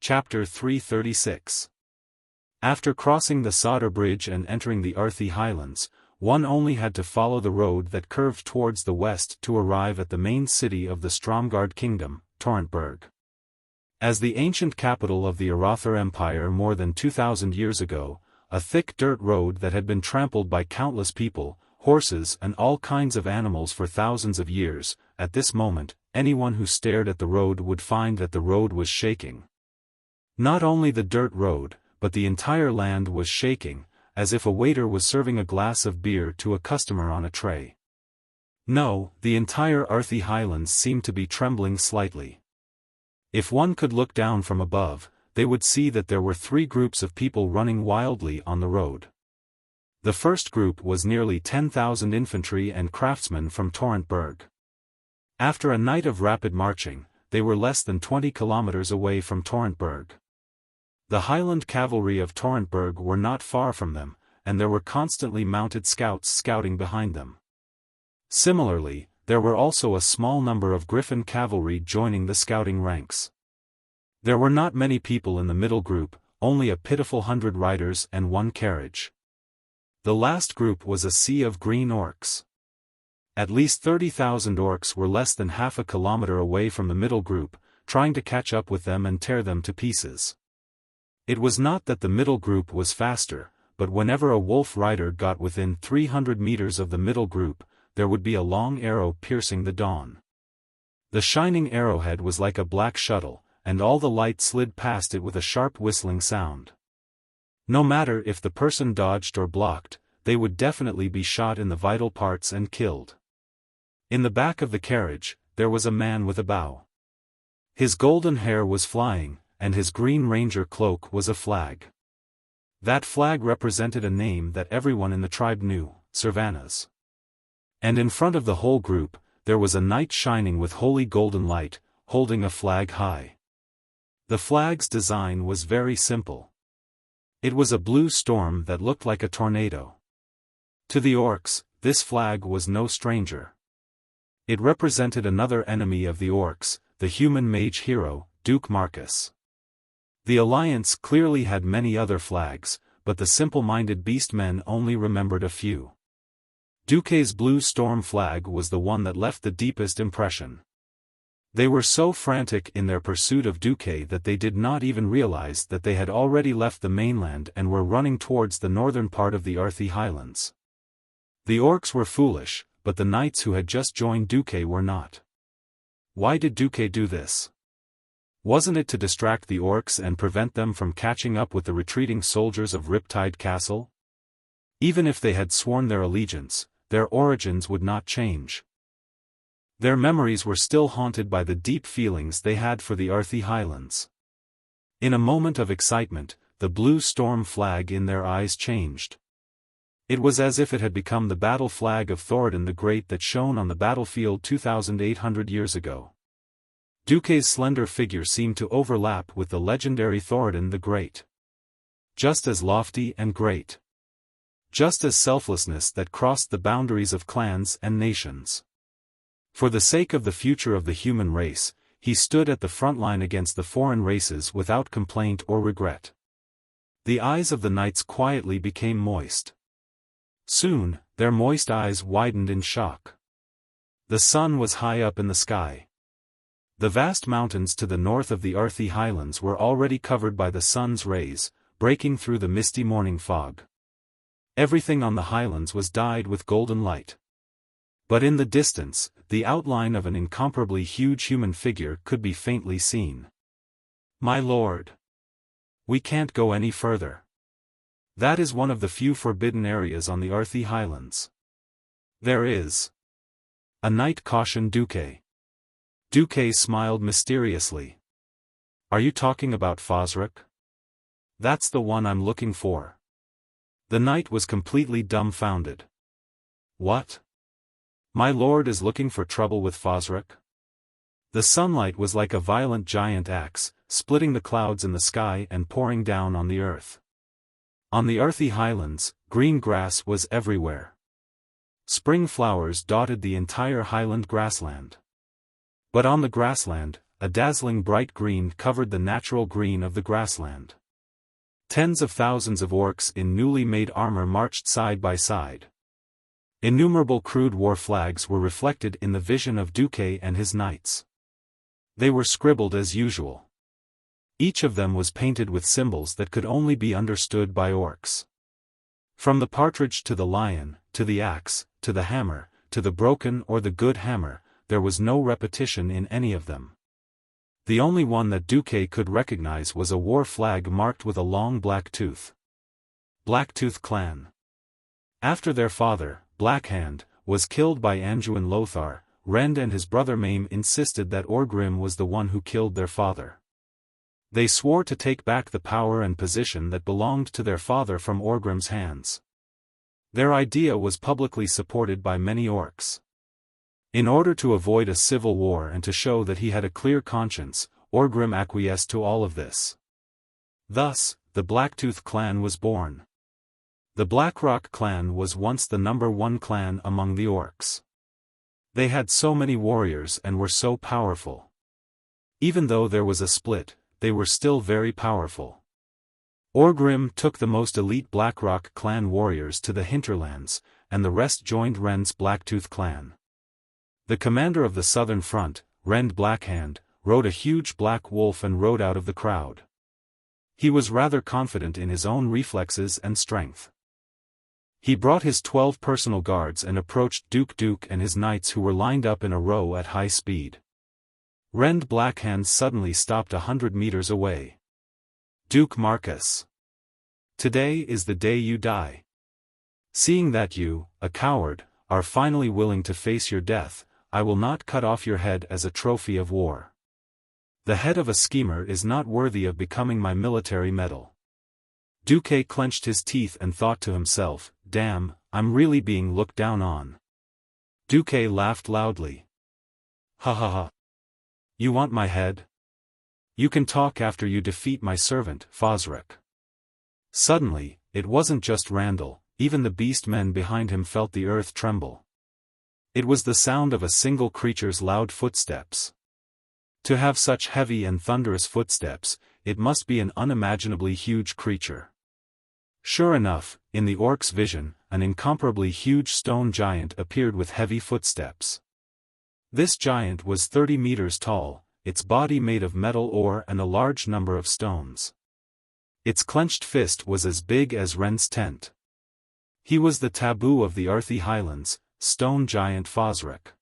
Chapter 336. After crossing the Sauder Bridge and entering the Arthi Highlands, one only had to follow the road that curved towards the west to arrive at the main city of the Stromgard Kingdom, Torrentberg. As the ancient capital of the Arathar Empire more than 2,000 years ago, a thick dirt road that had been trampled by countless people, horses and all kinds of animals for thousands of years, at this moment, anyone who stared at the road would find that the road was shaking. Not only the dirt road, but the entire land was shaking, as if a waiter was serving a glass of beer to a customer on a tray. No, the entire Arthi Highlands seemed to be trembling slightly. If one could look down from above, they would see that there were 3 groups of people running wildly on the road. The first group was nearly 10,000 infantry and craftsmen from Torrentberg. After a night of rapid marching, they were less than 20 kilometers away from Torrentberg. The Highland cavalry of Torrentberg were not far from them, and there were constantly mounted scouts scouting behind them. Similarly, there were also a small number of Griffin cavalry joining the scouting ranks. There were not many people in the middle group, only a pitiful 100 riders and 1 carriage. The last group was a sea of green orcs. At least 30,000 orcs were less than half a kilometer away from the middle group, trying to catch up with them and tear them to pieces. It was not that the middle group was faster, but whenever a wolf rider got within 300 meters of the middle group, there would be a long arrow piercing the dawn. The shining arrowhead was like a black shuttle, and all the light slid past it with a sharp whistling sound. No matter if the person dodged or blocked, they would definitely be shot in the vital parts and killed. In the back of the carriage, there was a man with a bow. His golden hair was flying, and his green ranger cloak was a flag. That flag represented a name that everyone in the tribe knew, Servanas. And in front of the whole group, there was a knight shining with holy golden light, holding a flag high. The flag's design was very simple. It was a blue storm that looked like a tornado. To the orcs, this flag was no stranger. It represented another enemy of the orcs, the human mage hero, Duke Marcus. The Alliance clearly had many other flags, but the simple-minded beastmen only remembered a few. Duke's blue storm flag was the one that left the deepest impression. They were so frantic in their pursuit of Duke that they did not even realize that they had already left the mainland and were running towards the northern part of the Arthi Highlands. The orcs were foolish, but the knights who had just joined Duke were not. Why did Duke do this? Wasn't it to distract the orcs and prevent them from catching up with the retreating soldiers of Riptide Castle? Even if they had sworn their allegiance, their origins would not change. Their memories were still haunted by the deep feelings they had for the Arthi Highlands. In a moment of excitement, the blue storm flag in their eyes changed. It was as if it had become the battle flag of Thoradin the Great that shone on the battlefield 2,800 years ago. Duke's slender figure seemed to overlap with the legendary Thoradin the Great. Just as lofty and great. Just as selflessness that crossed the boundaries of clans and nations. For the sake of the future of the human race, he stood at the front line against the foreign races without complaint or regret. The eyes of the knights quietly became moist. Soon, their moist eyes widened in shock. The sun was high up in the sky. The vast mountains to the north of the Arthi Highlands were already covered by the sun's rays, breaking through the misty morning fog. Everything on the highlands was dyed with golden light. But in the distance, the outline of an incomparably huge human figure could be faintly seen. "My lord! We can't go any further. That is one of the few forbidden areas on the Arthi Highlands." "There is." A knight cautioned Duke. Duke smiled mysteriously. "Are you talking about Fosric? That's the one I'm looking for." The knight was completely dumbfounded. "What? My lord is looking for trouble with Fosric?" The sunlight was like a violent giant axe, splitting the clouds in the sky and pouring down on the earth. On the Arthi Highlands, green grass was everywhere. Spring flowers dotted the entire highland grassland. But on the grassland, a dazzling bright green covered the natural green of the grassland. Tens of thousands of orcs in newly made armor marched side by side. Innumerable crude war flags were reflected in the vision of Duque and his knights. They were scribbled as usual. Each of them was painted with symbols that could only be understood by orcs. From the partridge to the lion, to the axe, to the hammer, to the broken or the good hammer, there was no repetition in any of them. The only one that Duque could recognize was a war flag marked with a long black tooth. Blacktooth clan. After their father, Blackhand, was killed by Anduin Lothar, Rend and his brother Maim insisted that Orgrim was the one who killed their father. They swore to take back the power and position that belonged to their father from Orgrim's hands. Their idea was publicly supported by many orcs. In order to avoid a civil war and to show that he had a clear conscience, Orgrim acquiesced to all of this. Thus, the Blacktooth clan was born. The Blackrock clan was once the #1 clan among the orcs. They had so many warriors and were so powerful. Even though there was a split, they were still very powerful. Orgrim took the most elite Blackrock clan warriors to the hinterlands, and the rest joined Rend's Blacktooth clan. The commander of the southern front, Rend Blackhand, rode a huge black wolf and rode out of the crowd. He was rather confident in his own reflexes and strength. He brought his 12 personal guards and approached Duke and his knights who were lined up in a row at high speed. Rend Blackhand suddenly stopped 100 meters away. Duke Marcus. Today is the day you die. Seeing that you, a coward, are finally willing to face your death, I will not cut off your head as a trophy of war. The head of a schemer is not worthy of becoming my military medal. Duque clenched his teeth and thought to himself, damn, I'm really being looked down on. Duque laughed loudly. Ha ha ha. You want my head? You can talk after you defeat my servant, Fosric. Suddenly, it wasn't just Randall, even the beast men behind him felt the earth tremble. It was the sound of a single creature's loud footsteps. To have such heavy and thunderous footsteps, it must be an unimaginably huge creature. Sure enough, in the orc's vision, an incomparably huge stone giant appeared with heavy footsteps. This giant was 30 meters tall, its body made of metal ore and a large number of stones. Its clenched fist was as big as Rend's tent. He was the taboo of the Arthi Highlands, stone giant Fosric.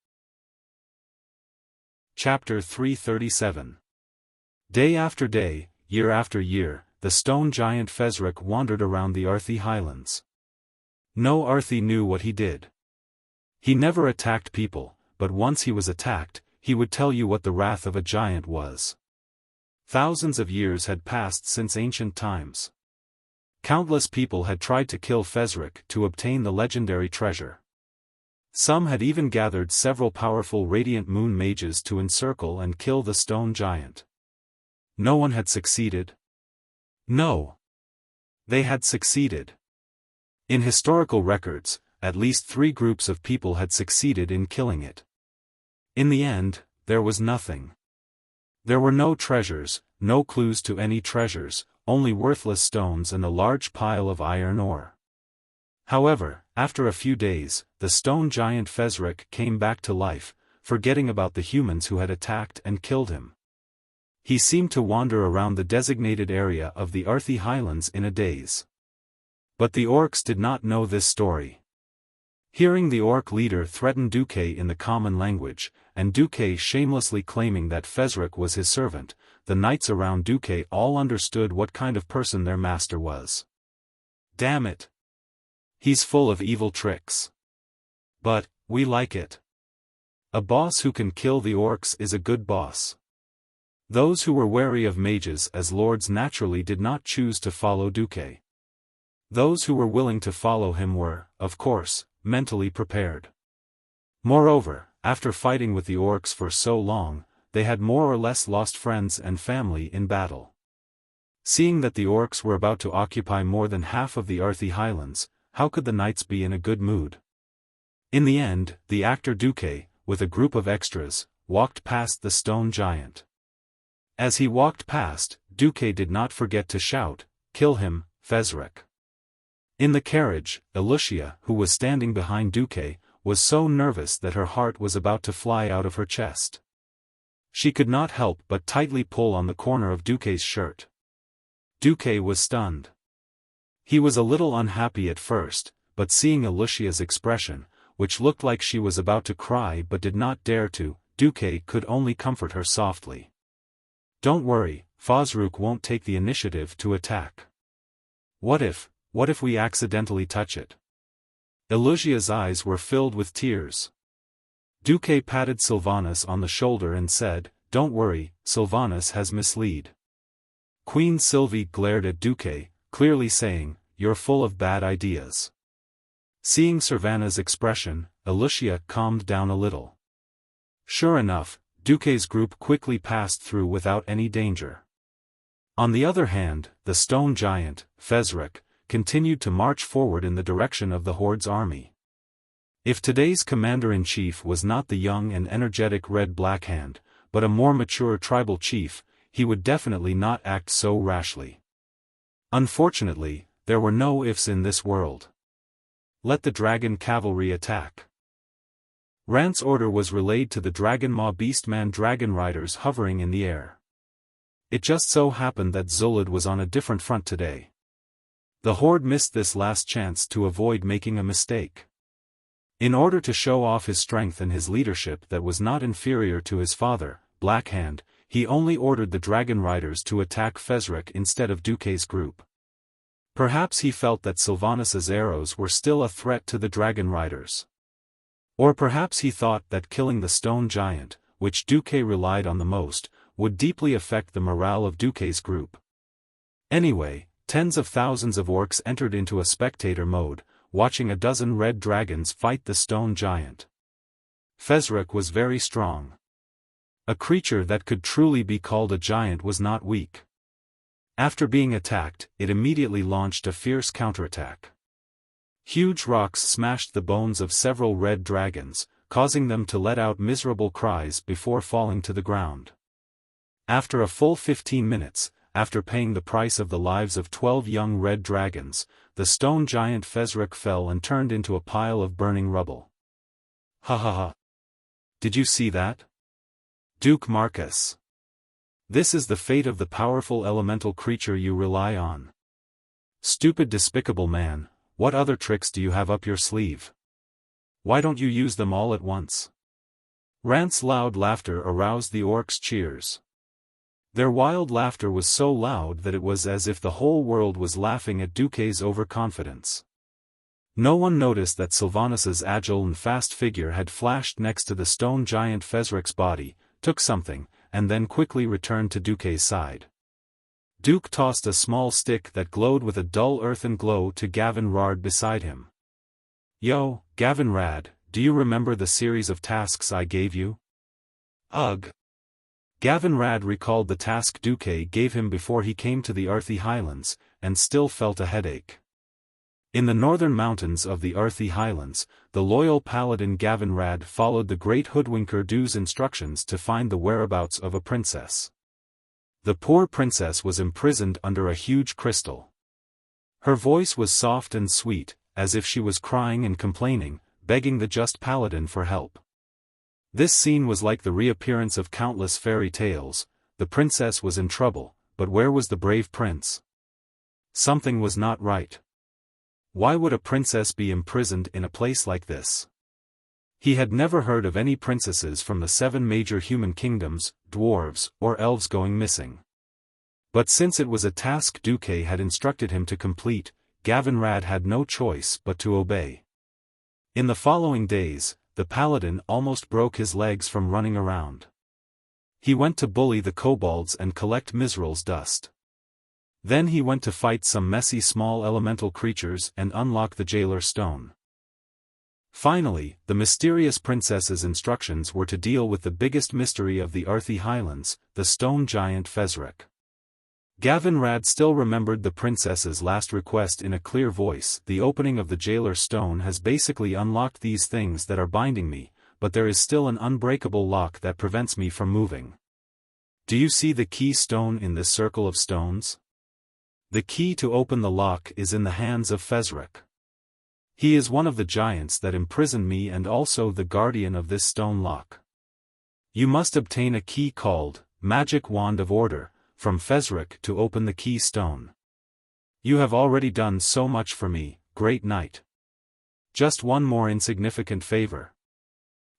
Chapter 337. Day after day, year after year, the stone giant Fezric wandered around the Arthi Highlands. No Arthi knew what he did. He never attacked people, but once he was attacked, he would tell you what the wrath of a giant was. Thousands of years had passed since ancient times. Countless people had tried to kill Fezric to obtain the legendary treasure. Some had even gathered several powerful radiant moon mages to encircle and kill the stone giant. No one had succeeded. No. They had succeeded. In historical records, at least 3 groups of people had succeeded in killing it. In the end, there was nothing. There were no treasures, no clues to any treasures, only worthless stones and a large pile of iron ore. However, after a few days, the stone giant Fezric came back to life, forgetting about the humans who had attacked and killed him. He seemed to wander around the designated area of the Arthi Highlands in a daze. But the orcs did not know this story. Hearing the orc leader threaten Duque in the common language, and Duque shamelessly claiming that Fezric was his servant, the knights around Duque all understood what kind of person their master was. Damn it! He's full of evil tricks. But, we like it. A boss who can kill the orcs is a good boss. Those who were wary of mages as lords naturally did not choose to follow Duque. Those who were willing to follow him were, of course, mentally prepared. Moreover, after fighting with the orcs for so long, they had more or less lost friends and family in battle. Seeing that the orcs were about to occupy more than half of the Arthi Highlands, how could the knights be in a good mood? In the end, the actor Duque, with a group of extras, walked past the stone giant. As he walked past, Duque did not forget to shout, "Kill him, Fezrek." In the carriage, Lucia, who was standing behind Duque, was so nervous that her heart was about to fly out of her chest. She could not help but tightly pull on the corner of Duque's shirt. Duque was stunned. He was a little unhappy at first, but seeing Lucia's expression, which looked like she was about to cry but did not dare to, Duque could only comfort her softly. "Don't worry, Fazruk won't take the initiative to attack. What if we accidentally touch it?" Lucia's eyes were filled with tears. Duque patted Sylvanas on the shoulder and said, "Don't worry, Sylvanas has misled." Queen Sylvie glared at Duque, clearly saying, "You're full of bad ideas." Seeing Sylvana's expression, Lucia calmed down a little. Sure enough, Duque's group quickly passed through without any danger. On the other hand, the stone giant, Fezrek, continued to march forward in the direction of the Horde's army. If today's commander-in-chief was not the young and energetic Red Blackhand, but a more mature tribal chief, he would definitely not act so rashly. Unfortunately, there were no ifs in this world. Let the dragon cavalry attack. Rant's order was relayed to the Dragon Maw Beastman dragon riders hovering in the air. It just so happened that Zulad was on a different front today. The Horde missed this last chance to avoid making a mistake. In order to show off his strength and his leadership that was not inferior to his father, Blackhand, he only ordered the dragon riders to attack Fezrek instead of Duque's group. Perhaps he felt that Sylvanas's arrows were still a threat to the dragon riders. Or perhaps he thought that killing the stone giant, which Duque relied on the most, would deeply affect the morale of Duque's group. Anyway, tens of thousands of orcs entered into a spectator mode, watching a dozen red dragons fight the stone giant. Fezrek was very strong. A creature that could truly be called a giant was not weak. After being attacked, it immediately launched a fierce counterattack. Huge rocks smashed the bones of several red dragons, causing them to let out miserable cries before falling to the ground. After a full 15 minutes, after paying the price of the lives of 12 young red dragons, the stone giant Fezrek fell and turned into a pile of burning rubble. Ha ha ha. Did you see that? Duke Marcus. This is the fate of the powerful elemental creature you rely on. Stupid despicable man, what other tricks do you have up your sleeve? Why don't you use them all at once? Rant's loud laughter aroused the orcs' cheers. Their wild laughter was so loud that it was as if the whole world was laughing at Duque's overconfidence. No one noticed that Sylvanas's agile and fast figure had flashed next to the stone giant Fezrek's body, took something, and then quickly returned to Duque's side. Duke tossed a small stick that glowed with a dull earthen glow to Gavin Rard beside him. "Yo, Gavin Rad, do you remember the series of tasks I gave you?" "Ugh." Gavin Rad recalled the task Duque gave him before he came to the Earthy Highlands, and still felt a headache. In the northern mountains of the Earthy Highlands, the loyal paladin Gavin Rad followed the great hoodwinker Du's instructions to find the whereabouts of a princess. The poor princess was imprisoned under a huge crystal. Her voice was soft and sweet, as if she was crying and complaining, begging the just paladin for help. This scene was like the reappearance of countless fairy tales. The princess was in trouble, but where was the brave prince? Something was not right. Why would a princess be imprisoned in a place like this? He had never heard of any princesses from the 7 major human kingdoms, dwarves, or elves going missing. But since it was a task Duque had instructed him to complete, Gavin Rad had no choice but to obey. In the following days, the paladin almost broke his legs from running around. He went to bully the kobolds and collect Mizral's dust. Then he went to fight some messy small elemental creatures and unlock the jailer stone. Finally, the mysterious princess's instructions were to deal with the biggest mystery of the Earthy Highlands, the stone giant Fezrek. Gavin Rad still remembered the princess's last request in a clear voice. "The opening of the jailer stone has basically unlocked these things that are binding me, but there is still an unbreakable lock that prevents me from moving. Do you see the key stone in this circle of stones? The key to open the lock is in the hands of Fezrek. He is one of the giants that imprisoned me and also the guardian of this stone lock. You must obtain a key called, Magic Wand of Order, from Fezrek to open the key stone. You have already done so much for me, great knight. Just one more insignificant favor.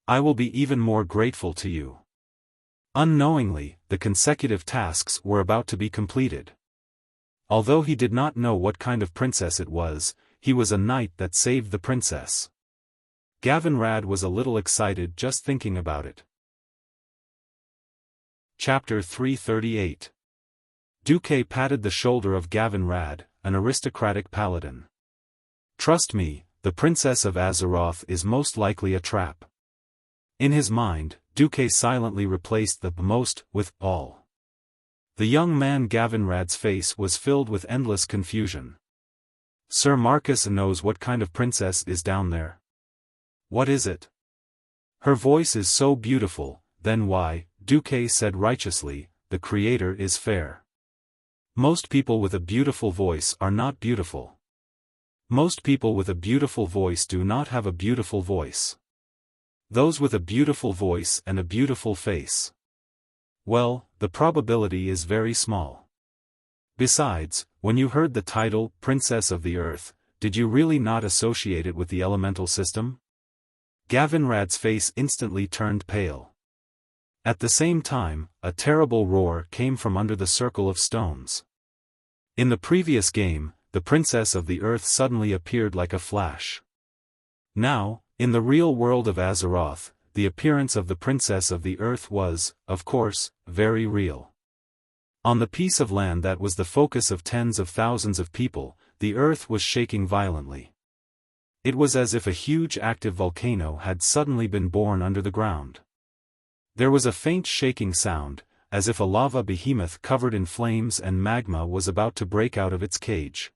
I will be even more grateful to you. Unknowingly, the consecutive tasks were about to be completed. Although he did not know what kind of princess it was, he was a knight that saved the princess. Gavinrad was a little excited just thinking about it. Chapter 338. Duque patted the shoulder of Gavinrad, an aristocratic paladin. Trust me, the princess of Azeroth is most likely a trap. In his mind, Duque silently replaced the most with all. The young man Gavinrad's face was filled with endless confusion. Sir Marcus knows what kind of princess is down there. What is it? Her voice is so beautiful, then why, Duque said righteously, the creator is fair. Most people with a beautiful voice are not beautiful. Most people with a beautiful voice do not have a beautiful voice. Those with a beautiful voice and a beautiful face. Well, the probability is very small. Besides, when you heard the title, Princess of the Earth, did you really not associate it with the elemental system? Gavinrad's face instantly turned pale. At the same time, a terrible roar came from under the circle of stones. In the previous game, the Princess of the Earth suddenly appeared like a flash. Now, in the real world of Azeroth, the appearance of the Princess of the Earth was, of course, very real. On the piece of land that was the focus of tens of thousands of people, the earth was shaking violently. It was as if a huge active volcano had suddenly been born under the ground. There was a faint shaking sound, as if a lava behemoth covered in flames and magma was about to break out of its cage.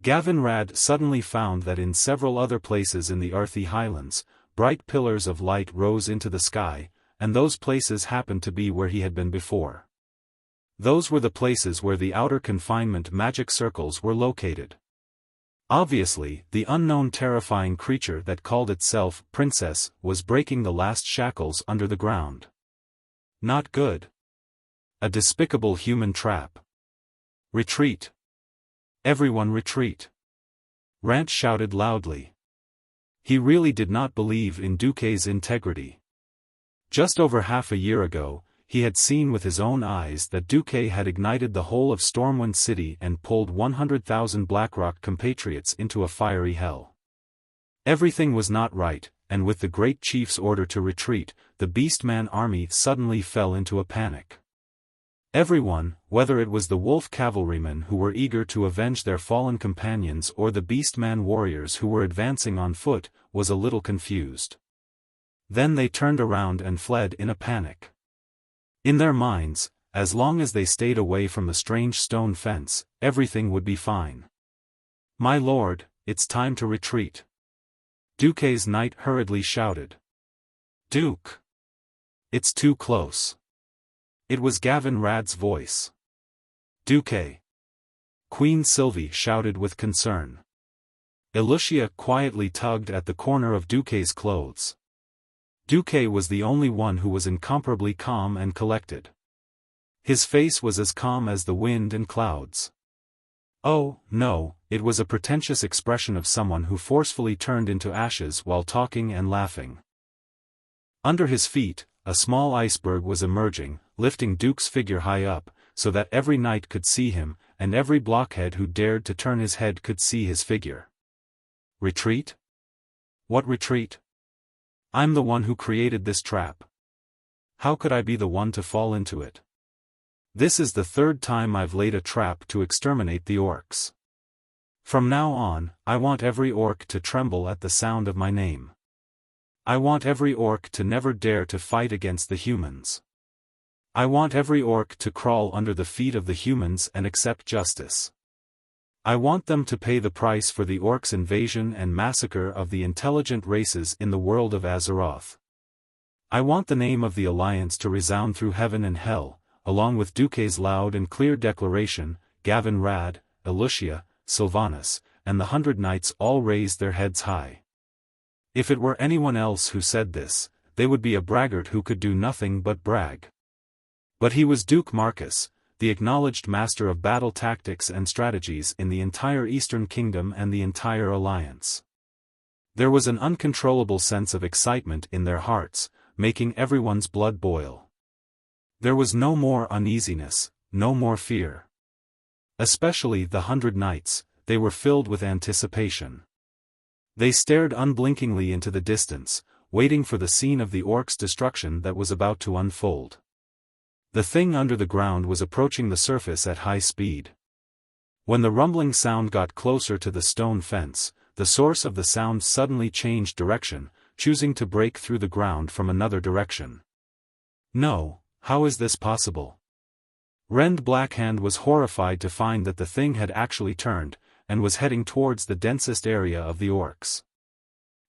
Gavinrad suddenly found that in several other places in the Arthi Highlands, bright pillars of light rose into the sky, and those places happened to be where he had been before. Those were the places where the outer confinement magic circles were located. Obviously, the unknown terrifying creature that called itself Princess was breaking the last shackles under the ground. Not good. A despicable human trap. Retreat. Everyone retreat. Rant shouted loudly. He really did not believe in Duque's integrity. Just over half a year ago, he had seen with his own eyes that Duque had ignited the whole of Stormwind City and pulled 100,000 Blackrock compatriots into a fiery hell. Everything was not right, and with the Great Chief's order to retreat, the Beastman army suddenly fell into a panic. Everyone, whether it was the wolf cavalrymen who were eager to avenge their fallen companions or the Beastman warriors who were advancing on foot, was a little confused. Then they turned around and fled in a panic. In their minds, as long as they stayed away from the strange stone fence, everything would be fine. My lord, it's time to retreat. Duque's knight hurriedly shouted. Duke! It's too close. It was Gavinrad's voice. Duque! Queen Sylvie shouted with concern. Elucia quietly tugged at the corner of Duque's clothes. Duque was the only one who was incomparably calm and collected. His face was as calm as the wind and clouds. Oh, no, it was a pretentious expression of someone who forcefully turned into ashes while talking and laughing. Under his feet, a small iceberg was emerging, lifting Duke's figure high up, so that every knight could see him, and every blockhead who dared to turn his head could see his figure. Retreat? What retreat? I'm the one who created this trap. How could I be the one to fall into it? This is the third time I've laid a trap to exterminate the orcs. From now on, I want every orc to tremble at the sound of my name. I want every orc to never dare to fight against the humans. I want every orc to crawl under the feet of the humans and accept justice. I want them to pay the price for the orcs' invasion and massacre of the intelligent races in the world of Azeroth. I want the name of the Alliance to resound through heaven and hell, along with Duque's loud and clear declaration, Gavin Rad, Elucia, Sylvanus, and the 100 Knights all raised their heads high. If it were anyone else who said this, they would be a braggart who could do nothing but brag. But he was Duke Marcus, the acknowledged master of battle tactics and strategies in the entire Eastern Kingdom and the entire Alliance. There was an uncontrollable sense of excitement in their hearts, making everyone's blood boil. There was no more uneasiness, no more fear. Especially the 100 Knights, they were filled with anticipation. They stared unblinkingly into the distance, waiting for the scene of the orcs' destruction that was about to unfold. The thing under the ground was approaching the surface at high speed. When the rumbling sound got closer to the stone fence, the source of the sound suddenly changed direction, choosing to break through the ground from another direction. No, how is this possible? Rend Blackhand was horrified to find that the thing had actually turned, and was heading towards the densest area of the orcs.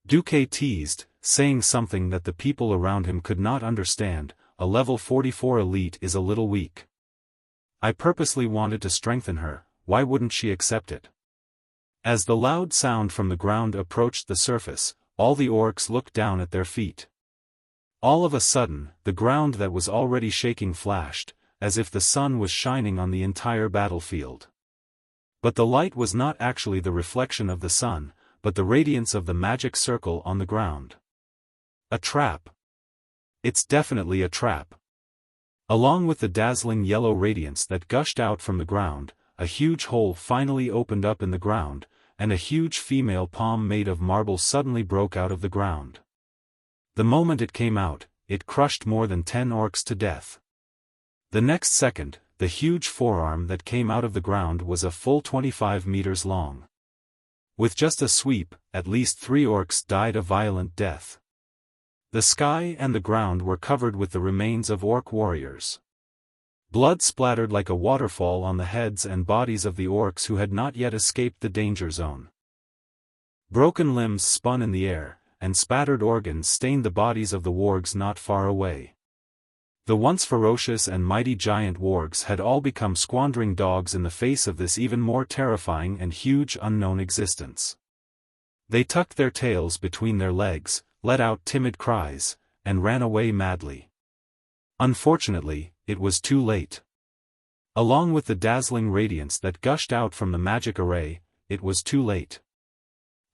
Duque teased, saying something that the people around him could not understand, a level 44 elite is a little weak. I purposely wanted to strengthen her, why wouldn't she accept it? As the loud sound from the ground approached the surface, all the orcs looked down at their feet. All of a sudden, the ground that was already shaking flashed, as if the sun was shining on the entire battlefield. But the light was not actually the reflection of the sun, but the radiance of the magic circle on the ground. A trap. It's definitely a trap. Along with the dazzling yellow radiance that gushed out from the ground, a huge hole finally opened up in the ground, and a huge female palm made of marble suddenly broke out of the ground. The moment it came out, it crushed more than 10 orcs to death. The next second, the huge forearm that came out of the ground was a full 25 meters long. With just a sweep, at least 3 orcs died a violent death. The sky and the ground were covered with the remains of orc warriors. Blood splattered like a waterfall on the heads and bodies of the orcs who had not yet escaped the danger zone. Broken limbs spun in the air, and spattered organs stained the bodies of the wargs not far away. The once ferocious and mighty giant wargs had all become squandering dogs in the face of this even more terrifying and huge unknown existence. They tucked their tails between their legs, let out timid cries, and ran away madly. Unfortunately, it was too late. Along with the dazzling radiance that gushed out from the magic array, it was too late.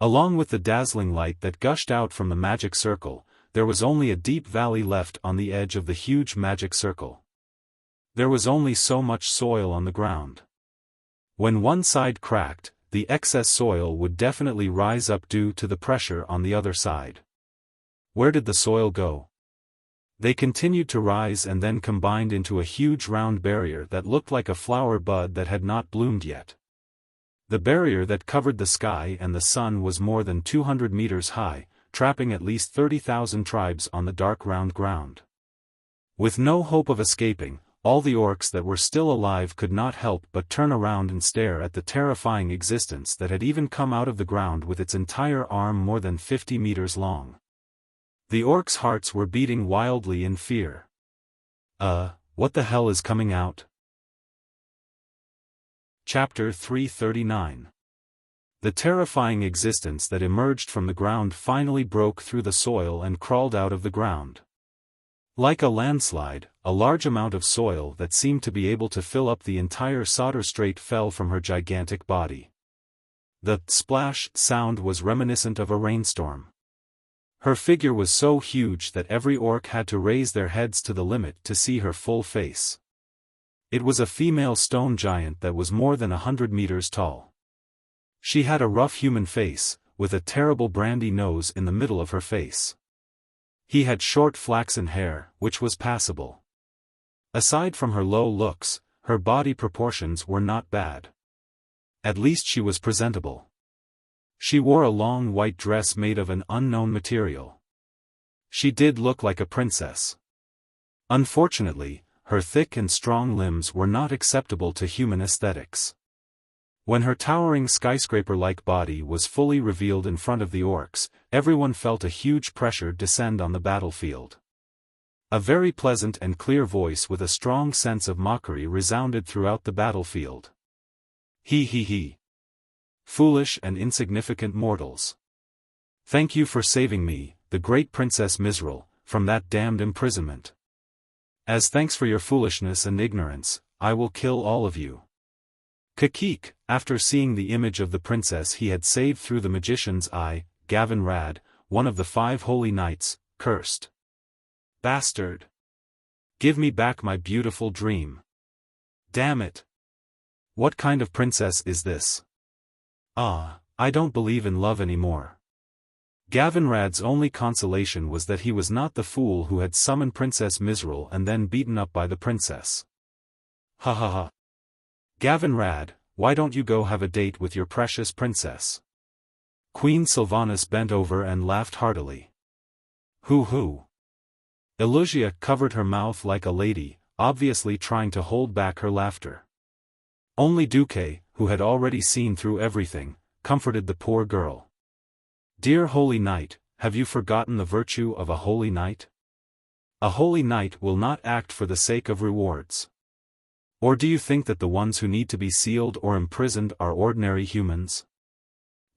Along with the dazzling light that gushed out from the magic circle, there was only a deep valley left on the edge of the huge magic circle. There was only so much soil on the ground. When one side cracked, the excess soil would definitely rise up due to the pressure on the other side. Where did the soil go? They continued to rise and then combined into a huge round barrier that looked like a flower bud that had not bloomed yet. The barrier that covered the sky and the sun was more than 200 meters high, trapping at least 30,000 tribes on the dark round ground. With no hope of escaping, all the orcs that were still alive could not help but turn around and stare at the terrifying existence that had even come out of the ground with its entire arm more than 50 meters long. The orcs' hearts were beating wildly in fear. What the hell is coming out? Chapter 339. The terrifying existence that emerged from the ground finally broke through the soil and crawled out of the ground. Like a landslide, a large amount of soil that seemed to be able to fill up the entire Solder Strait fell from her gigantic body. The splash sound was reminiscent of a rainstorm. Her figure was so huge that every orc had to raise their heads to the limit to see her full face. It was a female stone giant that was more than 100 meters tall. She had a rough human face, with a terrible brandy nose in the middle of her face. He had short flaxen hair, which was passable. Aside from her low looks, her body proportions were not bad. At least she was presentable. She wore a long white dress made of an unknown material. She did look like a princess. Unfortunately, her thick and strong limbs were not acceptable to human aesthetics. When her towering skyscraper-like body was fully revealed in front of the orcs, everyone felt a huge pressure descend on the battlefield. A very pleasant and clear voice with a strong sense of mockery resounded throughout the battlefield. He he he. Foolish and insignificant mortals. Thank you for saving me, the great Princess Mizral, from that damned imprisonment. As thanks for your foolishness and ignorance, I will kill all of you. Kakik, after seeing the image of the princess he had saved through the magician's eye, Gavin Rad, one of the 5 holy knights, cursed. Bastard! Give me back my beautiful dream. Damn it! What kind of princess is this? Ah, I don't believe in love anymore. Gavin Rad's only consolation was that he was not the fool who had summoned Princess Mizral and then beaten up by the princess. Ha ha ha. Gavin Rad, why don't you go have a date with your precious princess? Queen Sylvanas bent over and laughed heartily. Hoo. Elusia covered her mouth like a lady, obviously trying to hold back her laughter. Only Duque, who had already seen through everything, comforted the poor girl. Dear holy knight, have you forgotten the virtue of a holy knight? A holy knight will not act for the sake of rewards. Or do you think that the ones who need to be sealed or imprisoned are ordinary humans?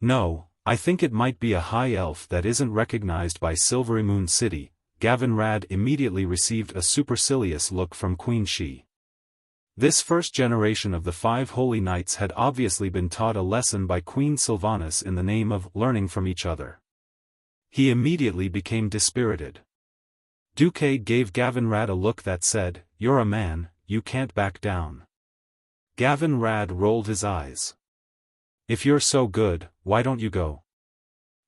No, I think it might be a high elf that isn't recognized by Silvery Moon City. Gavin Rad immediately received a supercilious look from Queen Shi. This first generation of the 5 holy knights had obviously been taught a lesson by Queen Sylvanas in the name of learning from each other. He immediately became dispirited. Duque gave Gavin Rad a look that said, "You're a man, you can't back down." Gavin Rad rolled his eyes. "If you're so good, why don't you go?"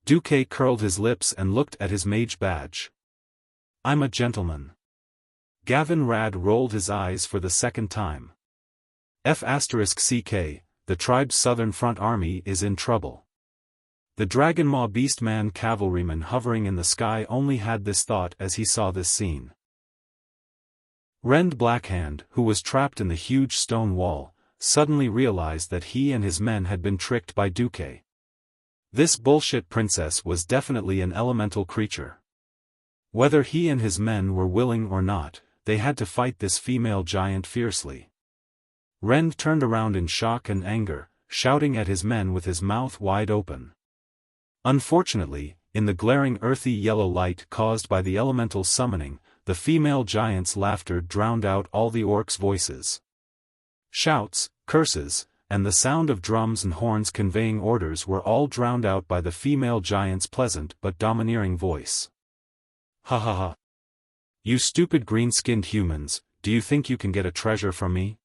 Duque curled his lips and looked at his mage badge. "I'm a gentleman." Gavin Rad rolled his eyes for the second time. F***CK, the tribe's southern front army is in trouble. The Dragonmaw Beastman cavalryman hovering in the sky only had this thought as he saw this scene. Rend Blackhand, who was trapped in the huge stone wall, suddenly realized that he and his men had been tricked by Duque. This bullshit princess was definitely an elemental creature. Whether he and his men were willing or not, they had to fight this female giant fiercely. Rend turned around in shock and anger, shouting at his men with his mouth wide open. Unfortunately, in the glaring earthy yellow light caused by the elemental summoning, the female giant's laughter drowned out all the orcs' voices. Shouts, curses, and the sound of drums and horns conveying orders were all drowned out by the female giant's pleasant but domineering voice. Ha ha ha. You stupid green-skinned humans, do you think you can get a treasure from me?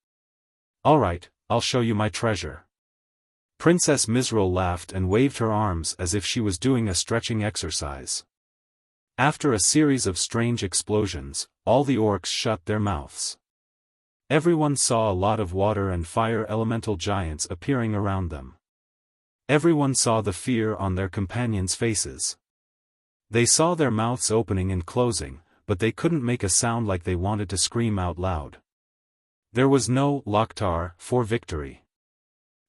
Alright, I'll show you my treasure. Princess Mizral laughed and waved her arms as if she was doing a stretching exercise. After a series of strange explosions, all the orcs shut their mouths. Everyone saw a lot of water and fire elemental giants appearing around them. Everyone saw the fear on their companions' faces. They saw their mouths opening and closing, but they couldn't make a sound like they wanted to scream out loud. There was no Loktar for victory.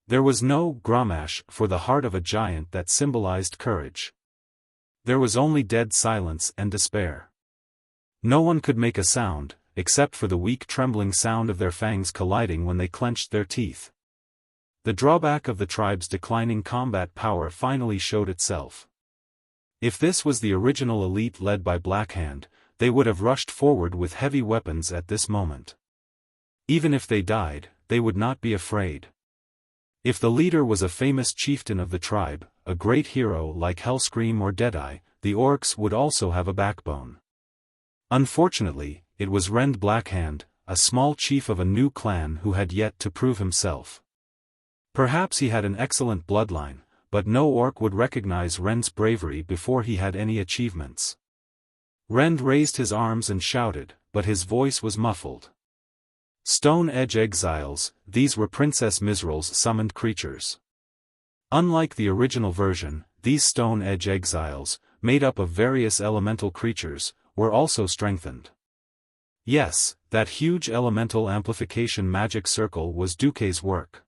There was no Gramash for the heart of a giant that symbolized courage. There was only dead silence and despair. No one could make a sound, except for the weak trembling sound of their fangs colliding when they clenched their teeth. The drawback of the tribe's declining combat power finally showed itself. If this was the original elite led by Blackhand, they would have rushed forward with heavy weapons at this moment. Even if they died, they would not be afraid. If the leader was a famous chieftain of the tribe, a great hero like Hellscream or Deadeye, the orcs would also have a backbone. Unfortunately, it was Rend Blackhand, a small chief of a new clan who had yet to prove himself. Perhaps he had an excellent bloodline, but no orc would recognize Rend's bravery before he had any achievements. Rend raised his arms and shouted, but his voice was muffled. Stone Edge Exiles, these were Princess Mizral's summoned creatures. Unlike the original version, these Stone Edge Exiles, made up of various elemental creatures, were also strengthened. Yes, that huge elemental amplification magic circle was Duque's work.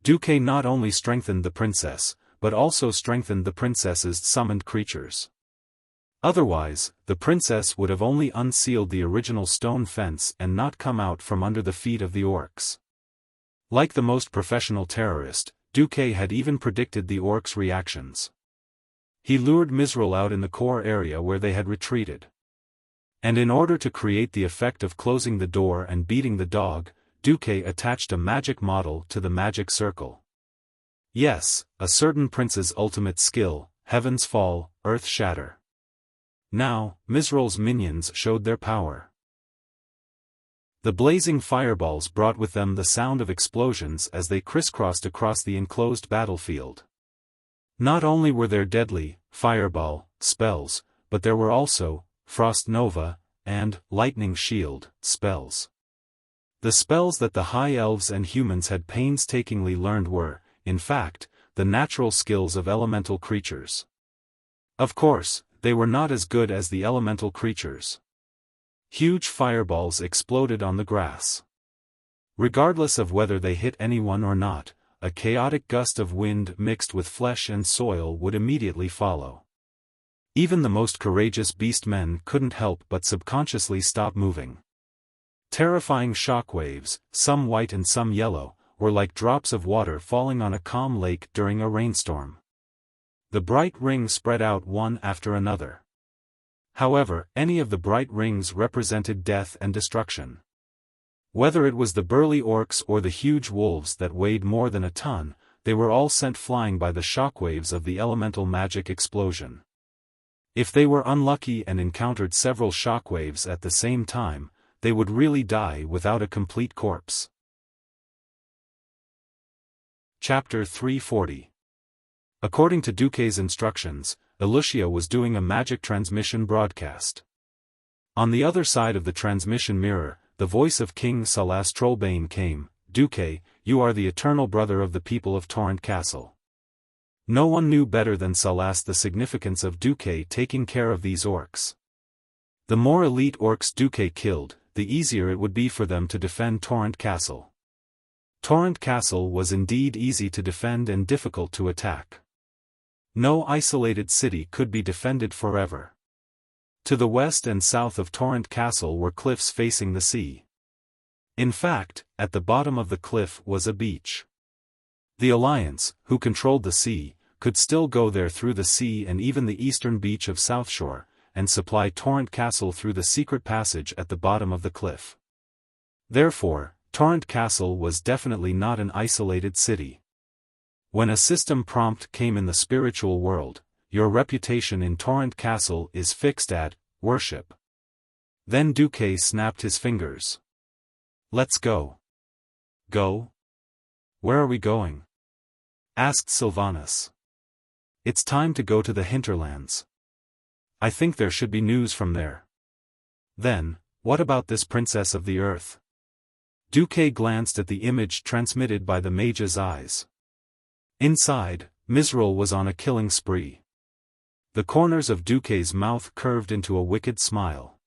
Duque not only strengthened the princess, but also strengthened the princess's summoned creatures. Otherwise, the princess would have only unsealed the original stone fence and not come out from under the feet of the orcs. Like the most professional terrorist, Duque had even predicted the orcs' reactions. He lured Mizrael out in the core area where they had retreated. And in order to create the effect of closing the door and beating the dog, Duque attached a magic model to the magic circle. Yes, a certain prince's ultimate skill, heavens fall, earth shatter. Now, Mizrael's minions showed their power. The blazing fireballs brought with them the sound of explosions as they crisscrossed across the enclosed battlefield. Not only were there deadly, fireball, spells, but there were also, frost nova, and, lightning shield, spells. The spells that the high elves and humans had painstakingly learned were, in fact, the natural skills of elemental creatures. Of course, they were not as good as the elemental creatures. Huge fireballs exploded on the grass. Regardless of whether they hit anyone or not, a chaotic gust of wind mixed with flesh and soil would immediately follow. Even the most courageous beastmen couldn't help but subconsciously stop moving. Terrifying shockwaves, some white and some yellow, were like drops of water falling on a calm lake during a rainstorm. The bright rings spread out one after another. However, any of the bright rings represented death and destruction. Whether it was the burly orcs or the huge wolves that weighed more than a ton, they were all sent flying by the shockwaves of the elemental magic explosion. If they were unlucky and encountered several shockwaves at the same time, they would really die without a complete corpse. Chapter 340. According to Duque's instructions, Wuxia was doing a magic transmission broadcast. On the other side of the transmission mirror, the voice of King Salas Trollbane came, "Duque, you are the eternal brother of the people of Torrent Castle." No one knew better than Salas the significance of Duque taking care of these orcs. The more elite orcs Duque killed, the easier it would be for them to defend Torrent Castle. Torrent Castle was indeed easy to defend and difficult to attack. No isolated city could be defended forever. To the west and south of Torrent Castle were cliffs facing the sea. In fact, at the bottom of the cliff was a beach. The Alliance, who controlled the sea, could still go there through the sea and even the eastern beach of South Shore, and supply Torrent Castle through the secret passage at the bottom of the cliff. Therefore, Torrent Castle was definitely not an isolated city. When a system prompt came in the spiritual world, your reputation in Torrent Castle is fixed at worship. Then Duque snapped his fingers. "Let's go." "Go? Where are we going?" asked Sylvanas. "It's time to go to the hinterlands. I think there should be news from there." "Then, what about this princess of the earth?" Duque glanced at the image transmitted by the mage's eyes. Inside, Mizrael was on a killing spree. The corners of Duque's mouth curved into a wicked smile.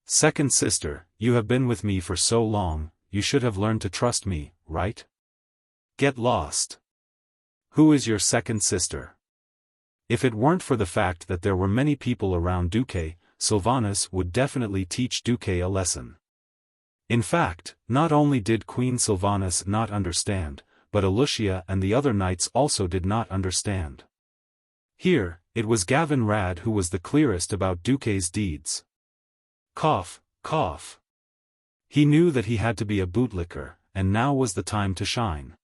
"Second sister, you have been with me for so long, you should have learned to trust me, right? Get lost. Who is your second sister?" If it weren't for the fact that there were many people around Duque, Sylvanas would definitely teach Duque a lesson. In fact, not only did Queen Sylvanas not understand, but Wuxia and the other knights also did not understand. Here, it was Gavin Rad who was the clearest about Duque's deeds. Cough, cough. He knew that he had to be a bootlicker, and now was the time to shine.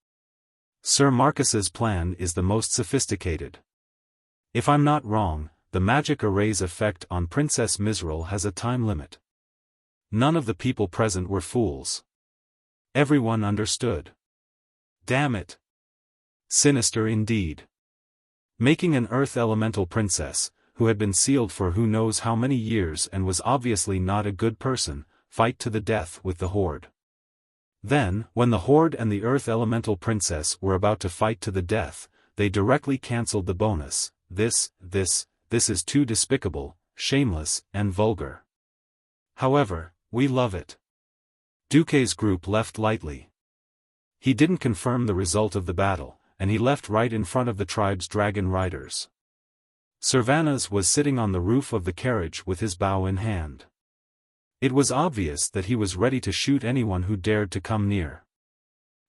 Sir Marcus's plan is the most sophisticated. If I'm not wrong, the magic array's effect on Princess Mizrael has a time limit. None of the people present were fools. Everyone understood. Damn it. Sinister indeed. Making an Earth Elemental princess, who had been sealed for who knows how many years and was obviously not a good person, fight to the death with the Horde. Then, when the Horde and the Earth Elemental princess were about to fight to the death, they directly cancelled the bonus. This is too despicable, shameless, and vulgar. However, we love it. Duque's group left lightly. He didn't confirm the result of the battle, and he left right in front of the tribe's dragon riders. Servanas was sitting on the roof of the carriage with his bow in hand. It was obvious that he was ready to shoot anyone who dared to come near.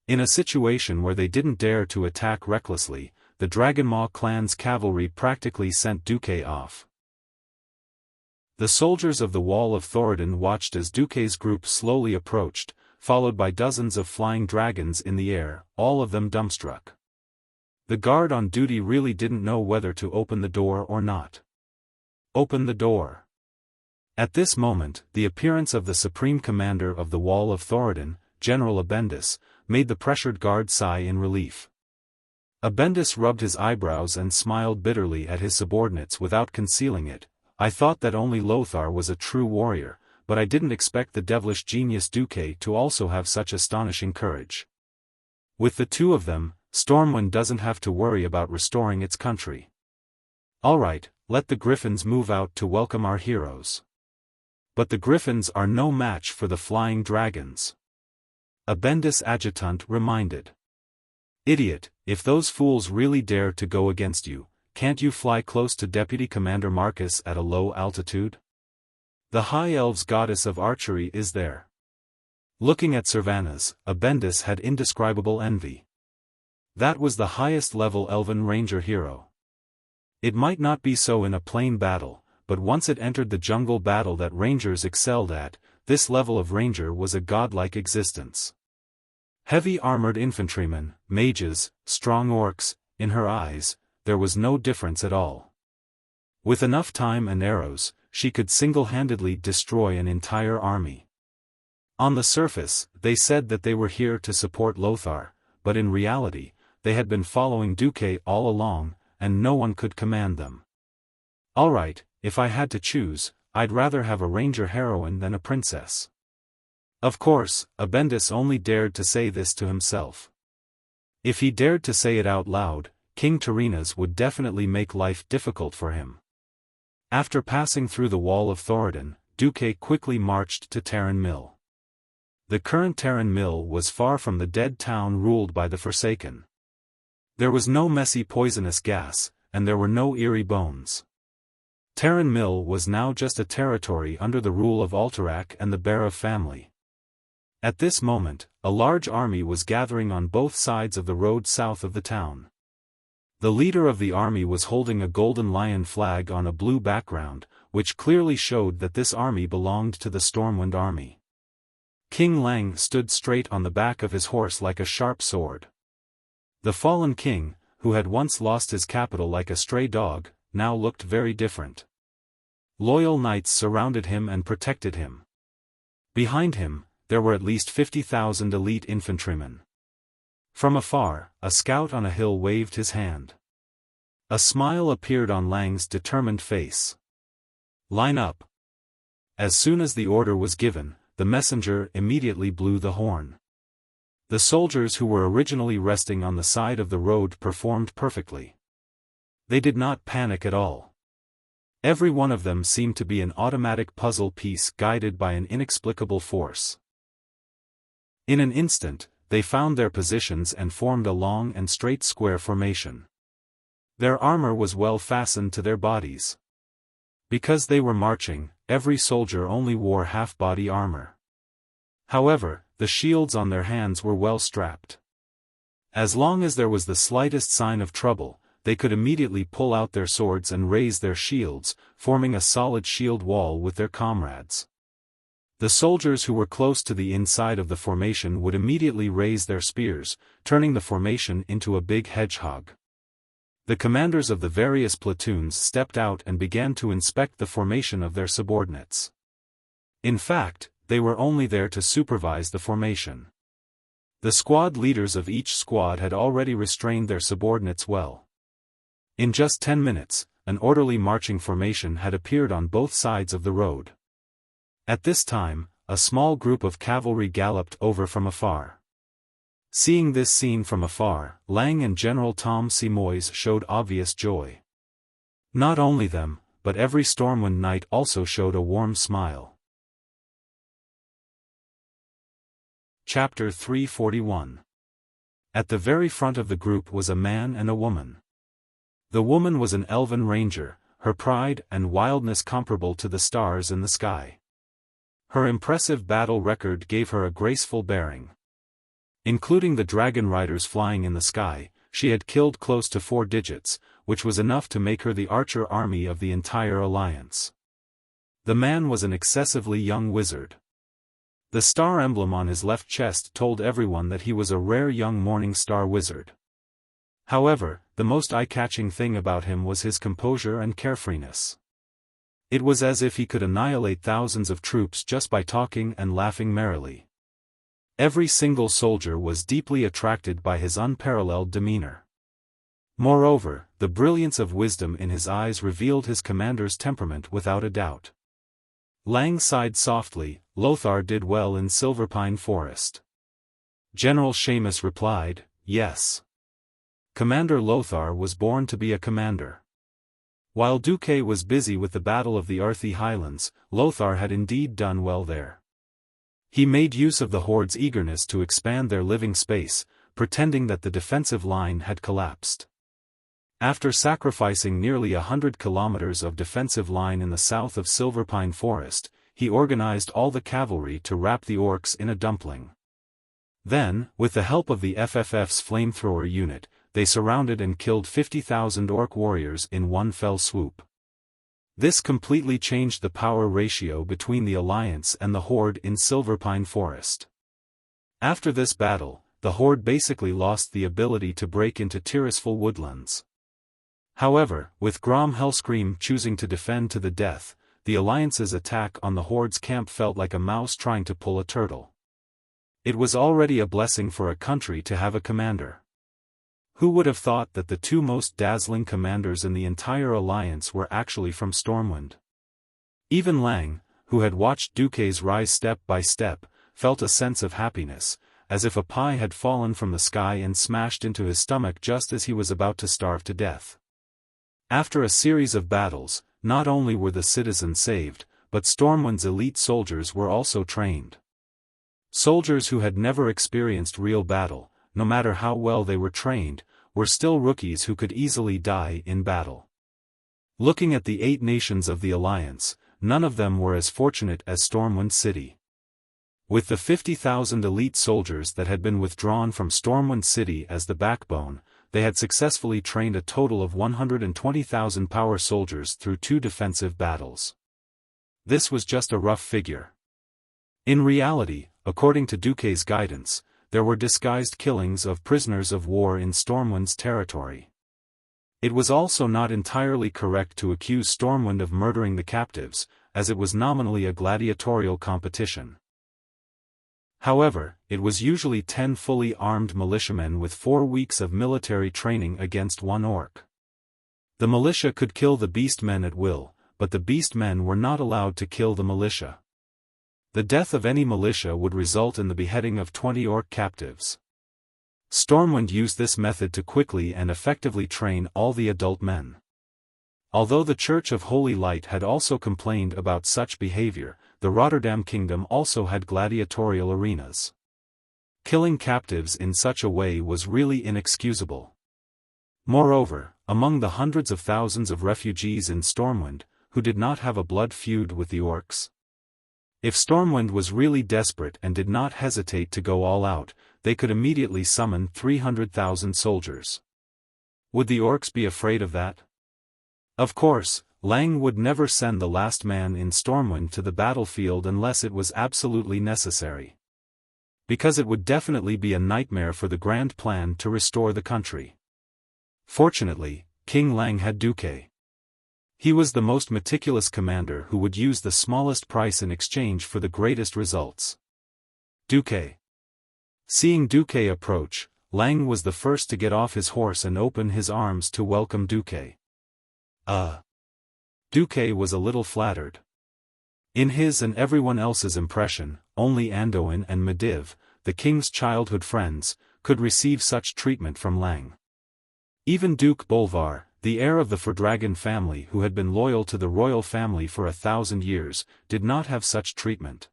In a situation where they didn't dare to attack recklessly, the Dragonmaw clan's cavalry practically sent Duque off. The soldiers of the Wall of Thoradin watched as Duque's group slowly approached, followed by dozens of flying dragons in the air, all of them dumbstruck. The guard on duty really didn't know whether to open the door or not. Open the door. At this moment, the appearance of the supreme commander of the Wall of Thoradin, General Abendis, made the pressured guard sigh in relief. Abendis rubbed his eyebrows and smiled bitterly at his subordinates without concealing it. I thought that only Lothar was a true warrior, but I didn't expect the devilish genius Duque to also have such astonishing courage. With the two of them, Stormwind doesn't have to worry about restoring its country. Alright, let the Griffins move out to welcome our heroes. But the Griffins are no match for the flying dragons. Abendis Adjutant reminded. Idiot, if those fools really dare to go against you, can't you fly close to Deputy Commander Marcus at a low altitude? The High Elves goddess of archery is there. Looking at Servanas, Abendis had indescribable envy. That was the highest-level Elven Ranger hero. It might not be so in a plain battle, but once it entered the jungle battle that Rangers excelled at, this level of Ranger was a godlike existence. Heavy armored infantrymen, mages, strong orcs, in her eyes, there was no difference at all. With enough time and arrows, she could single-handedly destroy an entire army. On the surface, they said that they were here to support Lothar, but in reality, they had been following Duque all along, and no one could command them. Alright, if I had to choose, I'd rather have a ranger heroine than a princess. Of course, Abendis only dared to say this to himself. If he dared to say it out loud, King Tyrrhena's would definitely make life difficult for him. After passing through the Wall of Thoradin, Duque quickly marched to Terran Mill. The current Terran Mill was far from the dead town ruled by the Forsaken. There was no messy poisonous gas, and there were no eerie bones. Terran Mill was now just a territory under the rule of Alterac and the Bara family. At this moment, a large army was gathering on both sides of the road south of the town. The leader of the army was holding a golden lion flag on a blue background, which clearly showed that this army belonged to the Stormwind army. King Lang stood straight on the back of his horse like a sharp sword. The fallen king, who had once lost his capital like a stray dog, now looked very different. Loyal knights surrounded him and protected him. Behind him, there were at least 50,000 elite infantrymen. From afar, a scout on a hill waved his hand. A smile appeared on Lang's determined face. Line up. As soon as the order was given, the messenger immediately blew the horn. The soldiers who were originally resting on the side of the road performed perfectly. They did not panic at all. Every one of them seemed to be an automatic puzzle piece guided by an inexplicable force. In an instant, they found their positions and formed a long and straight square formation. Their armor was well fastened to their bodies. Because they were marching, every soldier only wore half-body armor. However, the shields on their hands were well strapped. As long as there was the slightest sign of trouble, they could immediately pull out their swords and raise their shields, forming a solid shield wall with their comrades. The soldiers who were close to the inside of the formation would immediately raise their spears, turning the formation into a big hedgehog. The commanders of the various platoons stepped out and began to inspect the formation of their subordinates. In fact, they were only there to supervise the formation. The squad leaders of each squad had already restrained their subordinates well. In just 10 minutes, an orderly marching formation had appeared on both sides of the road. At this time, a small group of cavalry galloped over from afar. Seeing this scene from afar, Lang and General Tom Simois showed obvious joy. Not only them, but every Stormwind knight also showed a warm smile. Chapter 341. At the very front of the group was a man and a woman. The woman was an elven ranger, her pride and wildness comparable to the stars in the sky. Her impressive battle record gave her a graceful bearing. Including the dragon riders flying in the sky, she had killed close to 4 digits, which was enough to make her the archer army of the entire alliance. The man was an excessively young wizard. The star emblem on his left chest told everyone that he was a rare young morning star wizard. However, the most eye-catching thing about him was his composure and carefreeness. It was as if he could annihilate thousands of troops just by talking and laughing merrily. Every single soldier was deeply attracted by his unparalleled demeanor. Moreover, the brilliance of wisdom in his eyes revealed his commander's temperament without a doubt. Lang sighed softly. Lothar did well in Silverpine Forest. General Seamus replied, yes. Commander Lothar was born to be a commander. While Duque was busy with the Battle of the Arthi Highlands, Lothar had indeed done well there. He made use of the Horde's eagerness to expand their living space, pretending that the defensive line had collapsed. After sacrificing nearly 100 kilometers of defensive line in the south of Silverpine Forest, he organized all the cavalry to wrap the orcs in a dumpling. Then, with the help of the FFF's flamethrower unit, they surrounded and killed 50,000 orc warriors in one fell swoop. This completely changed the power ratio between the Alliance and the Horde in Silverpine Forest. After this battle, the Horde basically lost the ability to break into Tirisful woodlands. However, with Grom Hellscream choosing to defend to the death, the Alliance's attack on the Horde's camp felt like a mouse trying to pull a turtle. It was already a blessing for a country to have a commander. Who would have thought that the 2 most dazzling commanders in the entire alliance were actually from Stormwind? Even Lang, who had watched Duque's rise step by step, felt a sense of happiness, as if a pie had fallen from the sky and smashed into his stomach just as he was about to starve to death. After a series of battles, not only were the citizens saved, but Stormwind's elite soldiers were also trained. Soldiers who had never experienced real battle, no matter how well they were trained, were still rookies who could easily die in battle. Looking at the 8 nations of the Alliance, none of them were as fortunate as Stormwind City. With the 50,000 elite soldiers that had been withdrawn from Stormwind City as the backbone, they had successfully trained a total of 120,000 power soldiers through 2 defensive battles. This was just a rough figure. In reality, according to Duque's guidance, there were disguised killings of prisoners of war in Stormwind's territory. It was also not entirely correct to accuse Stormwind of murdering the captives, as it was nominally a gladiatorial competition. However, it was usually 10 fully armed militiamen with 4 weeks of military training against 1 orc. The militia could kill the beastmen at will, but the beastmen were not allowed to kill the militia. The death of any militia would result in the beheading of 20 orc captives. Stormwind used this method to quickly and effectively train all the adult men. Although the Church of Holy Light had also complained about such behavior, the Rotterdam Kingdom also had gladiatorial arenas. Killing captives in such a way was really inexcusable. Moreover, among the hundreds of thousands of refugees in Stormwind, who did not have a blood feud with the orcs, if Stormwind was really desperate and did not hesitate to go all out, they could immediately summon 300,000 soldiers. Would the orcs be afraid of that? Of course, Lang would never send the last man in Stormwind to the battlefield unless it was absolutely necessary. Because it would definitely be a nightmare for the grand plan to restore the country. Fortunately, King Lang had Duque. He was the most meticulous commander who would use the smallest price in exchange for the greatest results. Duque. Seeing Duque approach, Lang was the first to get off his horse and open his arms to welcome Duque. Duque was a little flattered. In his and everyone else's impression, only Anduin and Medivh, the king's childhood friends, could receive such treatment from Lang. Even Duke Bolvar, the heir of the Fordragon family who had been loyal to the royal family for 1,000 years, did not have such treatment.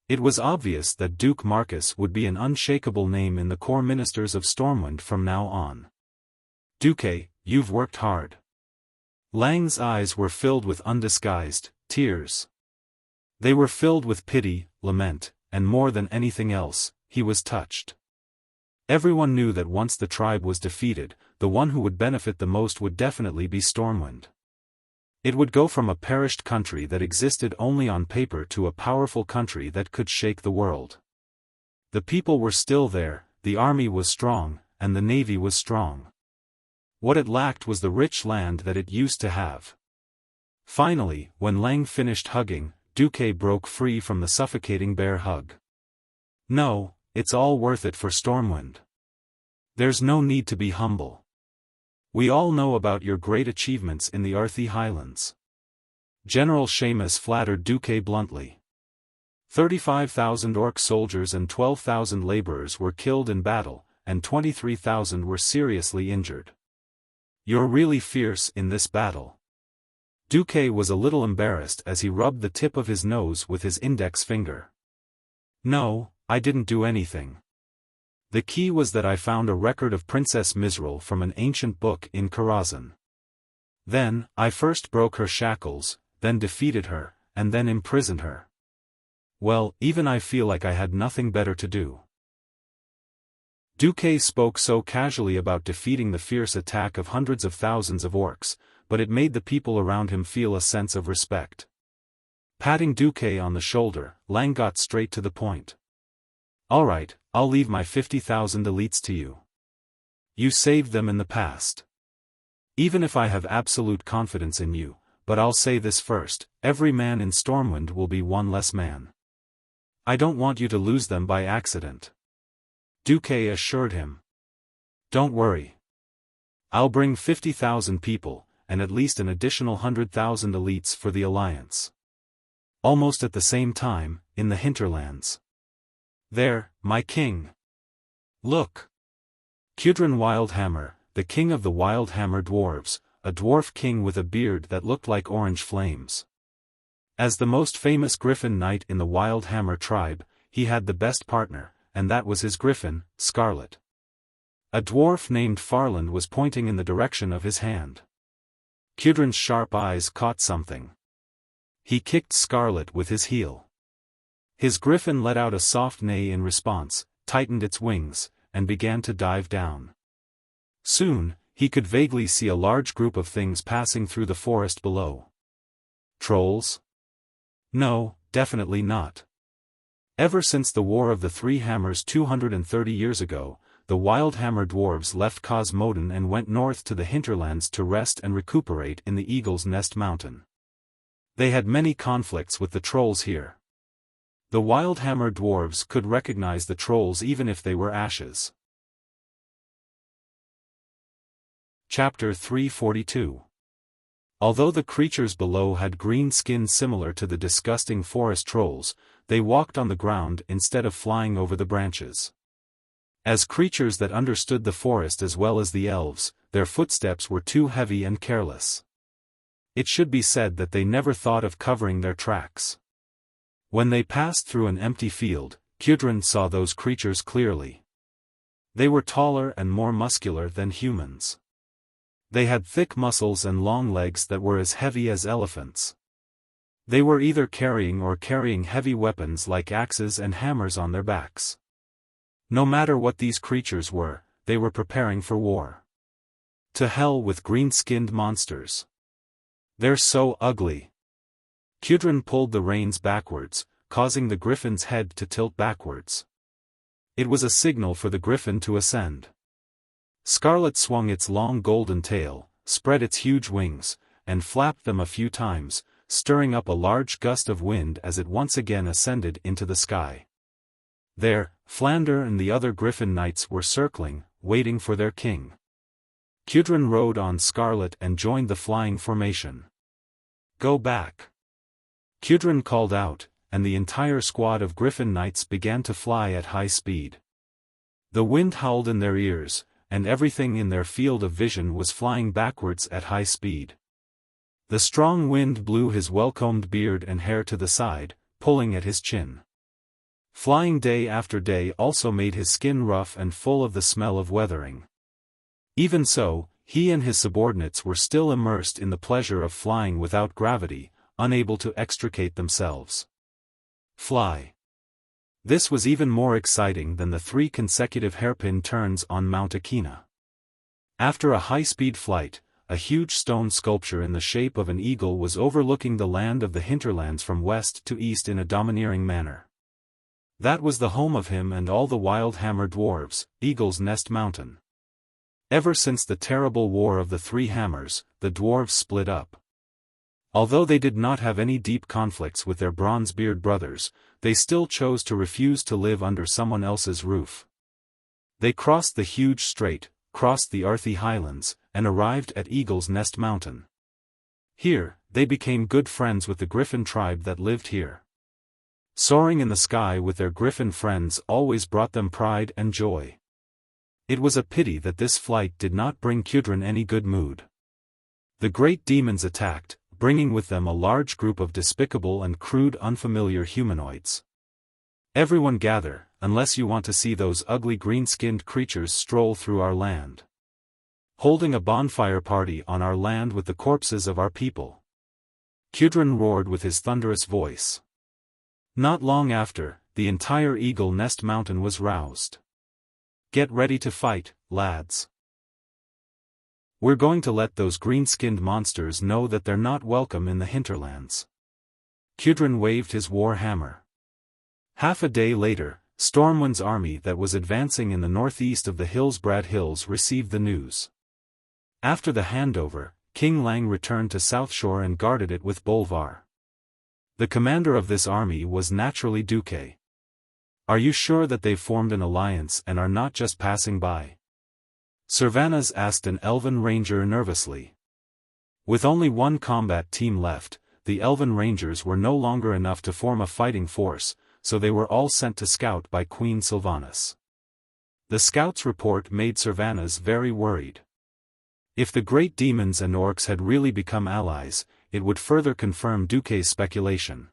It was obvious that Duke Marcus would be an unshakable name in the core ministers of Stormwind from now on. Duque, you've worked hard." Lang's eyes were filled with undisguised tears. They were filled with pity, lament, and more than anything else, he was touched. Everyone knew that once the tribe was defeated, the one who would benefit the most would definitely be Stormwind. It would go from a perished country that existed only on paper to a powerful country that could shake the world. The people were still there, the army was strong, and the navy was strong. What it lacked was the rich land that it used to have. Finally, when Lang finished hugging, Duque broke free from the suffocating bear hug. "No, it's all worth it for Stormwind. There's no need to be humble. We all know about your great achievements in the Arthi Highlands." General Seamus flattered Duque bluntly. 35,000 orc soldiers and 12,000 laborers were killed in battle, and 23,000 were seriously injured. "You're really fierce in this battle." Duque was a little embarrassed as he rubbed the tip of his nose with his index finger. "No, I didn't do anything. The key was that I found a record of Princess Misral from an ancient book in Karazhan. Then, I first broke her shackles, then defeated her, and then imprisoned her. Well, even I feel like I had nothing better to do." Duque spoke so casually about defeating the fierce attack of hundreds of thousands of orcs, but it made the people around him feel a sense of respect. Patting Duque on the shoulder, Lang got straight to the point. "All right, I'll leave my 50,000 elites to you. You saved them in the past. Even if I have absolute confidence in you, but I'll say this first, every man in Stormwind will be one less man. I don't want you to lose them by accident." Duque assured him. "Don't worry. I'll bring 50,000 people, and at least an additional 100,000 elites for the Alliance." Almost at the same time, in the hinterlands. "There, my king. Look. Kudrin Wildhammer, the king of the Wildhammer dwarves, a dwarf king with a beard that looked like orange flames. As the most famous griffin knight in the Wildhammer tribe, he had the best partner, and that was his griffin, Scarlet." A dwarf named Farland was pointing in the direction of his hand. Kudrin's sharp eyes caught something. He kicked Scarlet with his heel. His griffin let out a soft neigh in response, tightened its wings, and began to dive down. Soon, he could vaguely see a large group of things passing through the forest below. Trolls? No, definitely not. Ever since the War of the Three Hammers 230 years ago, the Wildhammer dwarves left Cosmodan and went north to the hinterlands to rest and recuperate in the Eagle's Nest Mountain. They had many conflicts with the trolls here. The Wildhammer dwarves could recognize the trolls even if they were ashes. Chapter 342. Although the creatures below had green skin similar to the disgusting forest trolls, they walked on the ground instead of flying over the branches. As creatures that understood the forest as well as the elves, their footsteps were too heavy and careless. It should be said that they never thought of covering their tracks. When they passed through an empty field, Kudrin saw those creatures clearly. They were taller and more muscular than humans. They had thick muscles and long legs that were as heavy as elephants. They were either carrying heavy weapons like axes and hammers on their backs. No matter what these creatures were, they were preparing for war. To hell with green-skinned monsters. They're so ugly. Kudrin pulled the reins backwards, causing the griffin's head to tilt backwards. It was a signal for the griffin to ascend. Scarlet swung its long golden tail, spread its huge wings, and flapped them a few times, stirring up a large gust of wind as it once again ascended into the sky. There, Flander and the other griffin knights were circling, waiting for their king. Kudrin rode on Scarlet and joined the flying formation. "Go back!" Kudrin called out, and the entire squad of griffin knights began to fly at high speed. The wind howled in their ears, and everything in their field of vision was flying backwards at high speed. The strong wind blew his well-combed beard and hair to the side, pulling at his chin. Flying day after day also made his skin rough and full of the smell of weathering. Even so, he and his subordinates were still immersed in the pleasure of flying without gravity, unable to extricate themselves. Fly. This was even more exciting than the 3 consecutive hairpin turns on Mount Akina. After a high-speed flight, a huge stone sculpture in the shape of an eagle was overlooking the land of the hinterlands from west to east in a domineering manner. That was the home of him and all the wild hammer dwarves, Eagle's Nest Mountain. Ever since the terrible War of the 3 Hammers, the dwarves split up. Although they did not have any deep conflicts with their Bronzebeard brothers, they still chose to refuse to live under someone else's roof. They crossed the huge strait, crossed the Arthi Highlands, and arrived at Eagle's Nest Mountain. Here, they became good friends with the Griffin tribe that lived here. Soaring in the sky with their Griffin friends always brought them pride and joy. It was a pity that this flight did not bring Kudrin any good mood. The great demons attacked, bringing with them a large group of despicable and crude unfamiliar humanoids. Everyone gather, unless you want to see those ugly green-skinned creatures stroll through our land. Holding a bonfire party on our land with the corpses of our people. Kudrin roared with his thunderous voice. Not long after, the entire Eagle Nest Mountain was roused. Get ready to fight, lads. We're going to let those green-skinned monsters know that they're not welcome in the hinterlands. Kudrin waved his war hammer. Half a day later, Stormwind's army that was advancing in the northeast of the Hillsbrad Hills received the news. After the handover, King Lang returned to South Shore and guarded it with Bolvar. The commander of this army was naturally Duque. Are you sure that they've formed an alliance and are not just passing by? Servanas asked an elven ranger nervously. With only 1 combat team left, the elven rangers were no longer enough to form a fighting force, so they were all sent to scout by Queen Sylvanas. The scout's report made Servanas very worried. If the great demons and orcs had really become allies, it would further confirm Duque's speculation.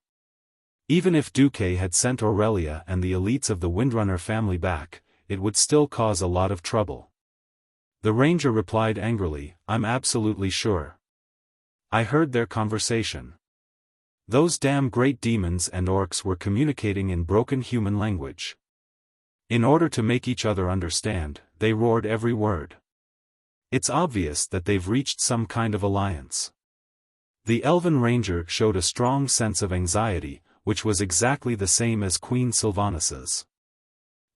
Even if Duque had sent Aurelia and the elites of the Windrunner family back, it would still cause a lot of trouble. The ranger replied angrily, I'm absolutely sure. I heard their conversation. Those damn great demons and orcs were communicating in broken human language. In order to make each other understand, they roared every word. It's obvious that they've reached some kind of alliance. The elven ranger showed a strong sense of anxiety, which was exactly the same as Queen Sylvanas's.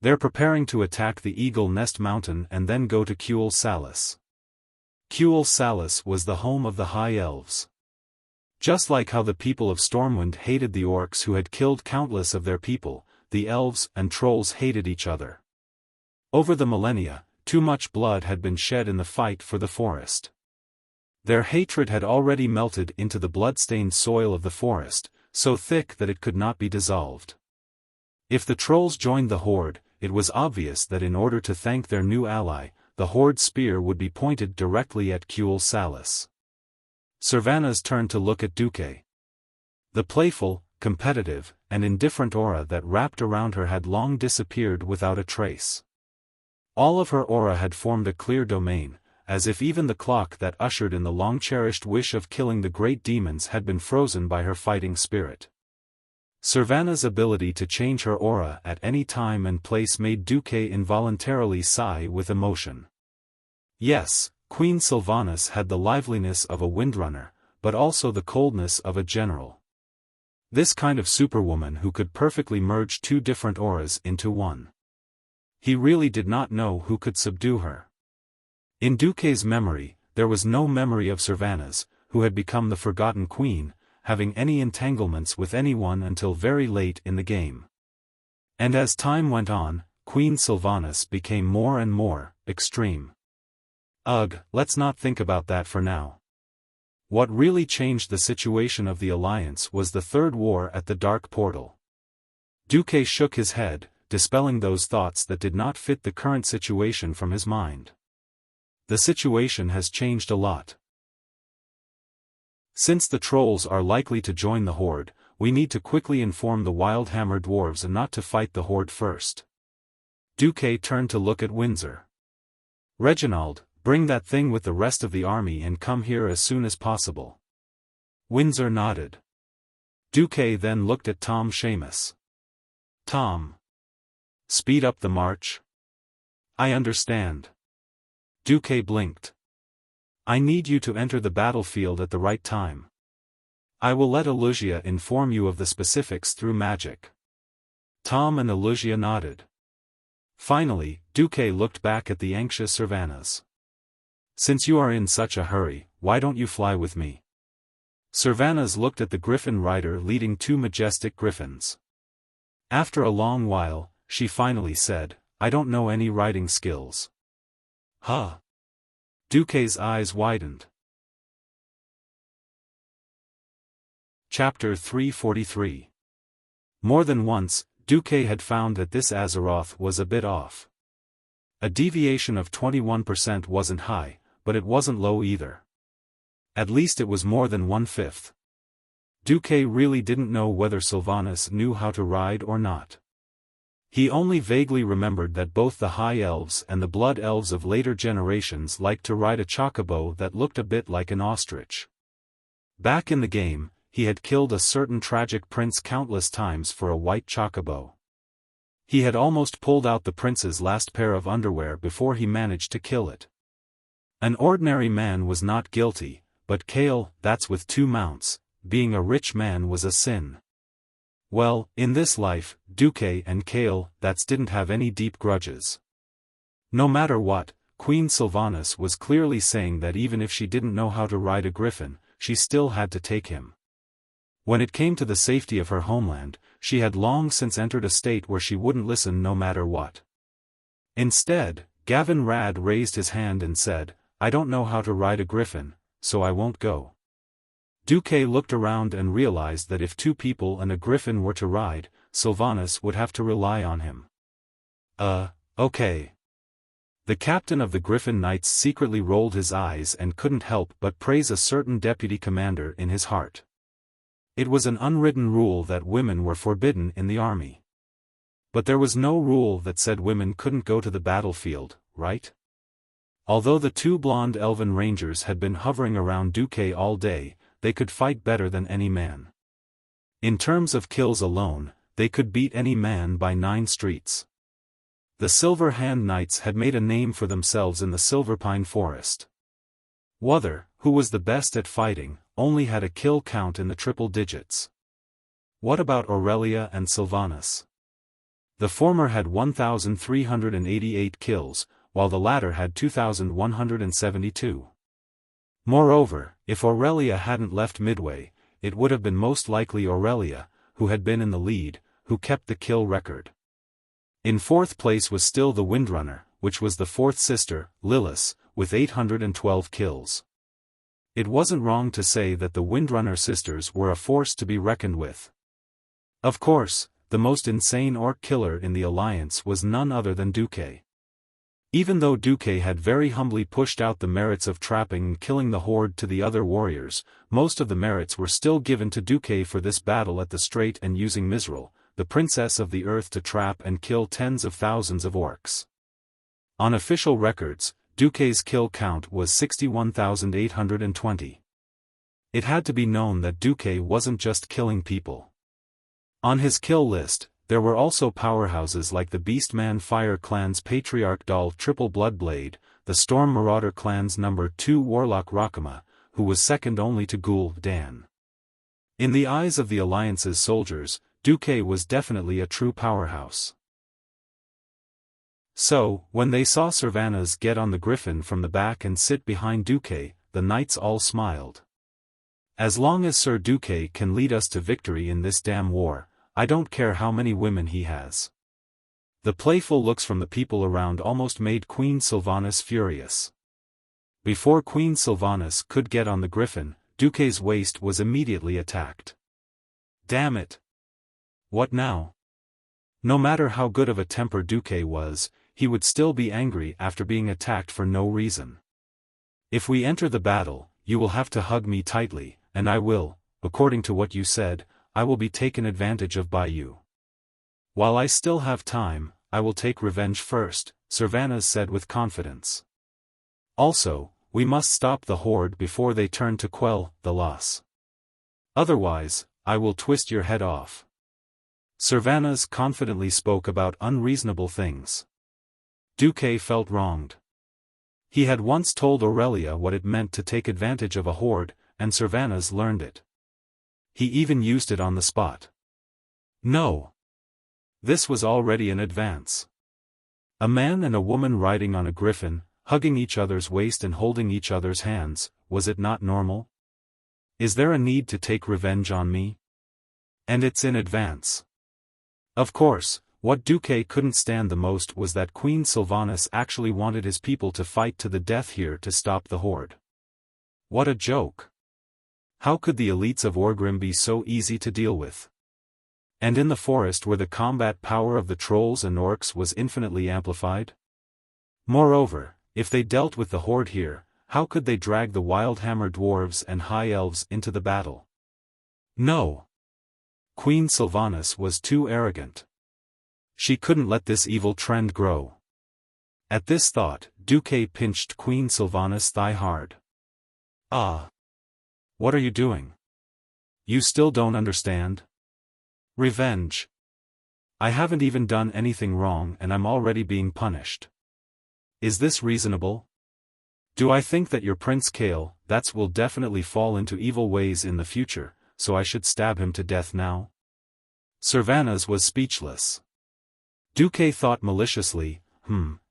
They're preparing to attack the Eagle Nest Mountain and then go to Kuel Salis. Kuel Salis was the home of the High Elves. Just like how the people of Stormwind hated the orcs who had killed countless of their people, the elves and trolls hated each other. Over the millennia, too much blood had been shed in the fight for the forest. Their hatred had already melted into the blood-stained soil of the forest, so thick that it could not be dissolved. If the trolls joined the horde, it was obvious that in order to thank their new ally, the horde's spear would be pointed directly at Kuel Salis. Servanas turned to look at Duque. The playful, competitive, and indifferent aura that wrapped around her had long disappeared without a trace. All of her aura had formed a clear domain, as if even the clock that ushered in the long-cherished wish of killing the great demons had been frozen by her fighting spirit. Servanas' ability to change her aura at any time and place made Duque involuntarily sigh with emotion. Yes, Queen Sylvanas had the liveliness of a windrunner, but also the coldness of a general. This kind of superwoman who could perfectly merge 2 different auras into one. He really did not know who could subdue her. In Duque's memory, there was no memory of Servanas, who had become the forgotten queen, having any entanglements with anyone until very late in the game. And as time went on, Queen Sylvanas became more and more extreme. Ugh, let's not think about that for now. What really changed the situation of the Alliance was the Third War at the Dark Portal. Duque shook his head, dispelling those thoughts that did not fit the current situation from his mind. The situation has changed a lot. Since the trolls are likely to join the horde, we need to quickly inform the Wildhammer dwarves and not to fight the horde first. Duque turned to look at Windsor. Reginald, Bring that thing with the rest of the army and come here as soon as possible. Windsor nodded. Duque then looked at Tom Seamus. Tom. Speed up the march? I understand. Duque blinked. I need you to enter the battlefield at the right time. I will let Wuxia inform you of the specifics through magic. Tom and Wuxia nodded. Finally, Duque looked back at the anxious Servanas. Since you are in such a hurry, why don't you fly with me? Servanas looked at the griffin rider leading 2 majestic griffins. After a long while, she finally said, I don't know any riding skills. Huh? Duque's eyes widened. Chapter 343. More than once, Duque had found that this Azeroth was a bit off. A deviation of 21% wasn't high, but it wasn't low either. At least it was more than 1/5. Duque really didn't know whether Sylvanas knew how to ride or not. He only vaguely remembered that both the High Elves and the Blood Elves of later generations liked to ride a chocobo that looked a bit like an ostrich. Back in the game, he had killed a certain tragic prince countless times for a white chocobo. He had almost pulled out the prince's last pair of underwear before he managed to kill it. An ordinary man was not guilty, but Kale, that's with 2 mounts, being a rich man was a sin. Well, in this life, Duque and Kale, that's didn't have any deep grudges. No matter what, Queen Sylvanas was clearly saying that even if she didn't know how to ride a griffin, she still had to take him. When it came to the safety of her homeland, she had long since entered a state where she wouldn't listen no matter what. Instead, Gavin Rad raised his hand and said, I don't know how to ride a griffin, so I won't go. Duque looked around and realized that if 2 people and a griffin were to ride, Sylvanas would have to rely on him. Okay. The captain of the Griffin Knights secretly rolled his eyes and couldn't help but praise a certain deputy commander in his heart. It was an unwritten rule that women were forbidden in the army. But there was no rule that said women couldn't go to the battlefield, right? Although the 2 blonde elven rangers had been hovering around Duque all day, they could fight better than any man. In terms of kills alone, they could beat any man by 9 streets. The Silver Hand Knights had made a name for themselves in the Silverpine Forest. Wother, who was the best at fighting, only had a kill count in the triple digits. What about Aurelia and Sylvanas? The former had 1,388 kills, while the latter had 2,172. Moreover, if Aurelia hadn't left midway, it would have been most likely Aurelia, who had been in the lead, who kept the kill record. In 4th place was still the Windrunner, which was the 4th sister, Lilith, with 812 kills. It wasn't wrong to say that the Windrunner sisters were a force to be reckoned with. Of course, the most insane orc killer in the alliance was none other than Duque. Even though Duque had very humbly pushed out the merits of trapping and killing the horde to the other warriors, most of the merits were still given to Duque for this battle at the Strait and using Mizrael, the princess of the earth, to trap and kill tens of thousands of orcs. On official records, Duque's kill count was 61,820. It had to be known that Duque wasn't just killing people. On his kill list, there were also powerhouses like the Beastman Fire Clan's Patriarch Dal Triple Bloodblade, the Storm Marauder Clan's No. 2 Warlock Rakama, who was second only to Ghoul Dan. In the eyes of the Alliance's soldiers, Duque was definitely a true powerhouse. So, when they saw Servanas get on the griffin from the back and sit behind Duque, the knights all smiled. As long as Sir Duque can lead us to victory in this damn war, I don't care how many women he has. The playful looks from the people around almost made Queen Sylvanas furious. Before Queen Sylvanas could get on the griffin, Duque's waist was immediately attacked. Damn it! What now? No matter how good of a temper Duque was, he would still be angry after being attacked for no reason. If we enter the battle, you will have to hug me tightly, and I will, according to what you said, I will be taken advantage of by you. While I still have time, I will take revenge first, Servanas said with confidence. Also, we must stop the horde before they turn to quell the loss. Otherwise, I will twist your head off. Sylvanas confidently spoke about unreasonable things. Duque felt wronged. He had once told Aurelia what it meant to take advantage of a horde, and Sylvanas learned it. He even used it on the spot. No. This was already an advance. A man and a woman riding on a griffin, hugging each other's waist and holding each other's hands, was it not normal? Is there a need to take revenge on me? And it's in advance. Of course, what Duque couldn't stand the most was that Queen Sylvanas actually wanted his people to fight to the death here to stop the horde. What a joke. How could the elites of Orgrim be so easy to deal with? And in the forest where the combat power of the trolls and orcs was infinitely amplified? Moreover, if they dealt with the horde here, how could they drag the Wildhammer dwarves and high elves into the battle? No. Queen Sylvanas was too arrogant. She couldn't let this evil trend grow. At this thought, Duque pinched Queen Sylvanas' thigh hard. Ah. What are you doing? You still don't understand? Revenge. I haven't even done anything wrong and I'm already being punished. Is this reasonable? Do I think that your Prince Kale, will definitely fall into evil ways in the future, so I should stab him to death now? Sylvanas was speechless. Duque thought maliciously,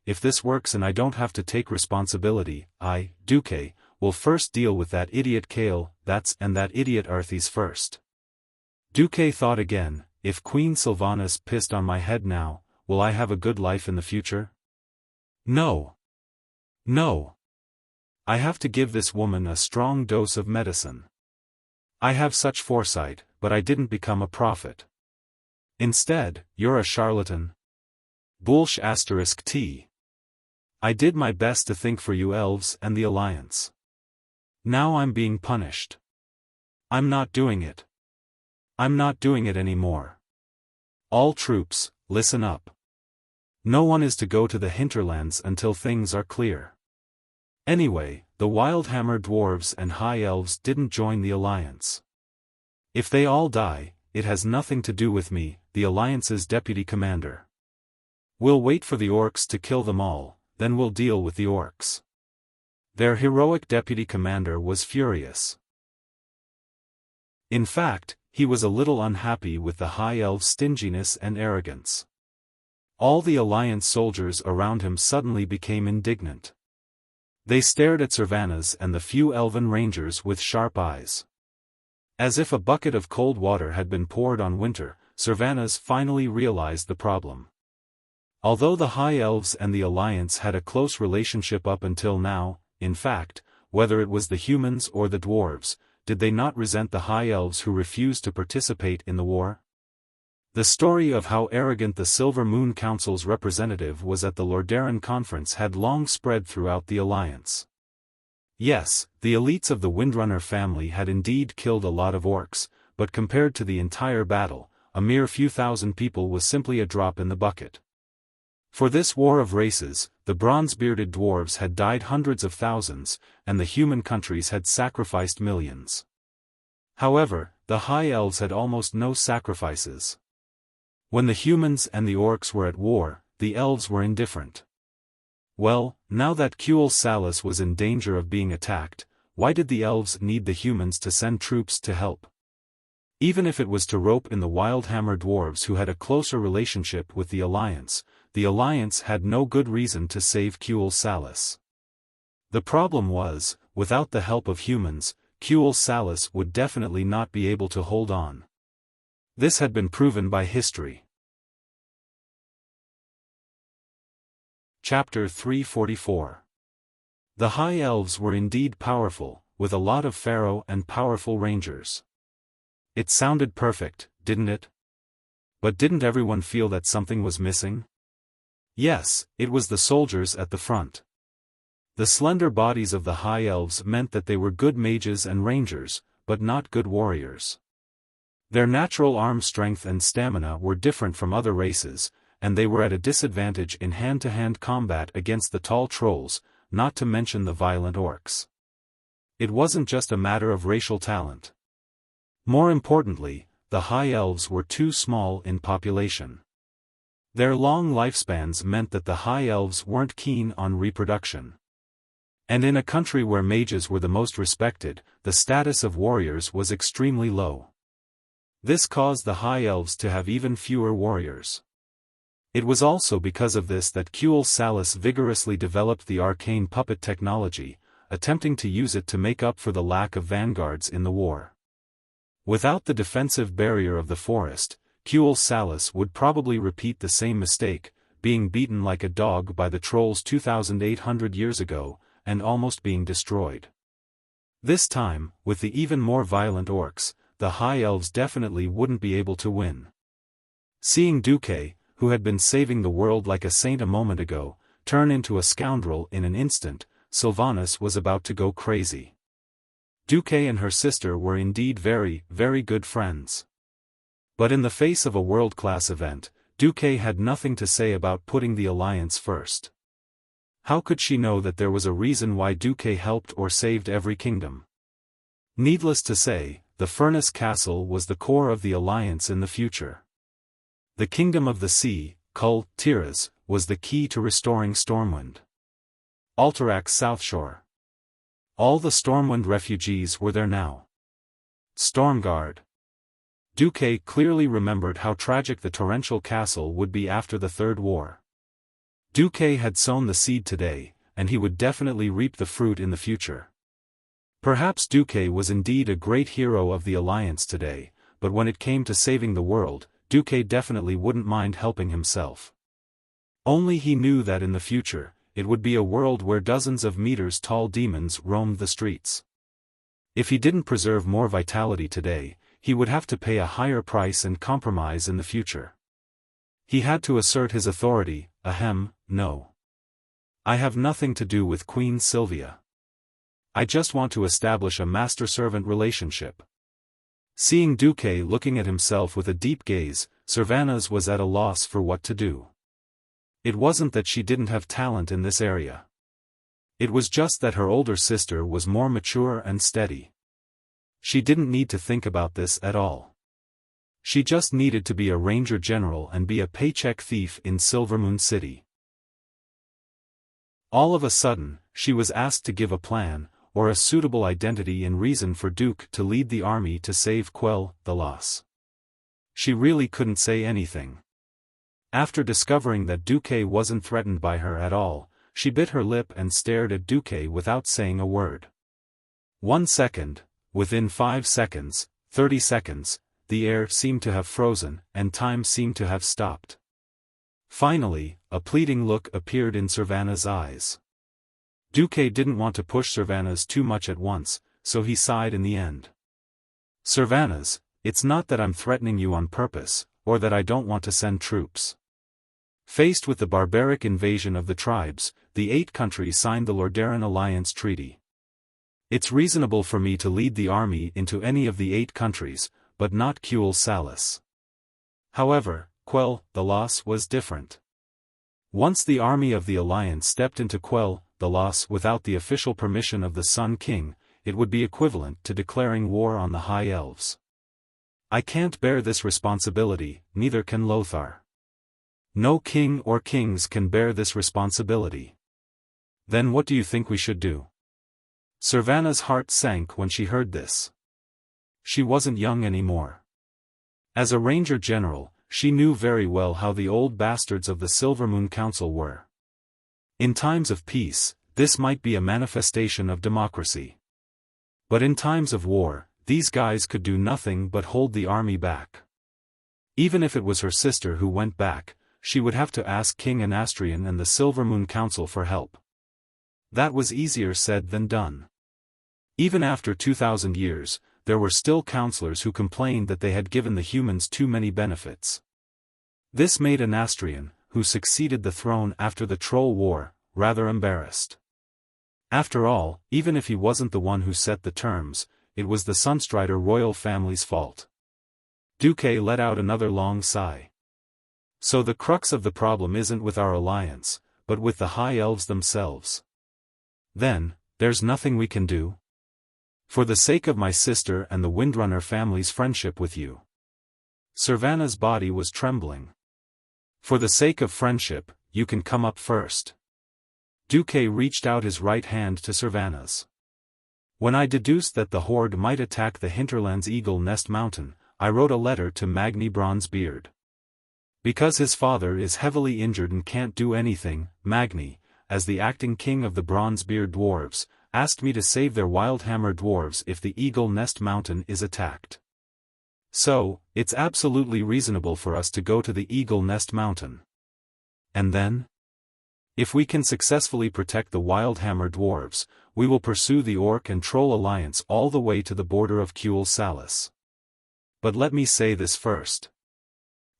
if this works and I don't have to take responsibility, I, Duque, will first deal with that idiot Kale, and that idiot Arthis first. Duque thought again, if Queen Sylvanas pissed on my head now, will I have a good life in the future? No. No. I have to give this woman a strong dose of medicine. I have such foresight, but I didn't become a prophet. Instead, you're a charlatan. Bullsh *T. I did my best to think for you elves and the Alliance. Now I'm being punished. I'm not doing it. I'm not doing it anymore. All troops, listen up. No one is to go to the hinterlands until things are clear. Anyway, the Wildhammer dwarves and high elves didn't join the Alliance. If they all die, it has nothing to do with me, the Alliance's deputy commander. We'll wait for the orcs to kill them all, then we'll deal with the orcs. Their heroic deputy commander was furious. In fact, he was a little unhappy with the high elves' stinginess and arrogance. All the Alliance soldiers around him suddenly became indignant. They stared at Sylvanas and the few elven rangers with sharp eyes. As if a bucket of cold water had been poured on winter, Sylvanas finally realized the problem. Although the high elves and the Alliance had a close relationship up until now, in fact, whether it was the humans or the dwarves, did they not resent the high elves who refused to participate in the war? The story of how arrogant the Silver Moon Council's representative was at the Lordaeron conference had long spread throughout the Alliance. Yes, the elites of the Windrunner family had indeed killed a lot of orcs, but compared to the entire battle, a mere few thousand people was simply a drop in the bucket. For this war of races, the bronze-bearded dwarves had died hundreds of thousands, and the human countries had sacrificed millions. However, the high elves had almost no sacrifices. When the humans and the orcs were at war, the elves were indifferent. Well, now that Kuel Salus was in danger of being attacked, why did the elves need the humans to send troops to help? Even if it was to rope in the Wildhammer dwarves who had a closer relationship with the Alliance had no good reason to save Kuel Salus. The problem was, without the help of humans, Kuel Salus would definitely not be able to hold on. This had been proven by history. Chapter 344. The High Elves were indeed powerful, with a lot of pharaoh and powerful rangers. It sounded perfect, didn't it? But didn't everyone feel that something was missing? Yes, it was the soldiers at the front. The slender bodies of the High Elves meant that they were good mages and rangers, but not good warriors. Their natural arm strength and stamina were different from other races, and they were at a disadvantage in hand-to-hand combat against the tall trolls, not to mention the violent orcs. It wasn't just a matter of racial talent. More importantly, the High Elves were too small in population. Their long lifespans meant that the High Elves weren't keen on reproduction. And in a country where mages were the most respected, the status of warriors was extremely low. This caused the High Elves to have even fewer warriors. It was also because of this that Kuel Salus vigorously developed the arcane puppet technology, attempting to use it to make up for the lack of vanguards in the war. Without the defensive barrier of the forest, Kuel Salus would probably repeat the same mistake, being beaten like a dog by the trolls 2,800 years ago, and almost being destroyed. This time, with the even more violent orcs, the High Elves definitely wouldn't be able to win. Seeing Duque, who had been saving the world like a saint a moment ago, turn into a scoundrel in an instant, Sylvanas was about to go crazy. Duque and her sister were indeed very, very good friends. But in the face of a world-class event, Duque had nothing to say about putting the alliance first. How could she know that there was a reason why Duque helped or saved every kingdom? Needless to say, the Furnace Castle was the core of the alliance in the future. The Kingdom of the Sea, Kul Tiras, was the key to restoring Stormwind. Alterac's South Shore. All the Stormwind refugees were there now. Stormguard. Duque clearly remembered how tragic the torrential castle would be after the Third War. Duque had sown the seed today, and he would definitely reap the fruit in the future. Perhaps Duque was indeed a great hero of the Alliance today, but when it came to saving the world, Duque definitely wouldn't mind helping himself. Only he knew that in the future, it would be a world where dozens of meters-tall demons roamed the streets. If he didn't preserve more vitality today, he would have to pay a higher price and compromise in the future. He had to assert his authority. No. I have nothing to do with Queen Sylvia. I just want to establish a master-servant relationship. Seeing Duque looking at himself with a deep gaze, Sylvanas was at a loss for what to do. It wasn't that she didn't have talent in this area. It was just that her older sister was more mature and steady. She didn't need to think about this at all. She just needed to be a ranger general and be a paycheck thief in Silvermoon City. All of a sudden, she was asked to give a plan, or a suitable identity and reason for Duke to lead the army to save Quell, the loss. She really couldn't say anything. After discovering that Duque wasn't threatened by her at all, she bit her lip and stared at Duque without saying a word. 1 second, within 5 seconds, 30 seconds, the air seemed to have frozen, and time seemed to have stopped. Finally, a pleading look appeared in Sylvanas' eyes. Duque didn't want to push Sylvanas too much at once, so he sighed in the end. Sylvanas, it's not that I'm threatening you on purpose, or that I don't want to send troops. Faced with the barbaric invasion of the tribes, the 8 countries signed the Lordaeron Alliance Treaty. It's reasonable for me to lead the army into any of the 8 countries, but not Kuel Salus. However, Quell, the loss was different. Once the army of the Alliance stepped into Quell, the loss without the official permission of the Sun King, it would be equivalent to declaring war on the High Elves. I can't bear this responsibility, neither can Lothar. No king or kings can bear this responsibility. Then what do you think we should do? Sylvanas' heart sank when she heard this. She wasn't young anymore. As a ranger general, she knew very well how the old bastards of the Silvermoon Council were. In times of peace, this might be a manifestation of democracy. But in times of war, these guys could do nothing but hold the army back. Even if it was her sister who went back, she would have to ask King Anastrian and the Silvermoon Council for help. That was easier said than done. Even after 2,000 years, there were still counselors who complained that they had given the humans too many benefits. This made Anastrian, who succeeded the throne after the Troll War, rather embarrassed. After all, even if he wasn't the one who set the terms, it was the Sunstrider royal family's fault. Duque let out another long sigh. So the crux of the problem isn't with our alliance, but with the High Elves themselves. Then, there's nothing we can do? For the sake of my sister and the Windrunner family's friendship with you. Sylvanas' body was trembling. For the sake of friendship, you can come up first. Duque reached out his right hand to Sylvanas. When I deduced that the horde might attack the hinterland's Eagle Nest Mountain, I wrote a letter to Magni Bronzebeard. Because his father is heavily injured and can't do anything, Magni, as the acting king of the Bronzebeard dwarves, asked me to save their Wildhammer dwarves if the Eagle Nest Mountain is attacked. So, it's absolutely reasonable for us to go to the Eagle Nest Mountain. And then? If we can successfully protect the Wildhammer dwarves, we will pursue the Orc and Troll alliance all the way to the border of Kuel Salis. But let me say this first.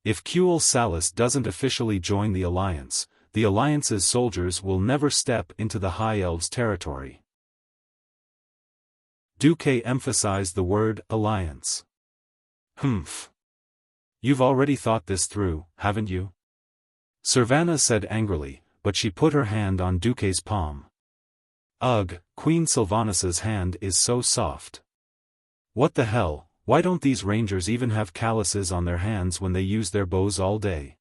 If Kuel Salis doesn't officially join the alliance's soldiers will never step into the High Elves' territory. Duque emphasized the word alliance. Humph. You've already thought this through, haven't you? Sylvanas said angrily, but she put her hand on Duque's palm. Ugh, Queen Sylvanas's hand is so soft. What the hell, why don't these rangers even have calluses on their hands when they use their bows all day?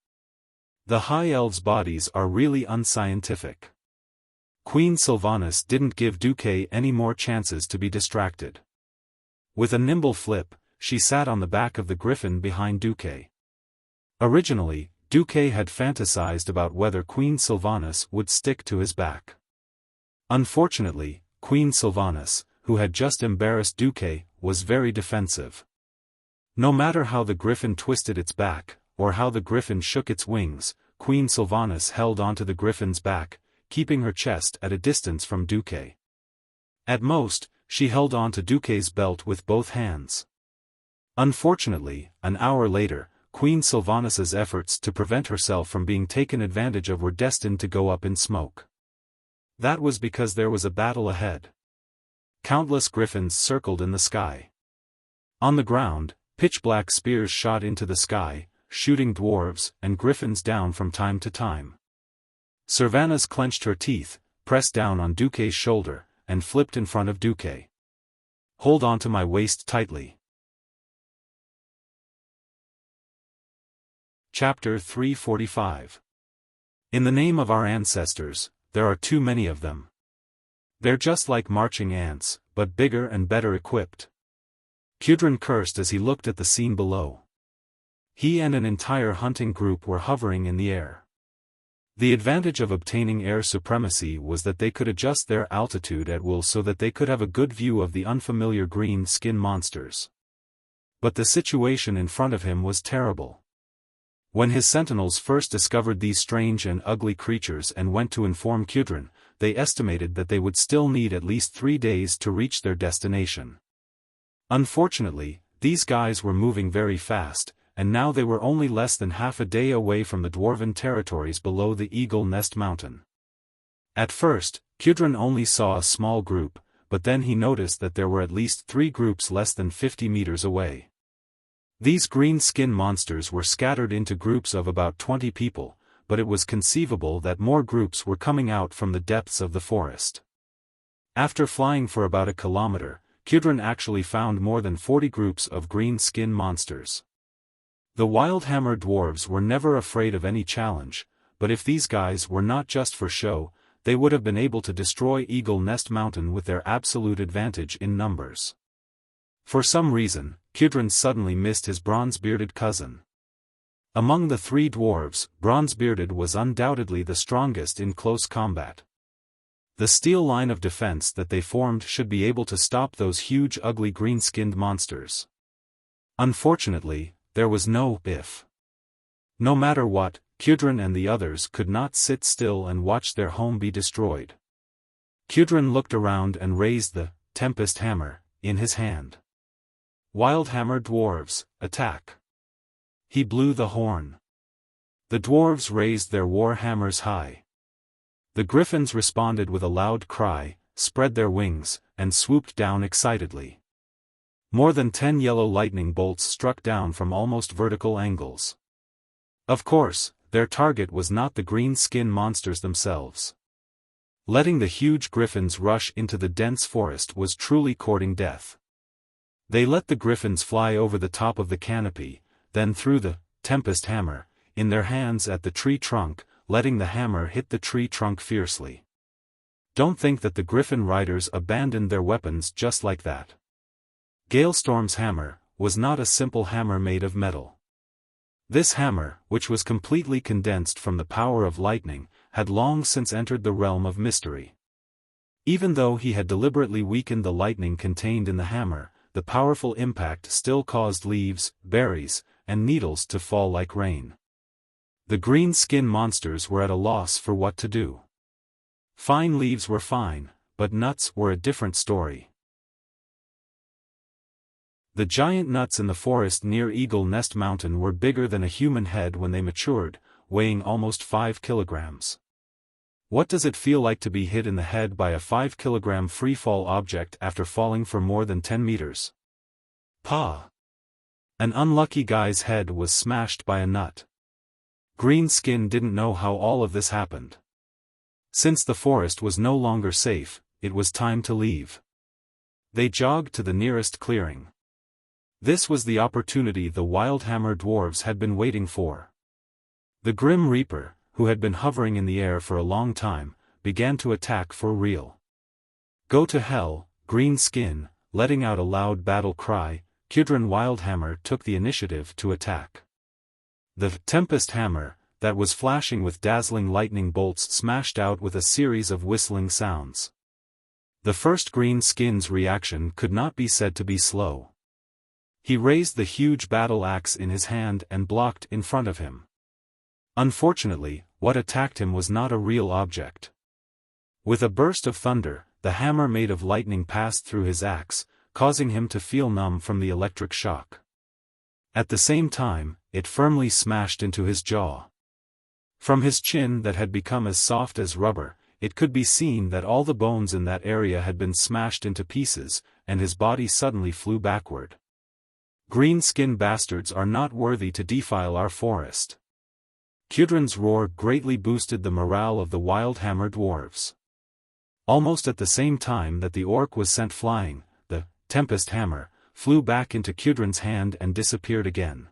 The High Elves' bodies are really unscientific. Queen Sylvanas didn't give Duque any more chances to be distracted. With a nimble flip, she sat on the back of the griffin behind Duque. Originally, Duque had fantasized about whether Queen Sylvanas would stick to his back. Unfortunately, Queen Sylvanas, who had just embarrassed Duque, was very defensive. No matter how the griffin twisted its back, or how the griffin shook its wings, Queen Sylvanas held onto the griffin's back, keeping her chest at a distance from Duque. At most, she held on to Duque's belt with both hands. Unfortunately, an hour later, Queen Sylvanas's efforts to prevent herself from being taken advantage of were destined to go up in smoke. That was because there was a battle ahead. Countless griffins circled in the sky. On the ground, pitch-black spears shot into the sky, shooting dwarves and griffins down from time to time. Sylvanas clenched her teeth, pressed down on Duque's shoulder, and flipped in front of Duque. Hold on to my waist tightly. Chapter 345. In the name of our ancestors, there are too many of them. They're just like marching ants, but bigger and better equipped. Kudrin cursed as he looked at the scene below. He and an entire hunting group were hovering in the air. The advantage of obtaining air supremacy was that they could adjust their altitude at will so that they could have a good view of the unfamiliar green skin monsters. But the situation in front of him was terrible. When his sentinels first discovered these strange and ugly creatures and went to inform Kudrin, they estimated that they would still need at least 3 days to reach their destination. Unfortunately, these guys were moving very fast, and now they were only less than half a day away from the dwarven territories below the Eagle Nest Mountain. At first, Kudrin only saw a small group, but then he noticed that there were at least 3 groups less than 50 meters away. These green skin monsters were scattered into groups of about 20 people, but it was conceivable that more groups were coming out from the depths of the forest. After flying for about a kilometer, Kudrin actually found more than 40 groups of green skin monsters. The Wildhammer dwarves were never afraid of any challenge, but if these guys were not just for show, they would have been able to destroy Eagle Nest Mountain with their absolute advantage in numbers. For some reason, Kudrin suddenly missed his bronze-bearded cousin. Among the 3 dwarves, Bronzebearded was undoubtedly the strongest in close combat. The steel line of defense that they formed should be able to stop those huge ugly green-skinned monsters. Unfortunately, there was no if. No matter what, Kudrin and the others could not sit still and watch their home be destroyed. Kudrin looked around and raised the Tempest Hammer in his hand. Wildhammer dwarves, attack! He blew the horn. The dwarves raised their war hammers high. The griffins responded with a loud cry, spread their wings, and swooped down excitedly. More than 10 yellow lightning bolts struck down from almost vertical angles. Of course, their target was not the green skin monsters themselves. Letting the huge griffins rush into the dense forest was truly courting death. They let the griffins fly over the top of the canopy, then threw the tempest hammer in their hands at the tree trunk, letting the hammer hit the tree trunk fiercely. Don't think that the griffin riders abandoned their weapons just like that. Galestorm's hammer was not a simple hammer made of metal. This hammer, which was completely condensed from the power of lightning, had long since entered the realm of mystery. Even though he had deliberately weakened the lightning contained in the hammer, the powerful impact still caused leaves, berries, and needles to fall like rain. The green skin monsters were at a loss for what to do. Fine leaves were fine, but nuts were a different story. The giant nuts in the forest near Eagle Nest Mountain were bigger than a human head when they matured, weighing almost 5 kilograms. What does it feel like to be hit in the head by a 5-kilogram freefall object after falling for more than 10 meters? Pah! An unlucky guy's head was smashed by a nut. Green Skin didn't know how all of this happened. Since the forest was no longer safe, it was time to leave. They jogged to the nearest clearing. This was the opportunity the Wildhammer dwarves had been waiting for. The Grim Reaper, who had been hovering in the air for a long time, began to attack for real. Go to hell, Green Skin, letting out a loud battle cry. Kudrin Wildhammer took the initiative to attack. The Tempest Hammer, that was flashing with dazzling lightning bolts, smashed out with a series of whistling sounds. The first Green Skin's reaction could not be said to be slow. He raised the huge battle axe in his hand and blocked in front of him. Unfortunately, what attacked him was not a real object. With a burst of thunder, the hammer made of lightning passed through his axe, causing him to feel numb from the electric shock. At the same time, it firmly smashed into his jaw. From his chin that had become as soft as rubber, it could be seen that all the bones in that area had been smashed into pieces, and his body suddenly flew backward. Green Skin bastards are not worthy to defile our forest. Kudrin's roar greatly boosted the morale of the Wildhammer dwarves. Almost at the same time that the orc was sent flying, the Tempest Hammer flew back into Kudrin's hand and disappeared again.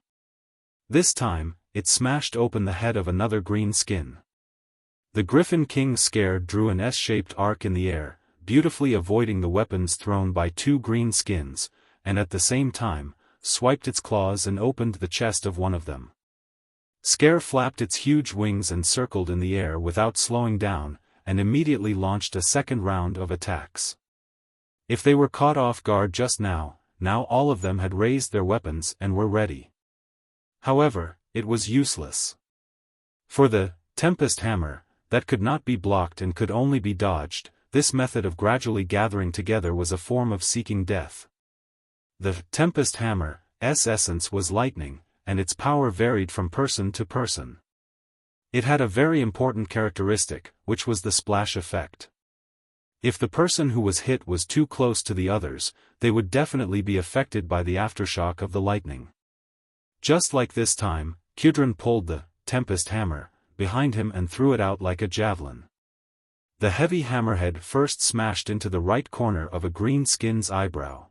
This time, it smashed open the head of another Green Skin. The Griffin King scared drew an S-shaped arc in the air, beautifully avoiding the weapons thrown by 2 Green Skins, and at the same time, swiped its claws and opened the chest of one of them. Scare flapped its huge wings and circled in the air without slowing down, and immediately launched a second round of attacks. If they were caught off guard just now all of them had raised their weapons and were ready. However, it was useless. For the Tempest Hammer, that could not be blocked and could only be dodged, this method of gradually gathering together was a form of seeking death. The Tempest Hammer's essence was lightning, and its power varied from person to person. It had a very important characteristic, which was the splash effect. If the person who was hit was too close to the others, they would definitely be affected by the aftershock of the lightning. Just like this time, Kudrin pulled the Tempest Hammer behind him and threw it out like a javelin. The heavy hammerhead first smashed into the right corner of a Green Skin's eyebrow.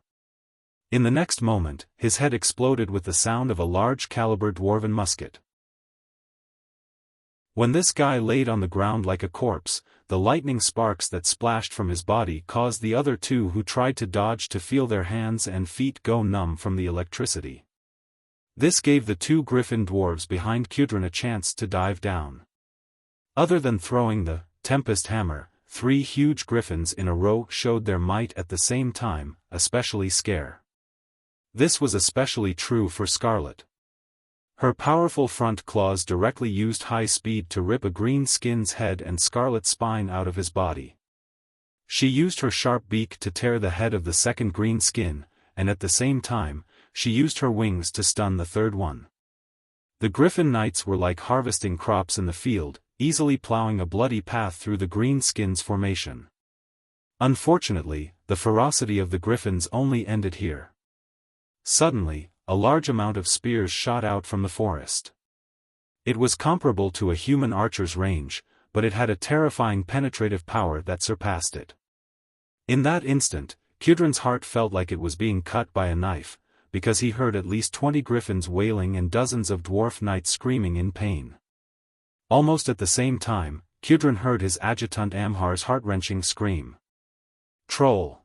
In the next moment, his head exploded with the sound of a large-caliber dwarven musket. When this guy laid on the ground like a corpse, the lightning sparks that splashed from his body caused the other 2 who tried to dodge to feel their hands and feet go numb from the electricity. This gave the 2 griffin dwarves behind Kudrin a chance to dive down. Other than throwing the Tempest Hammer, 3 huge griffins in a row showed their might at the same time, especially Scare. This was especially true for Scarlet. Her powerful front claws directly used high speed to rip a Green Skin's head and Scarlet's spine out of his body. She used her sharp beak to tear the head of the second Green Skin, and at the same time, she used her wings to stun the third one. The Griffin Knights were like harvesting crops in the field, easily plowing a bloody path through the Green Skin's formation. Unfortunately, the ferocity of the Griffins only ended here. Suddenly, a large amount of spears shot out from the forest. It was comparable to a human archer's range, but it had a terrifying penetrative power that surpassed it. In that instant, Kudrin's heart felt like it was being cut by a knife, because he heard at least 20 griffins wailing and dozens of dwarf knights screaming in pain. Almost at the same time, Kudrin heard his adjutant Amhar's heart-wrenching scream. Troll!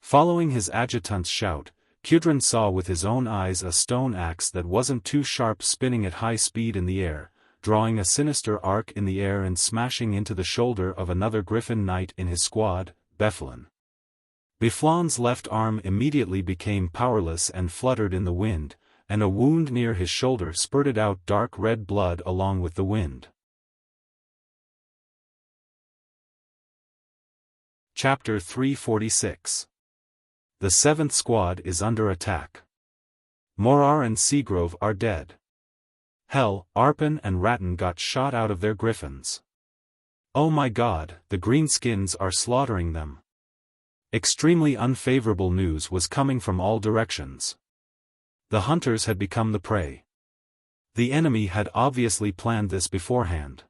Following his adjutant's shout, Kudrin saw with his own eyes a stone axe that wasn't too sharp spinning at high speed in the air, drawing a sinister arc in the air and smashing into the shoulder of another griffin knight in his squad, Beflan. Beflan's left arm immediately became powerless and fluttered in the wind, and a wound near his shoulder spurted out dark red blood along with the wind. Chapter 346. The Seventh Squad is under attack. Morar and Seagrove are dead. Hell, Arpin and Ratton got shot out of their griffins. Oh my god, the greenskins are slaughtering them. Extremely unfavorable news was coming from all directions. The hunters had become the prey. The enemy had obviously planned this beforehand.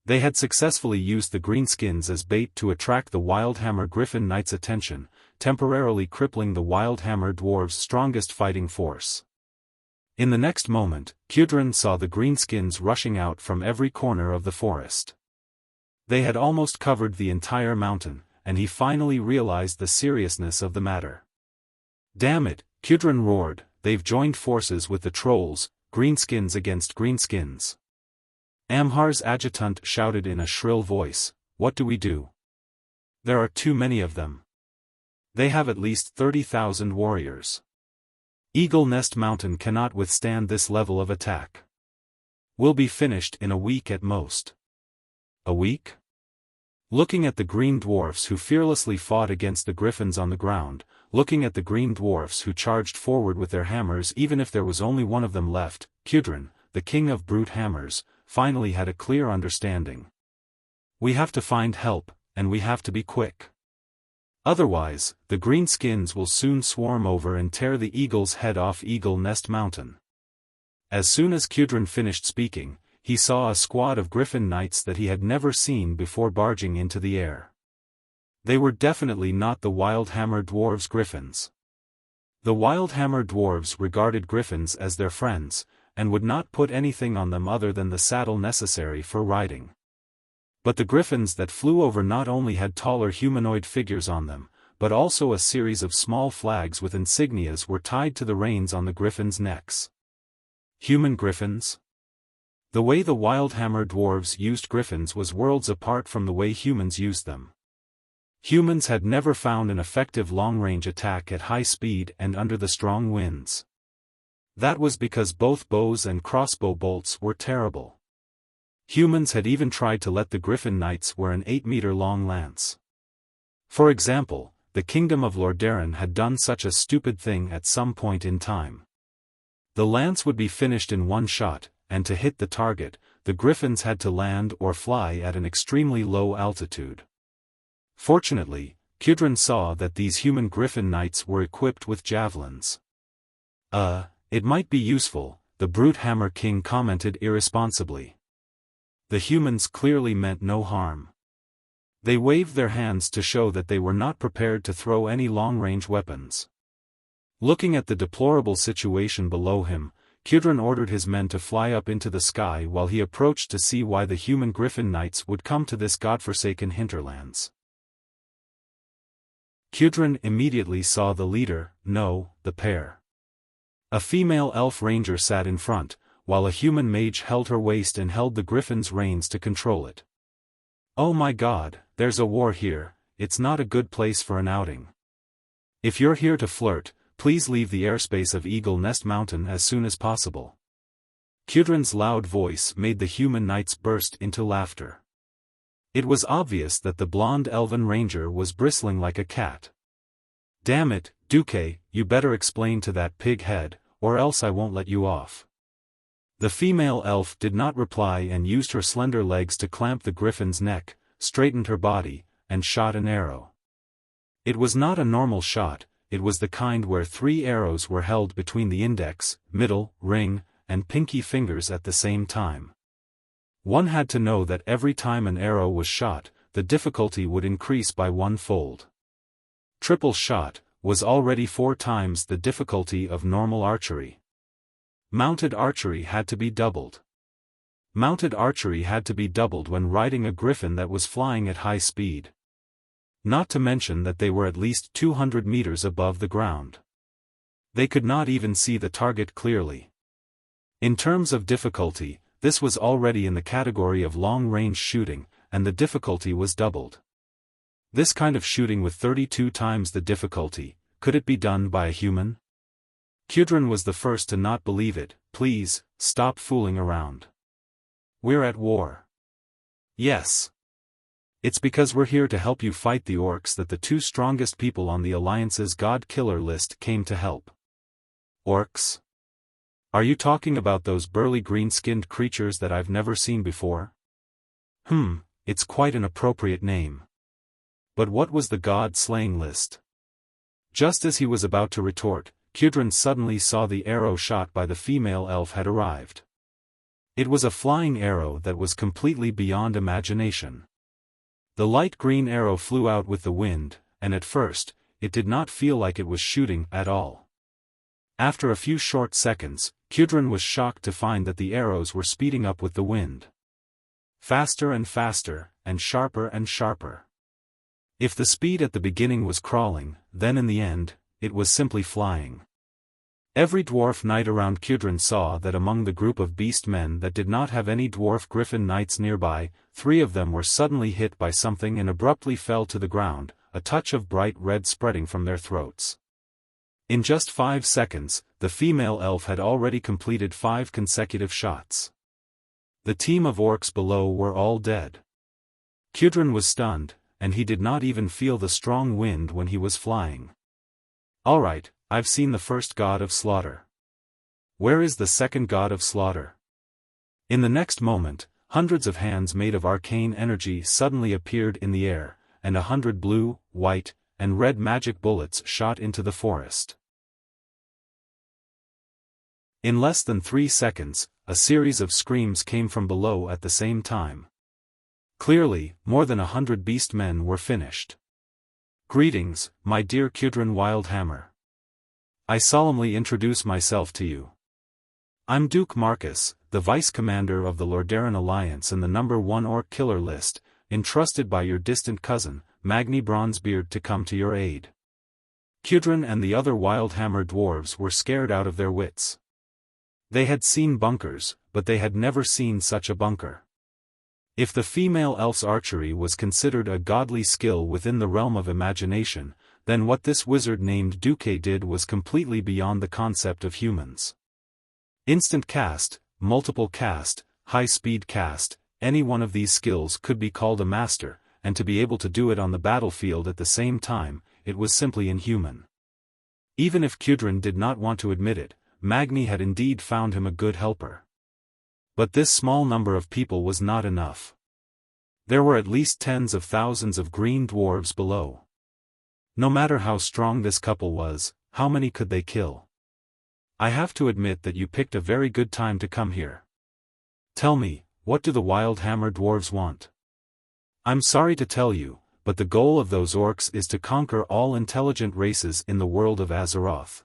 They had successfully used the greenskins as bait to attract the Wildhammer Griffin Knight's attention, temporarily crippling the Wildhammer Dwarves' strongest fighting force. In the next moment, Kudrin saw the greenskins rushing out from every corner of the forest. They had almost covered the entire mountain, and he finally realized the seriousness of the matter. Damn it, Kudrin roared, they've joined forces with the trolls, greenskins against greenskins. Amhar's adjutant shouted in a shrill voice, what do we do? There are too many of them. They have at least 30,000 warriors. Eagle Nest Mountain cannot withstand this level of attack. We'll be finished in a week at most. A week? Looking at the green dwarfs who fearlessly fought against the griffins on the ground, looking at the green dwarfs who charged forward with their hammers even if there was only one of them left, Kudrin, the king of brute hammers, finally had a clear understanding. We have to find help, and we have to be quick. Otherwise, the greenskins will soon swarm over and tear the eagle's head off Eagle Nest Mountain. As soon as Kudrin finished speaking, he saw a squad of griffin knights that he had never seen before barging into the air. They were definitely not the Wildhammer Dwarves' griffins. The Wildhammer Dwarves regarded griffins as their friends, and would not put anything on them other than the saddle necessary for riding. But the griffins that flew over not only had taller humanoid figures on them, but also a series of small flags with insignias were tied to the reins on the griffins' necks. Human griffins? The way the Wildhammer Dwarves used griffins was worlds apart from the way humans used them. Humans had never found an effective long-range attack at high speed and under the strong winds. That was because both bows and crossbow bolts were terrible. Humans had even tried to let the Griffin Knights wear an 8-meter-long lance. For example, the Kingdom of Lordaeron had done such a stupid thing at some point in time. The lance would be finished in one shot, and to hit the target, the Griffins had to land or fly at an extremely low altitude. Fortunately, Kudrin saw that these human Griffin Knights were equipped with javelins. It might be useful, the Brute Hammer King commented irresponsibly. The humans clearly meant no harm. They waved their hands to show that they were not prepared to throw any long-range weapons. Looking at the deplorable situation below him, Kudrin ordered his men to fly up into the sky while he approached to see why the human Griffin Knights would come to this godforsaken hinterlands. Kudrin immediately saw the leader, no, the pair. A female elf ranger sat in front, while a human mage held her waist and held the griffin's reins to control it. Oh my god, there's a war here, it's not a good place for an outing. If you're here to flirt, please leave the airspace of Eagle Nest Mountain as soon as possible. Kudrin's loud voice made the human knights burst into laughter. It was obvious that the blonde elven ranger was bristling like a cat. Damn it, Duque, you better explain to that pig head, or else I won't let you off. The female elf did not reply and used her slender legs to clamp the griffin's neck, straightened her body, and shot an arrow. It was not a normal shot, it was the kind where 3 arrows were held between the index, middle, ring, and pinky fingers at the same time. One had to know that every time an arrow was shot, the difficulty would increase by 1-fold. Triple shot was already 4 times the difficulty of normal archery. Mounted archery had to be doubled. Mounted archery had to be doubled when riding a griffin that was flying at high speed. Not to mention that they were at least 200 meters above the ground. They could not even see the target clearly. In terms of difficulty, this was already in the category of long-range shooting, and the difficulty was doubled. This kind of shooting with 32 times the difficulty, could it be done by a human? Kudrin was the first to not believe it. Please, stop fooling around. We're at war. Yes. It's because we're here to help you fight the orcs that the 2 strongest people on the Alliance's God Killer list came to help. Orcs? Are you talking about those burly green-skinned creatures that I've never seen before? It's quite an appropriate name. But what was the god-slaying list? Just as he was about to retort, Kudrin suddenly saw the arrow shot by the female elf had arrived. It was a flying arrow that was completely beyond imagination. The light green arrow flew out with the wind, and at first, it did not feel like it was shooting at all. After a few short seconds, Kudrin was shocked to find that the arrows were speeding up with the wind. Faster and faster, and sharper and sharper. If the speed at the beginning was crawling, then in the end, it was simply flying. Every dwarf knight around Kudrin saw that among the group of beast men that did not have any dwarf griffin knights nearby, 3 of them were suddenly hit by something and abruptly fell to the ground, a touch of bright red spreading from their throats. In just 5 seconds, the female elf had already completed 5 consecutive shots. The team of orcs below were all dead. Kudrin was stunned, and he did not even feel the strong wind when he was flying. Alright, I've seen the first god of slaughter. Where is the second god of slaughter? In the next moment, hundreds of hands made of arcane energy suddenly appeared in the air, and 100 blue, white, and red magic bullets shot into the forest. In less than 3 seconds, a series of screams came from below at the same time. Clearly, more than 100 beast men were finished. Greetings, my dear Kudrin Wildhammer. I solemnly introduce myself to you. I'm Duke Marcus, the Vice-Commander of the Lordaeron Alliance and the #1 Orc Killer list, entrusted by your distant cousin, Magni Bronzebeard to come to your aid. Kudrin and the other Wildhammer dwarves were scared out of their wits. They had seen bunkers, but they had never seen such a bunker. If the female elf's archery was considered a godly skill within the realm of imagination, then what this wizard named Duque did was completely beyond the concept of humans. Instant cast, multiple cast, high-speed cast, any one of these skills could be called a master, and to be able to do it on the battlefield at the same time, it was simply inhuman. Even if Kudrin did not want to admit it, Magni had indeed found him a good helper. But this small number of people was not enough. There were at least tens of thousands of green dwarves below. No matter how strong this couple was, how many could they kill? I have to admit that you picked a very good time to come here. Tell me, what do the Wildhammer dwarves want? I'm sorry to tell you, but the goal of those orcs is to conquer all intelligent races in the world of Azeroth.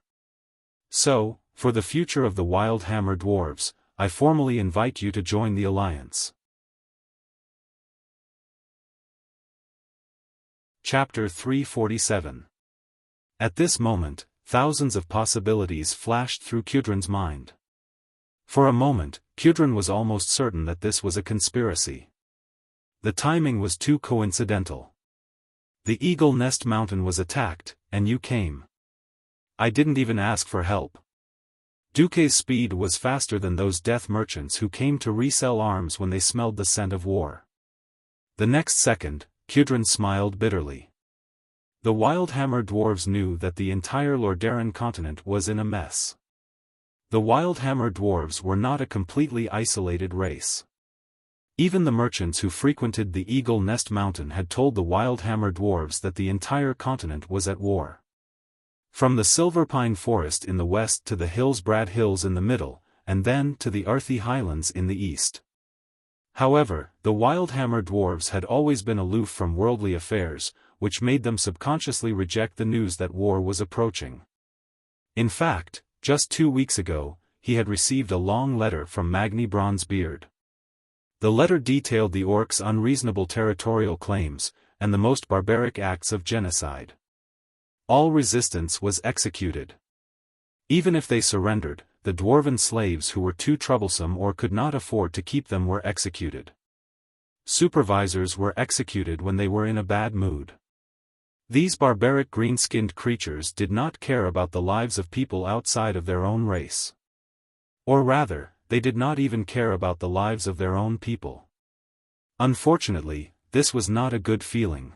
So, for the future of the Wildhammer dwarves, I formally invite you to join the Alliance. Chapter 347. At this moment, thousands of possibilities flashed through Kudrin's mind. For a moment, Kudrin was almost certain that this was a conspiracy. The timing was too coincidental. The Eagle Nest Mountain was attacked, and you came. I didn't even ask for help. Duque's speed was faster than those death merchants who came to resell arms when they smelled the scent of war. The next second, Kudrin smiled bitterly. The Wildhammer dwarves knew that the entire Lordaeron continent was in a mess. The Wildhammer dwarves were not a completely isolated race. Even the merchants who frequented the Eagle Nest Mountain had told the Wildhammer dwarves that the entire continent was at war. From the Silverpine Forest in the west to the Hillsbrad Hills in the middle, and then to the Arthi Highlands in the east. However, the Wildhammer dwarves had always been aloof from worldly affairs, which made them subconsciously reject the news that war was approaching. In fact, just 2 weeks ago, he had received a long letter from Magni Bronzebeard. The letter detailed the orcs' unreasonable territorial claims, and the most barbaric acts of genocide. All resistance was executed. Even if they surrendered, the dwarven slaves who were too troublesome or could not afford to keep them were executed. Supervisors were executed when they were in a bad mood. These barbaric green-skinned creatures did not care about the lives of people outside of their own race. Or rather, they did not even care about the lives of their own people. Unfortunately, this was not a good feeling.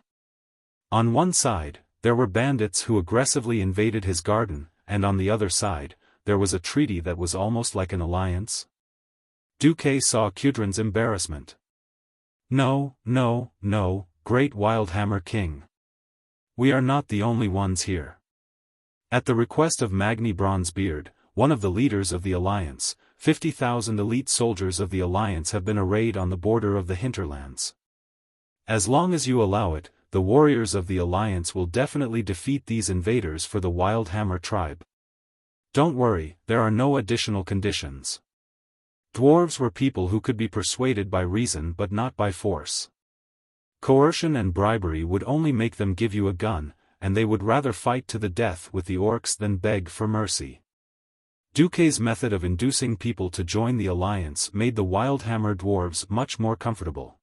On one side, there were bandits who aggressively invaded his garden, and on the other side, there was a treaty that was almost like an alliance. Duque saw Kudrin's embarrassment. No, no, no, great Wildhammer King. We are not the only ones here. At the request of Magni Bronzebeard, one of the leaders of the Alliance, 50,000 elite soldiers of the Alliance have been arrayed on the border of the hinterlands. As long as you allow it, the warriors of the Alliance will definitely defeat these invaders for the Wildhammer tribe. Don't worry, there are no additional conditions. Dwarves were people who could be persuaded by reason but not by force. Coercion and bribery would only make them give you a gun, and they would rather fight to the death with the orcs than beg for mercy. Duque's method of inducing people to join the alliance made the Wildhammer dwarves much more comfortable.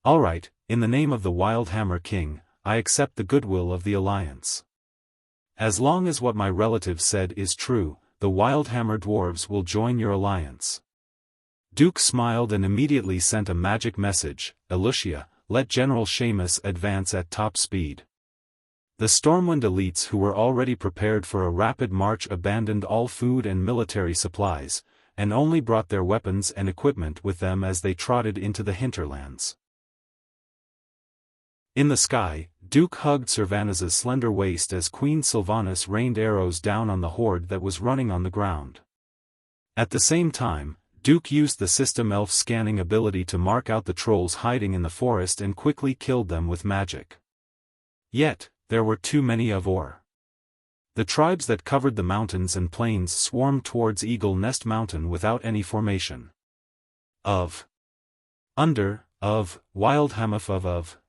Alright, in the name of the Wildhammer King, I accept the goodwill of the alliance. As long as what my relative said is true, the Wildhammer dwarves will join your alliance. Duke smiled and immediately sent a magic message, Wuxia, let General Seamus advance at top speed. The Stormwind elites who were already prepared for a rapid march abandoned all food and military supplies, and only brought their weapons and equipment with them as they trotted into the hinterlands. In the sky, Duke hugged Sylvanas' slender waist as Queen Sylvanas rained arrows down on the horde that was running on the ground. At the same time, Duke used the system elf scanning ability to mark out the trolls hiding in the forest and quickly killed them with magic. Yet, there were too many of or. The tribes that covered the mountains and plains swarmed towards Eagle Nest Mountain without any formation. Wildhammer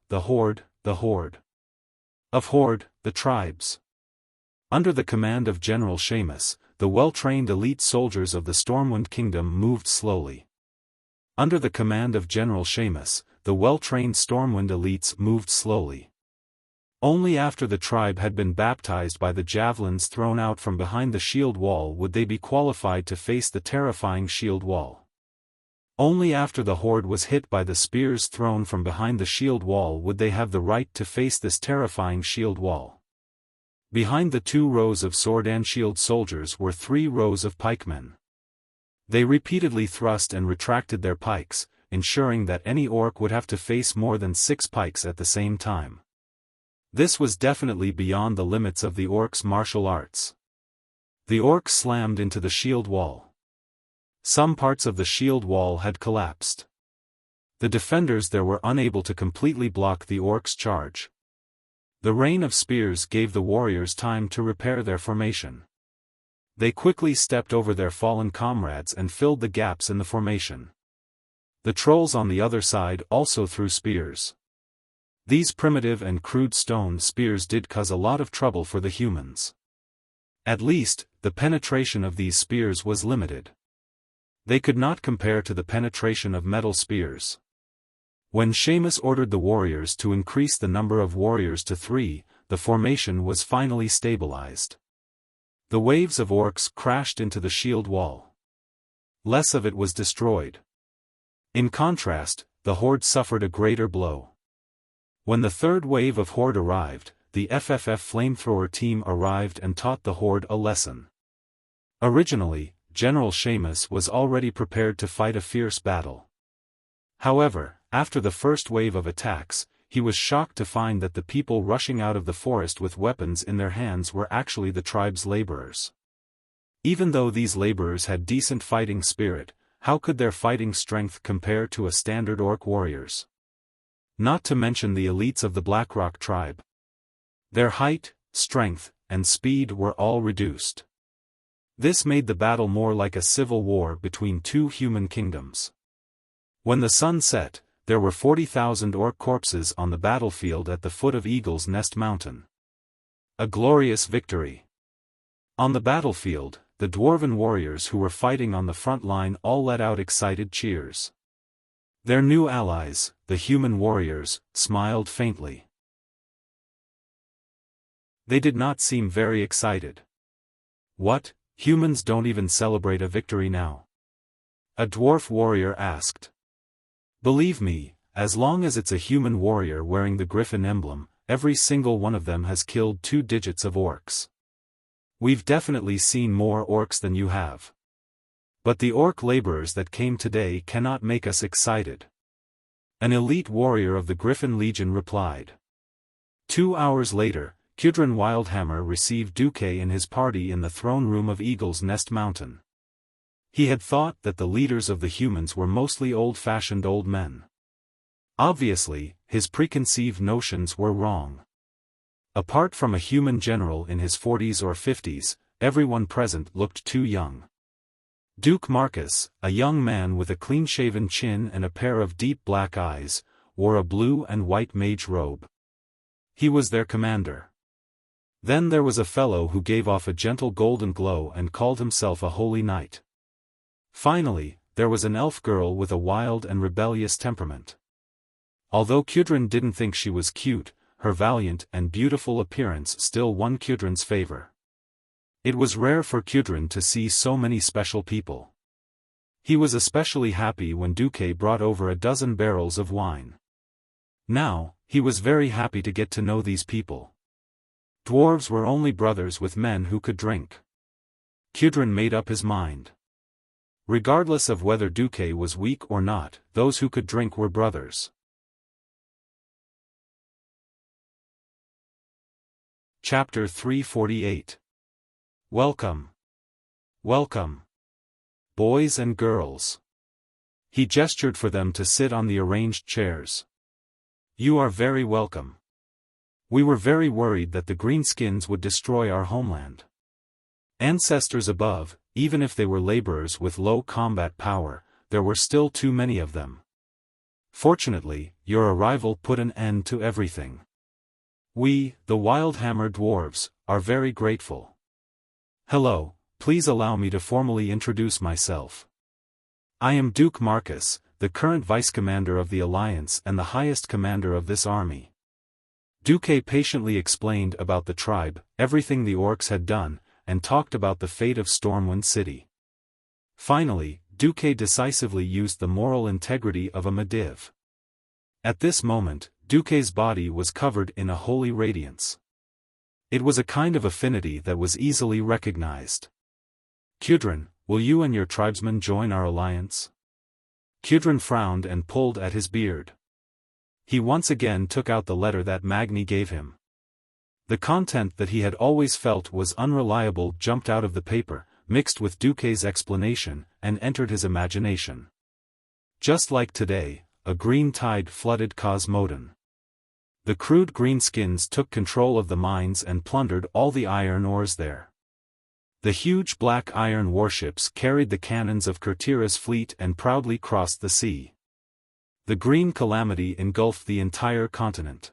the horde. Of horde, the tribes. Under the command of General Seamus, the well-trained elite soldiers of the Stormwind Kingdom moved slowly. Under the command of General Seamus, the well-trained Stormwind elites moved slowly. Only after the tribe had been baptized by the javelins thrown out from behind the shield wall would they be qualified to face the terrifying shield wall. Only after the horde was hit by the spears thrown from behind the shield wall would they have the right to face this terrifying shield wall. Behind the 2 rows of sword and shield soldiers were 3 rows of pikemen. They repeatedly thrust and retracted their pikes, ensuring that any orc would have to face more than 6 pikes at the same time. This was definitely beyond the limits of the orcs' martial arts. The orcs slammed into the shield wall. Some parts of the shield wall had collapsed. The defenders there were unable to completely block the orcs' charge. The rain of spears gave the warriors time to repair their formation. They quickly stepped over their fallen comrades and filled the gaps in the formation. The trolls on the other side also threw spears. These primitive and crude stone spears did cause a lot of trouble for the humans. At least, the penetration of these spears was limited. They could not compare to the penetration of metal spears. When Seamus ordered the warriors to increase the number of warriors to 3, the formation was finally stabilized. The waves of orcs crashed into the shield wall. Less of it was destroyed. In contrast, the horde suffered a greater blow. When the 3rd wave of horde arrived, the FFF flamethrower team arrived and taught the horde a lesson. Originally, General Seamus was already prepared to fight a fierce battle. However, after the first wave of attacks, he was shocked to find that the people rushing out of the forest with weapons in their hands were actually the tribe's laborers. Even though these laborers had decent fighting spirit, how could their fighting strength compare to a standard orc warrior's? Not to mention the elites of the Blackrock tribe. Their height, strength, and speed were all reduced. This made the battle more like a civil war between two human kingdoms. When the sun set, there were 40,000 orc corpses on the battlefield at the foot of Eagle's Nest Mountain. A glorious victory. On the battlefield, the dwarven warriors who were fighting on the front line all let out excited cheers. Their new allies, the human warriors, smiled faintly. They did not seem very excited. What, humans don't even celebrate a victory now? A dwarf warrior asked. Believe me, as long as it's a human warrior wearing the griffin emblem, every single one of them has killed 2 digits of orcs. We've definitely seen more orcs than you have. But the orc laborers that came today cannot make us excited. An elite warrior of the Griffin Legion replied. 2 hours later, Kudrin Wildhammer received Duque and his party in the throne room of Eagle's Nest Mountain. He had thought that the leaders of the humans were mostly old-fashioned old men. Obviously, his preconceived notions were wrong. Apart from a human general in his 40s or 50s, everyone present looked too young. Duke Marcus, a young man with a clean-shaven chin and a pair of deep black eyes, wore a blue and white mage robe. He was their commander. Then there was a fellow who gave off a gentle golden glow and called himself a holy knight. Finally, there was an elf girl with a wild and rebellious temperament. Although Kudrin didn't think she was cute, her valiant and beautiful appearance still won Kudrin's favor. It was rare for Kudrin to see so many special people. He was especially happy when Duque brought over a dozen barrels of wine. Now, he was very happy to get to know these people. Dwarves were only brothers with men who could drink. Kudrin made up his mind. Regardless of whether Duque was weak or not, those who could drink were brothers. Chapter 348. Welcome. Welcome. Boys and girls. He gestured for them to sit on the arranged chairs. You are very welcome. We were very worried that the greenskins would destroy our homeland. Ancestors above, even if they were laborers with low combat power, there were still too many of them. Fortunately, your arrival put an end to everything. We, the Wildhammer dwarves, are very grateful. Hello, please allow me to formally introduce myself. I am Duke Marcus, the current vice-commander of the Alliance and the highest commander of this army. Duque patiently explained about the tribe, everything the orcs had done, and talked about the fate of Stormwind City. Finally, Duque decisively used the moral integrity of a Mediv. At this moment, Duque's body was covered in a holy radiance. It was a kind of affinity that was easily recognized. Kudrin, will you and your tribesmen join our alliance? Kudrin frowned and pulled at his beard. He once again took out the letter that Magni gave him. The content that he had always felt was unreliable jumped out of the paper, mixed with Duque's explanation, and entered his imagination. Just like today, a green tide flooded Cosmodon. The crude greenskins took control of the mines and plundered all the iron ores there. The huge black iron warships carried the cannons of Kurtira's fleet and proudly crossed the sea. The green calamity engulfed the entire continent.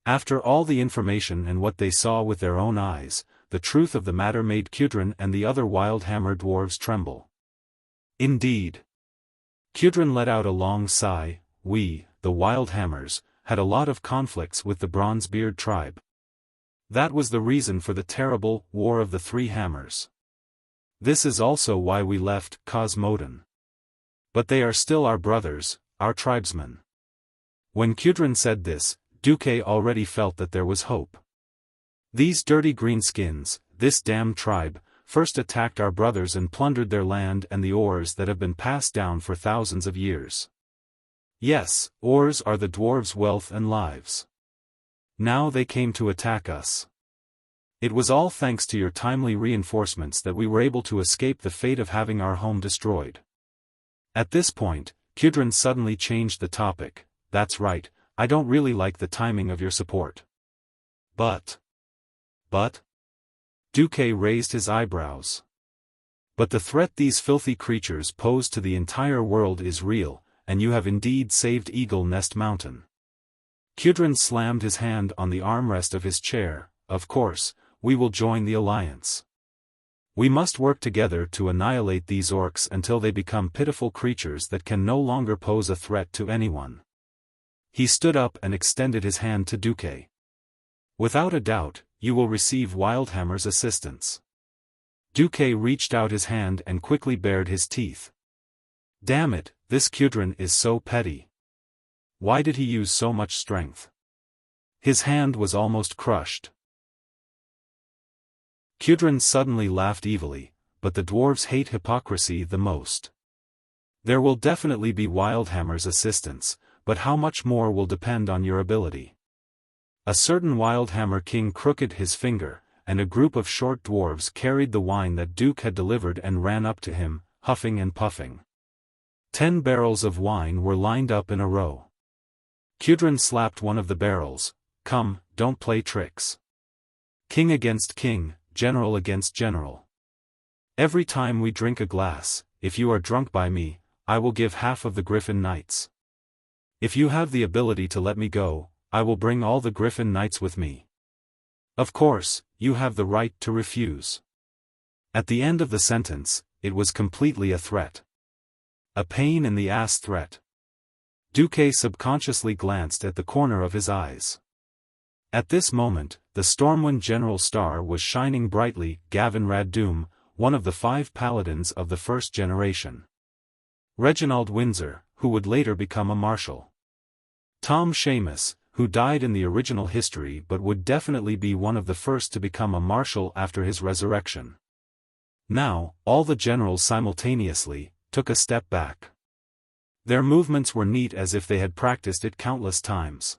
After all the information and what they saw with their own eyes, the truth of the matter made Kudrin and the other Wildhammer dwarves tremble. Indeed. Kudrin let out a long sigh. We, the Wildhammers, had a lot of conflicts with the Bronzebeard tribe. That was the reason for the terrible War of the Three Hammers. This is also why we left Cosmodon. But they are still our brothers, our tribesmen. When Kudrin said this, Duque already felt that there was hope. These dirty greenskins, this damned tribe, first attacked our brothers and plundered their land and the ores that have been passed down for thousands of years. Yes, ores are the dwarves' wealth and lives. Now they came to attack us. It was all thanks to your timely reinforcements that we were able to escape the fate of having our home destroyed. At this point, Kudrin suddenly changed the topic. That's right, I don't really like the timing of your support. But? Duque raised his eyebrows. But the threat these filthy creatures pose to the entire world is real, and you have indeed saved Eagle Nest Mountain. Kudrin slammed his hand on the armrest of his chair. Of course, we will join the alliance. We must work together to annihilate these orcs until they become pitiful creatures that can no longer pose a threat to anyone. He stood up and extended his hand to Duque. Without a doubt, you will receive Wildhammer's assistance. Duque reached out his hand and quickly bared his teeth. Damn it, this Kudrin is so petty. Why did he use so much strength? His hand was almost crushed. Kudrin suddenly laughed evilly, but the dwarves hate hypocrisy the most. There will definitely be Wildhammer's assistance, but how much more will depend on your ability. A certain Wildhammer king crooked his finger, and a group of short dwarves carried the wine that Duke had delivered and ran up to him, huffing and puffing. 10 barrels of wine were lined up in a row. Kudrin slapped one of the barrels. Come, don't play tricks. King against king, general against general. Every time we drink a glass, if you are drunk by me, I will give half of the Griffin Knights. If you have the ability to let me go, I will bring all the Griffin Knights with me. Of course, you have the right to refuse. At the end of the sentence, it was completely a threat. A pain in the ass threat. Duque subconsciously glanced at the corner of his eyes. At this moment, the Stormwind General Star was shining brightly. Gavin Raddoom, one of the 5 paladins of the first generation. Reginald Windsor, who would later become a marshal. Tom Seamus, who died in the original history but would definitely be one of the first to become a marshal after his resurrection. Now, all the generals simultaneously took a step back. Their movements were neat as if they had practiced it countless times.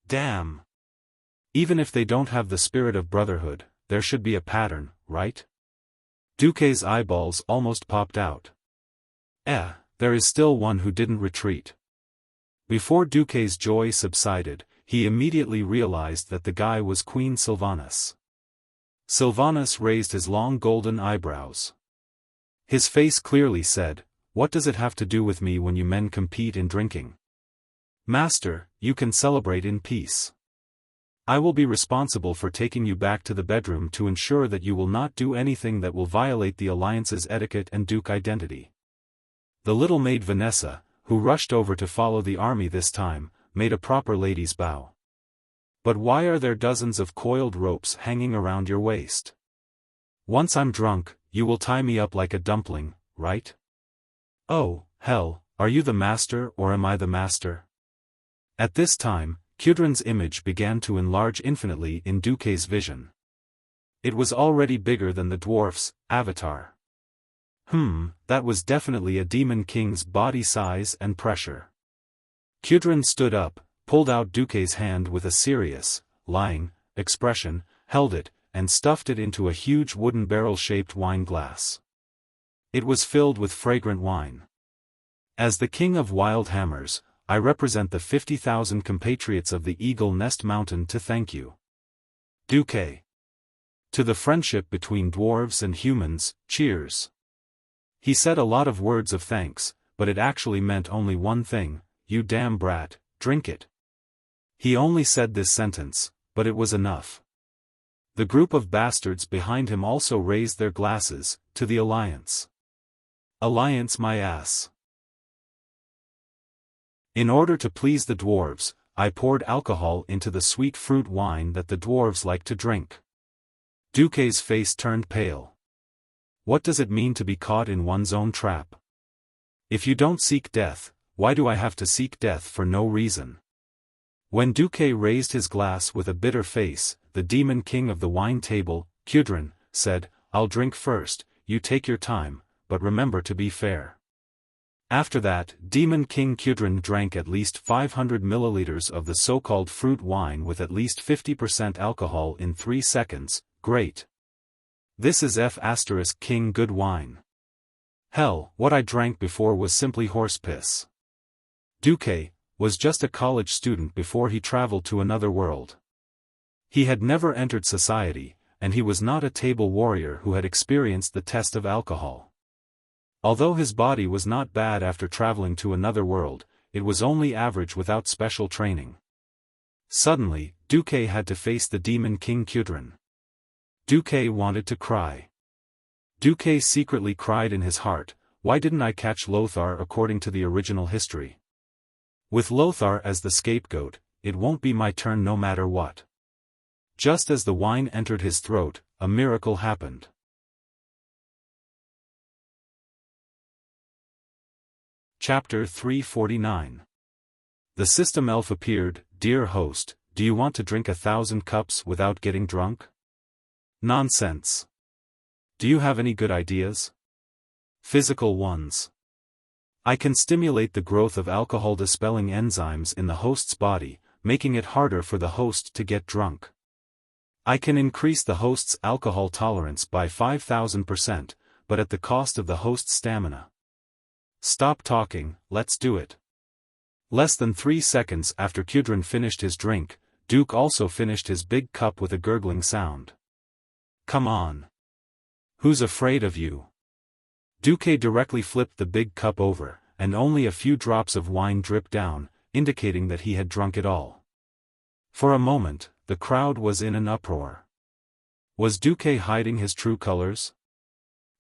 Damn! Even if they don't have the spirit of brotherhood, there should be a pattern, right? Duque's eyeballs almost popped out. There is still one who didn't retreat. Before Duque's joy subsided, he immediately realized that the guy was Queen Sylvanas. Sylvanas raised his long golden eyebrows. His face clearly said, "What does it have to do with me when you men compete in drinking? Master, you can celebrate in peace. I will be responsible for taking you back to the bedroom to ensure that you will not do anything that will violate the alliance's etiquette and Duke identity." The little maid Vanessa, who rushed over to follow the army this time, made a proper lady's bow. But why are there dozens of coiled ropes hanging around your waist? Once I'm drunk, you will tie me up like a dumpling, right? Oh, hell, are you the master or am I the master? At this time, Kudrin's image began to enlarge infinitely in Duque's vision. It was already bigger than the dwarf's avatar. That was definitely a demon king's body size and pressure. Kudrin stood up, pulled out Duque's hand with a serious, lying, expression, held it, and stuffed it into a huge wooden barrel-shaped wine glass. It was filled with fragrant wine. As the king of wild hammers, I represent the 50,000 compatriots of the Eagle Nest Mountain to thank you. Duque. To the friendship between dwarves and humans, cheers. He said a lot of words of thanks, but it actually meant only one thing: you damn brat, drink it. He only said this sentence, but it was enough. The group of bastards behind him also raised their glasses, to the alliance. Alliance my ass. In order to please the dwarves, I poured alcohol into the sweet fruit wine that the dwarves like to drink. Duque's face turned pale. What does it mean to be caught in one's own trap? If you don't seek death, why do I have to seek death for no reason? When Duque raised his glass with a bitter face, the demon king of the wine table, Kudrin, said, "I'll drink first, you take your time, but remember to be fair." After that, Demon King Kudrin drank at least 500 milliliters of the so-called fruit wine with at least 50% alcohol in 3 seconds. Great. This is King good wine. Hell, what I drank before was simply horse piss. Duque was just a college student before he traveled to another world. He had never entered society, and he was not a table warrior who had experienced the test of alcohol. Although his body was not bad after traveling to another world, it was only average without special training. Suddenly, Duque had to face the demon king Kudrin. Duque wanted to cry. Duque secretly cried in his heart, "Why didn't I catch Lothar according to the original history? With Lothar as the scapegoat, it won't be my turn no matter what." Just as the wine entered his throat, a miracle happened. Chapter 349. The system elf appeared. "Dear host, do you want to drink 1,000 cups without getting drunk?" "Nonsense. Do you have any good ideas?" "Physical ones. I can stimulate the growth of alcohol-dispelling enzymes in the host's body, making it harder for the host to get drunk. I can increase the host's alcohol tolerance by 5,000%, but at the cost of the host's stamina." "Stop talking, let's do it." Less than 3 seconds after Kudrin finished his drink, Duke also finished his big cup with a gurgling sound. "Come on. Who's afraid of you?" Duque directly flipped the big cup over, and only a few drops of wine dripped down, indicating that he had drunk it all. For a moment, the crowd was in an uproar. Was Duque hiding his true colors?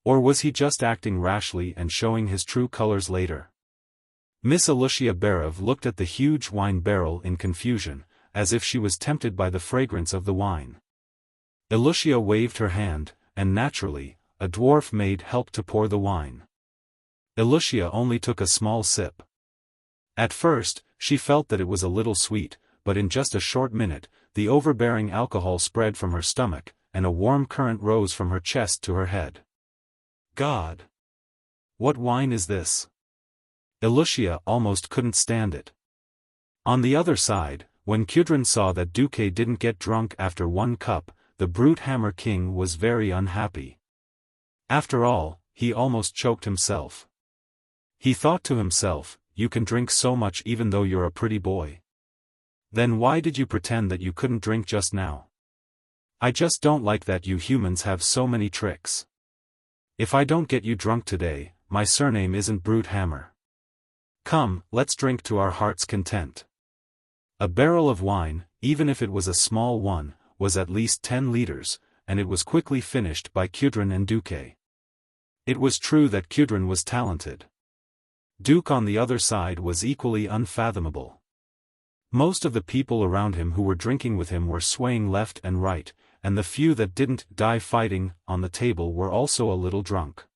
Or was he just acting rashly and showing his true colors later? Miss Alicia Berev looked at the huge wine barrel in confusion, as if she was tempted by the fragrance of the wine. Alicia waved her hand, and naturally, a dwarf maid helped to pour the wine. Alicia only took a small sip. At first, she felt that it was a little sweet, but in just a short minute, the overbearing alcohol spread from her stomach, and a warm current rose from her chest to her head. God! What wine is this? Alicia almost couldn't stand it. On the other side, when Kudrin saw that Duque didn't get drunk after 1 cup, the brute Hammer King was very unhappy. After all, he almost choked himself. He thought to himself, "You can drink so much even though you're a pretty boy. Then why did you pretend that you couldn't drink just now? I just don't like that you humans have so many tricks. If I don't get you drunk today, my surname isn't Brute Hammer. Come, let's drink to our heart's content." A barrel of wine, even if it was a small one, was at least 10 liters, and it was quickly finished by Kudrin and Duque. It was true that Kudrin was talented. Duke on the other side was equally unfathomable. Most of the people around him who were drinking with him were swaying left and right, and the few that didn't die fighting on the table were also a little drunk.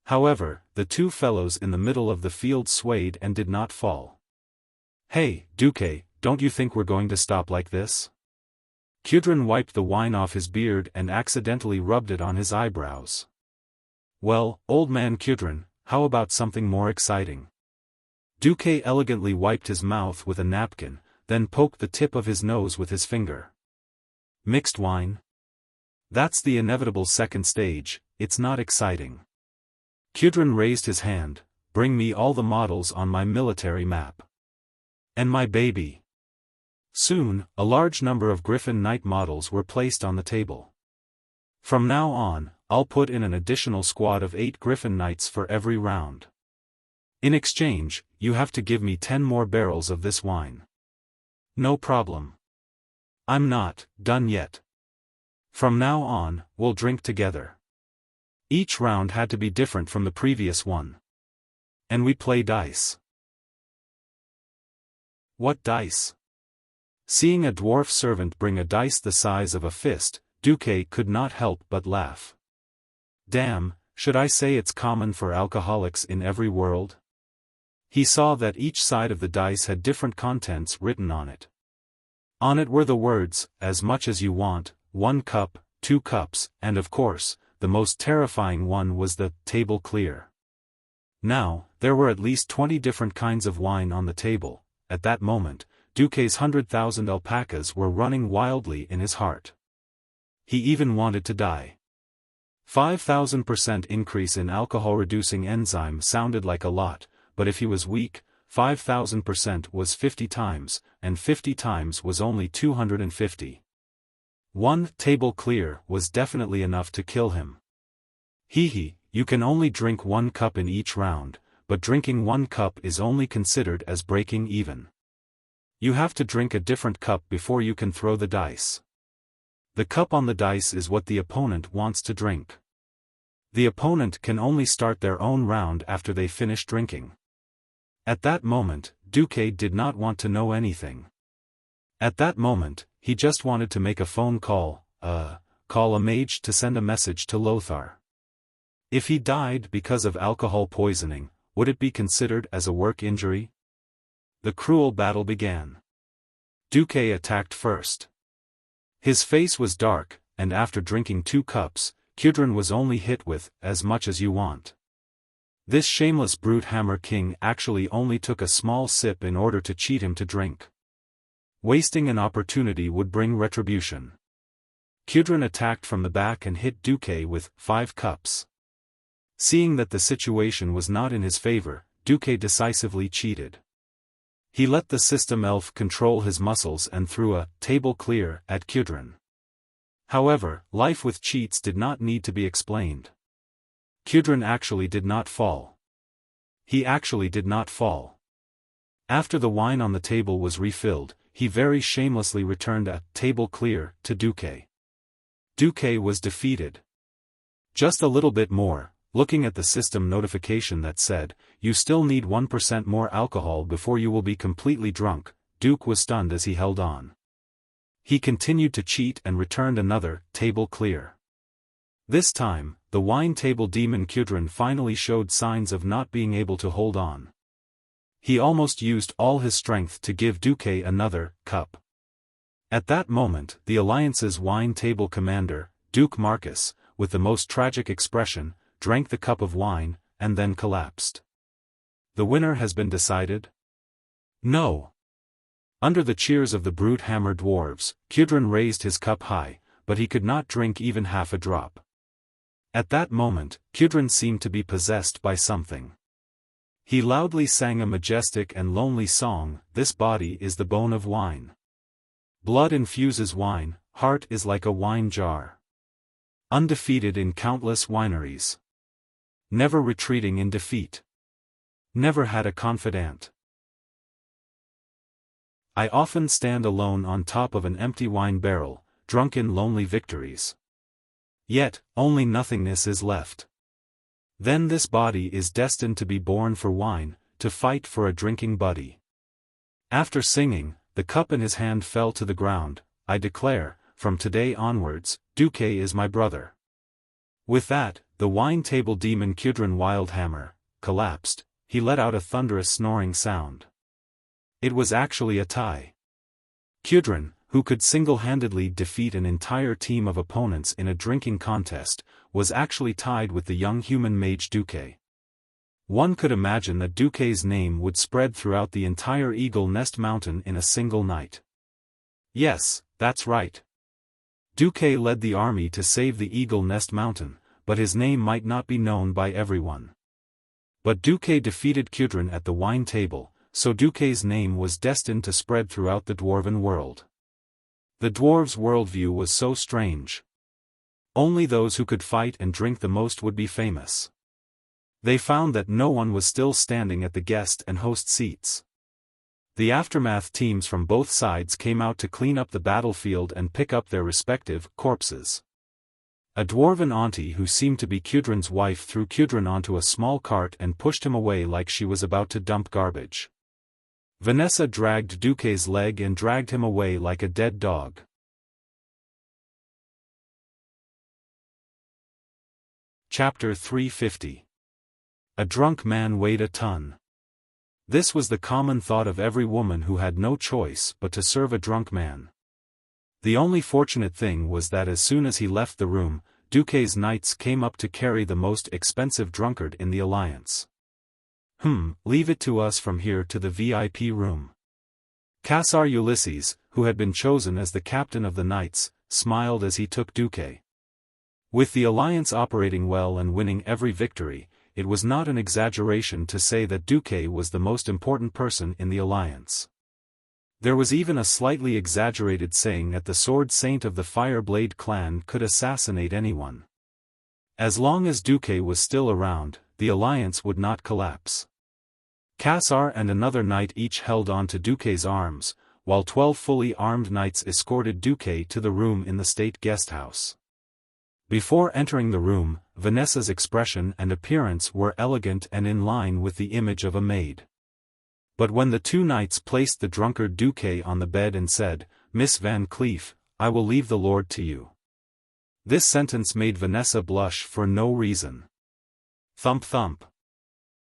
However, the 2 fellows in the middle of the field swayed and did not fall. "Hey, Duque, don't you think we're going to stop like this?" Kudrin wiped the wine off his beard and accidentally rubbed it on his eyebrows. "Well, old man Kudrin, how about something more exciting?" Duque elegantly wiped his mouth with a napkin, then poked the tip of his nose with his finger. "Mixed wine? That's the inevitable second stage, it's not exciting." Kudrin raised his hand, "Bring me all the models on my military map. And my baby." Soon, a large number of Griffin Knight models were placed on the table. "From now on, I'll put in an additional squad of 8 Griffin Knights for every round. In exchange, you have to give me 10 more barrels of this wine." "No problem. I'm not done yet. From now on, we'll drink together. Each round had to be different from the previous one. And we play dice." "What dice?" Seeing a dwarf servant bring a dice the size of a fist, Duque could not help but laugh. "Damn, should I say it's common for alcoholics in every world?" He saw that each side of the dice had different contents written on it. On it were the words, "as much as you want," 1 cup, 2 cups, and of course, the most terrifying one was the "table clear." Now, there were at least 20 different kinds of wine on the table. At that moment, Duque's 100,000 alpacas were running wildly in his heart. He even wanted to die. 5,000% increase in alcohol-reducing enzyme sounded like a lot, but if he was weak, 5,000% was 50 times, and 50 times was only 250. 1 table clear was definitely enough to kill him. Hehe, you can only drink 1 cup in each round, but drinking 1 cup is only considered as breaking even. You have to drink a different cup before you can throw the dice. The cup on the dice is what the opponent wants to drink. The opponent can only start their own round after they finish drinking. At that moment, Duque did not want to know anything. At that moment, he just wanted to make a phone call, call a mage to send a message to Lothar. If he died because of alcohol poisoning, would it be considered as a work injury? The cruel battle began. Duque attacked first. His face was dark, and after drinking 2 cups, Kudrin was only hit with, as much as you want. This shameless brute Hammer King actually only took a small sip in order to cheat him to drink. Wasting an opportunity would bring retribution. Kudrin attacked from the back and hit Duque with 5 cups. Seeing that the situation was not in his favor, Duque decisively cheated. He let the system elf control his muscles and threw a table clear at Kudrin. However, life with cheats did not need to be explained. Kudrin actually did not fall. He actually did not fall. After the wine on the table was refilled, he very shamelessly returned a table clear to Duque. Duque was defeated. Just a little bit more. Looking at the system notification that said, you still need 1% more alcohol before you will be completely drunk, Duke was stunned as he held on. He continued to cheat and returned another table clear. This time, the wine table demon Kudrin finally showed signs of not being able to hold on. He almost used all his strength to give Duque another cup. At that moment, the Alliance's wine table commander, Duke Marcus, with the most tragic expression, drank the cup of wine, and then collapsed. The winner has been decided? No. Under the cheers of the brute hammer dwarves, Kudrin raised his cup high, but he could not drink even half a drop. At that moment, Kudrin seemed to be possessed by something. He loudly sang a majestic and lonely song, "This body is the bone of wine. Blood infuses wine, heart is like a wine jar. Undefeated in countless wineries. Never retreating in defeat. Never had a confidant. I often stand alone on top of an empty wine barrel, drunk in lonely victories. Yet, only nothingness is left. Then this body is destined to be born for wine, to fight for a drinking buddy." After singing, the cup in his hand fell to the ground. "I declare, from today onwards, Duque is my brother." With that, the wine table demon Kudrin Wildhammer collapsed. He let out a thunderous snoring sound. It was actually a tie. Kudrin, who could single-handedly defeat an entire team of opponents in a drinking contest, was actually tied with the young human mage Duque. One could imagine that Duque's name would spread throughout the entire Eagle Nest Mountain in a single night. Yes, that's right. Duque led the army to save the Eagle Nest Mountain, but his name might not be known by everyone. But Duque defeated Kudrin at the wine table, so Duque's name was destined to spread throughout the dwarven world. The dwarves' worldview was so strange. Only those who could fight and drink the most would be famous. They found that no one was still standing at the guest and host seats. The aftermath teams from both sides came out to clean up the battlefield and pick up their respective corpses. A dwarven auntie who seemed to be Kudrin's wife threw Kudrin onto a small cart and pushed him away like she was about to dump garbage. Vanessa dragged Duque's leg and dragged him away like a dead dog. Chapter 350. A drunk man weighed a ton. This was the common thought of every woman who had no choice but to serve a drunk man. The only fortunate thing was that as soon as he left the room, Duque's knights came up to carry the most expensive drunkard in the alliance. Leave it to us from here to the VIP room. Cassar Ulysses, who had been chosen as the captain of the knights, smiled as he took Duque. With the alliance operating well and winning every victory, it was not an exaggeration to say that Duque was the most important person in the alliance. There was even a slightly exaggerated saying that the Sword Saint of the Fireblade clan could assassinate anyone. As long as Duque was still around, the alliance would not collapse. Cassar and another knight each held on to Duque's arms, while 12 fully armed knights escorted Duque to the room in the state guesthouse. Before entering the room, Vanessa's expression and appearance were elegant and in line with the image of a maid. But when the two knights placed the drunkard Duque on the bed and said, "Miss Van Cleef, I will leave the lord to you," this sentence made Vanessa blush for no reason. Thump thump.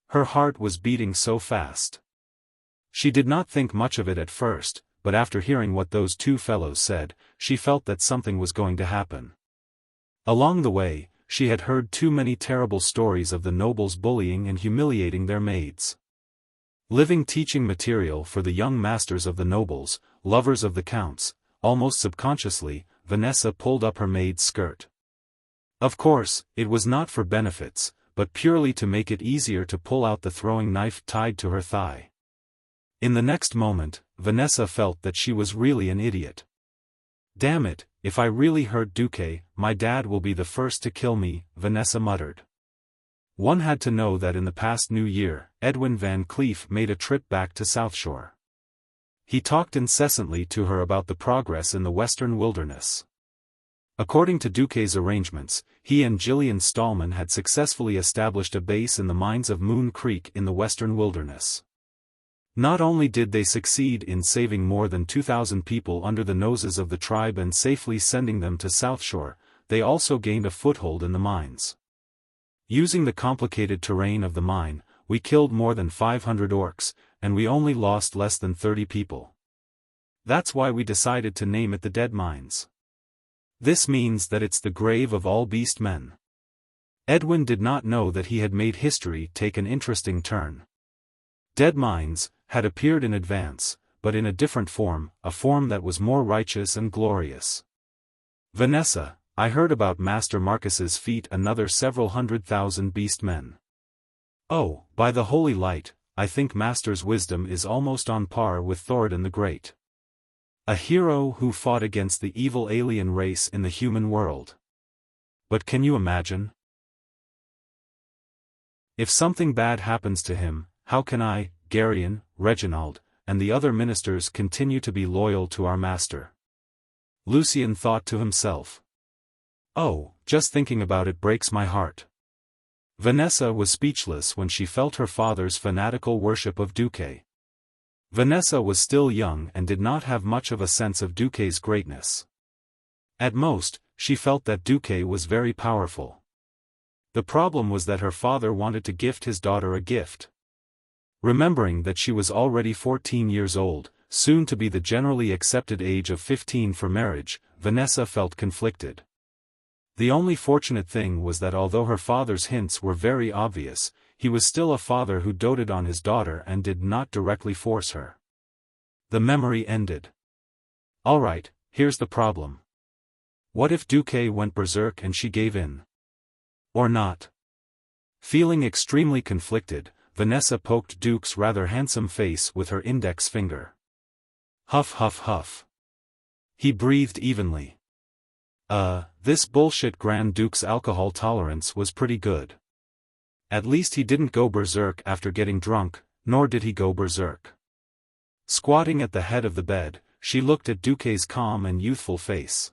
Her heart was beating so fast. She did not think much of it at first, but after hearing what those two fellows said, she felt that something was going to happen. Along the way, she had heard too many terrible stories of the nobles bullying and humiliating their maids. Living teaching material for the young masters of the nobles, lovers of the counts, almost subconsciously, Vanessa pulled up her maid's skirt. Of course, it was not for benefits, but purely to make it easier to pull out the throwing knife tied to her thigh. In the next moment, Vanessa felt that she was really an idiot. "Damn it, if I really hurt Duque, my dad will be the first to kill me," Vanessa muttered. One had to know that in the past New Year, Edwin Van Cleef made a trip back to South Shore. He talked incessantly to her about the progress in the western wilderness. According to Duque's arrangements, he and Gillian Stallman had successfully established a base in the mines of Moon Creek in the western wilderness. Not only did they succeed in saving more than 2,000 people under the noses of the tribe and safely sending them to South Shore, they also gained a foothold in the mines. Using the complicated terrain of the mine, we killed more than 500 orcs, and we only lost less than 30 people. That's why we decided to name it the Dead Mines. This means that it's the grave of all beast men. Edwin did not know that he had made history take an interesting turn. Dead Mines had appeared in advance, but in a different form, a form that was more righteous and glorious. "Vanessa, I heard about Master Marcus's feat, another several 100,000 beast men. Oh, by the holy light, I think Master's wisdom is almost on par with Thoradin the Great. A hero who fought against the evil alien race in the human world. But can you imagine? If something bad happens to him, how can I, Garion, Reginald, and the other ministers continue to be loyal to our master?" Lucien thought to himself. "Oh, just thinking about it breaks my heart." Vanessa was speechless when she felt her father's fanatical worship of Duque. Vanessa was still young and did not have much of a sense of Duque's greatness. At most, she felt that Duque was very powerful. The problem was that her father wanted to gift his daughter a gift. Remembering that she was already 14 years old, soon to be the generally accepted age of 15 for marriage, Vanessa felt conflicted. The only fortunate thing was that although her father's hints were very obvious, he was still a father who doted on his daughter and did not directly force her. The memory ended. "All right, here's the problem. What if Duque went berserk and she gave in? Or not?" Feeling extremely conflicted, Vanessa poked Duke's rather handsome face with her index finger. Huff huff huff. He breathed evenly. This bullshit Grand Duke's alcohol tolerance was pretty good. At least he didn't go berserk after getting drunk, nor did he go berserk. Squatting at the head of the bed, she looked at Duque's calm and youthful face.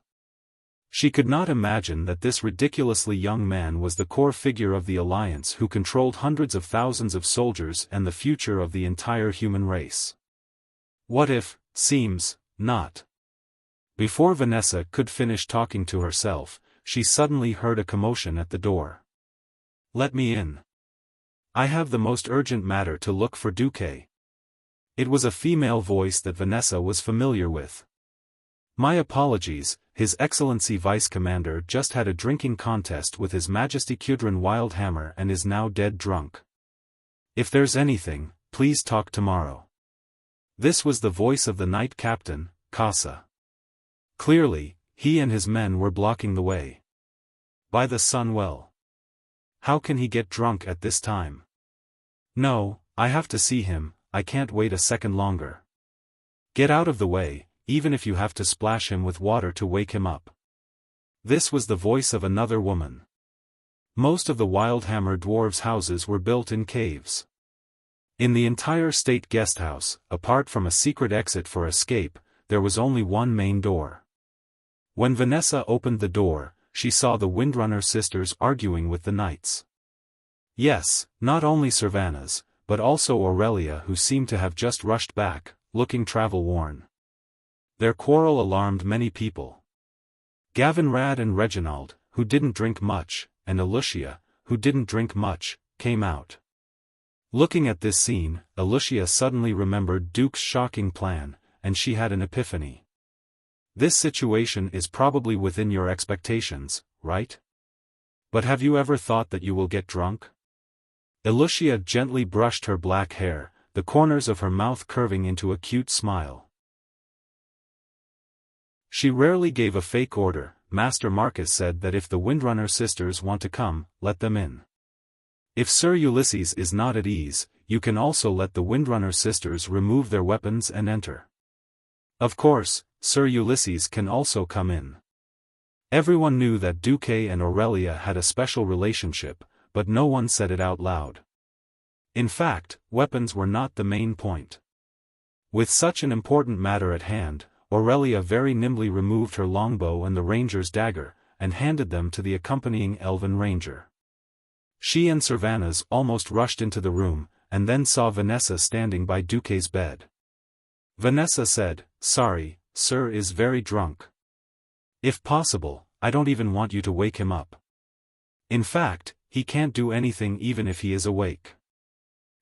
She could not imagine that this ridiculously young man was the core figure of the Alliance who controlled hundreds of thousands of soldiers and the future of the entire human race. What if, seems, not. Before Vanessa could finish talking to herself, she suddenly heard a commotion at the door. "Let me in. I have the most urgent matter to look for Duque." It was a female voice that Vanessa was familiar with. "My apologies, His Excellency Vice Commander just had a drinking contest with His Majesty Kudrin Wildhammer and is now dead drunk. If there's anything, please talk tomorrow." This was the voice of the Knight Captain, Casa. Clearly, he and his men were blocking the way. By the sun well. How can he get drunk at this time? No, I have to see him, I can't wait a second longer. Get out of the way, even if you have to splash him with water to wake him up. This was the voice of another woman. Most of the Wildhammer dwarves' houses were built in caves. In the entire state guesthouse, apart from a secret exit for escape, there was only one main door. When Vanessa opened the door, she saw the Windrunner sisters arguing with the knights. Yes, not only Servanas, but also Aurelia, who seemed to have just rushed back, looking travel-worn. Their quarrel alarmed many people. Gavinrad and Reginald, who didn't drink much, and Alucia, who didn't drink much, came out. Looking at this scene, Alucia suddenly remembered Duke's shocking plan, and she had an epiphany. This situation is probably within your expectations, right? But have you ever thought that you will get drunk? Alucia gently brushed her black hair, the corners of her mouth curving into a cute smile. She rarely gave a fake order. Master Marcus said that if the Windrunner sisters want to come, let them in. If Sir Ulysses is not at ease, you can also let the Windrunner sisters remove their weapons and enter. Of course, Sir Ulysses can also come in. Everyone knew that Duque and Aurelia had a special relationship, but no one said it out loud. In fact, weapons were not the main point. With such an important matter at hand, Aurelia very nimbly removed her longbow and the ranger's dagger, and handed them to the accompanying elven ranger. She and Servanas almost rushed into the room, and then saw Vanessa standing by Duque's bed. Vanessa said, "Sorry, Sir is very drunk. If possible, I don't even want you to wake him up. In fact, he can't do anything even if he is awake."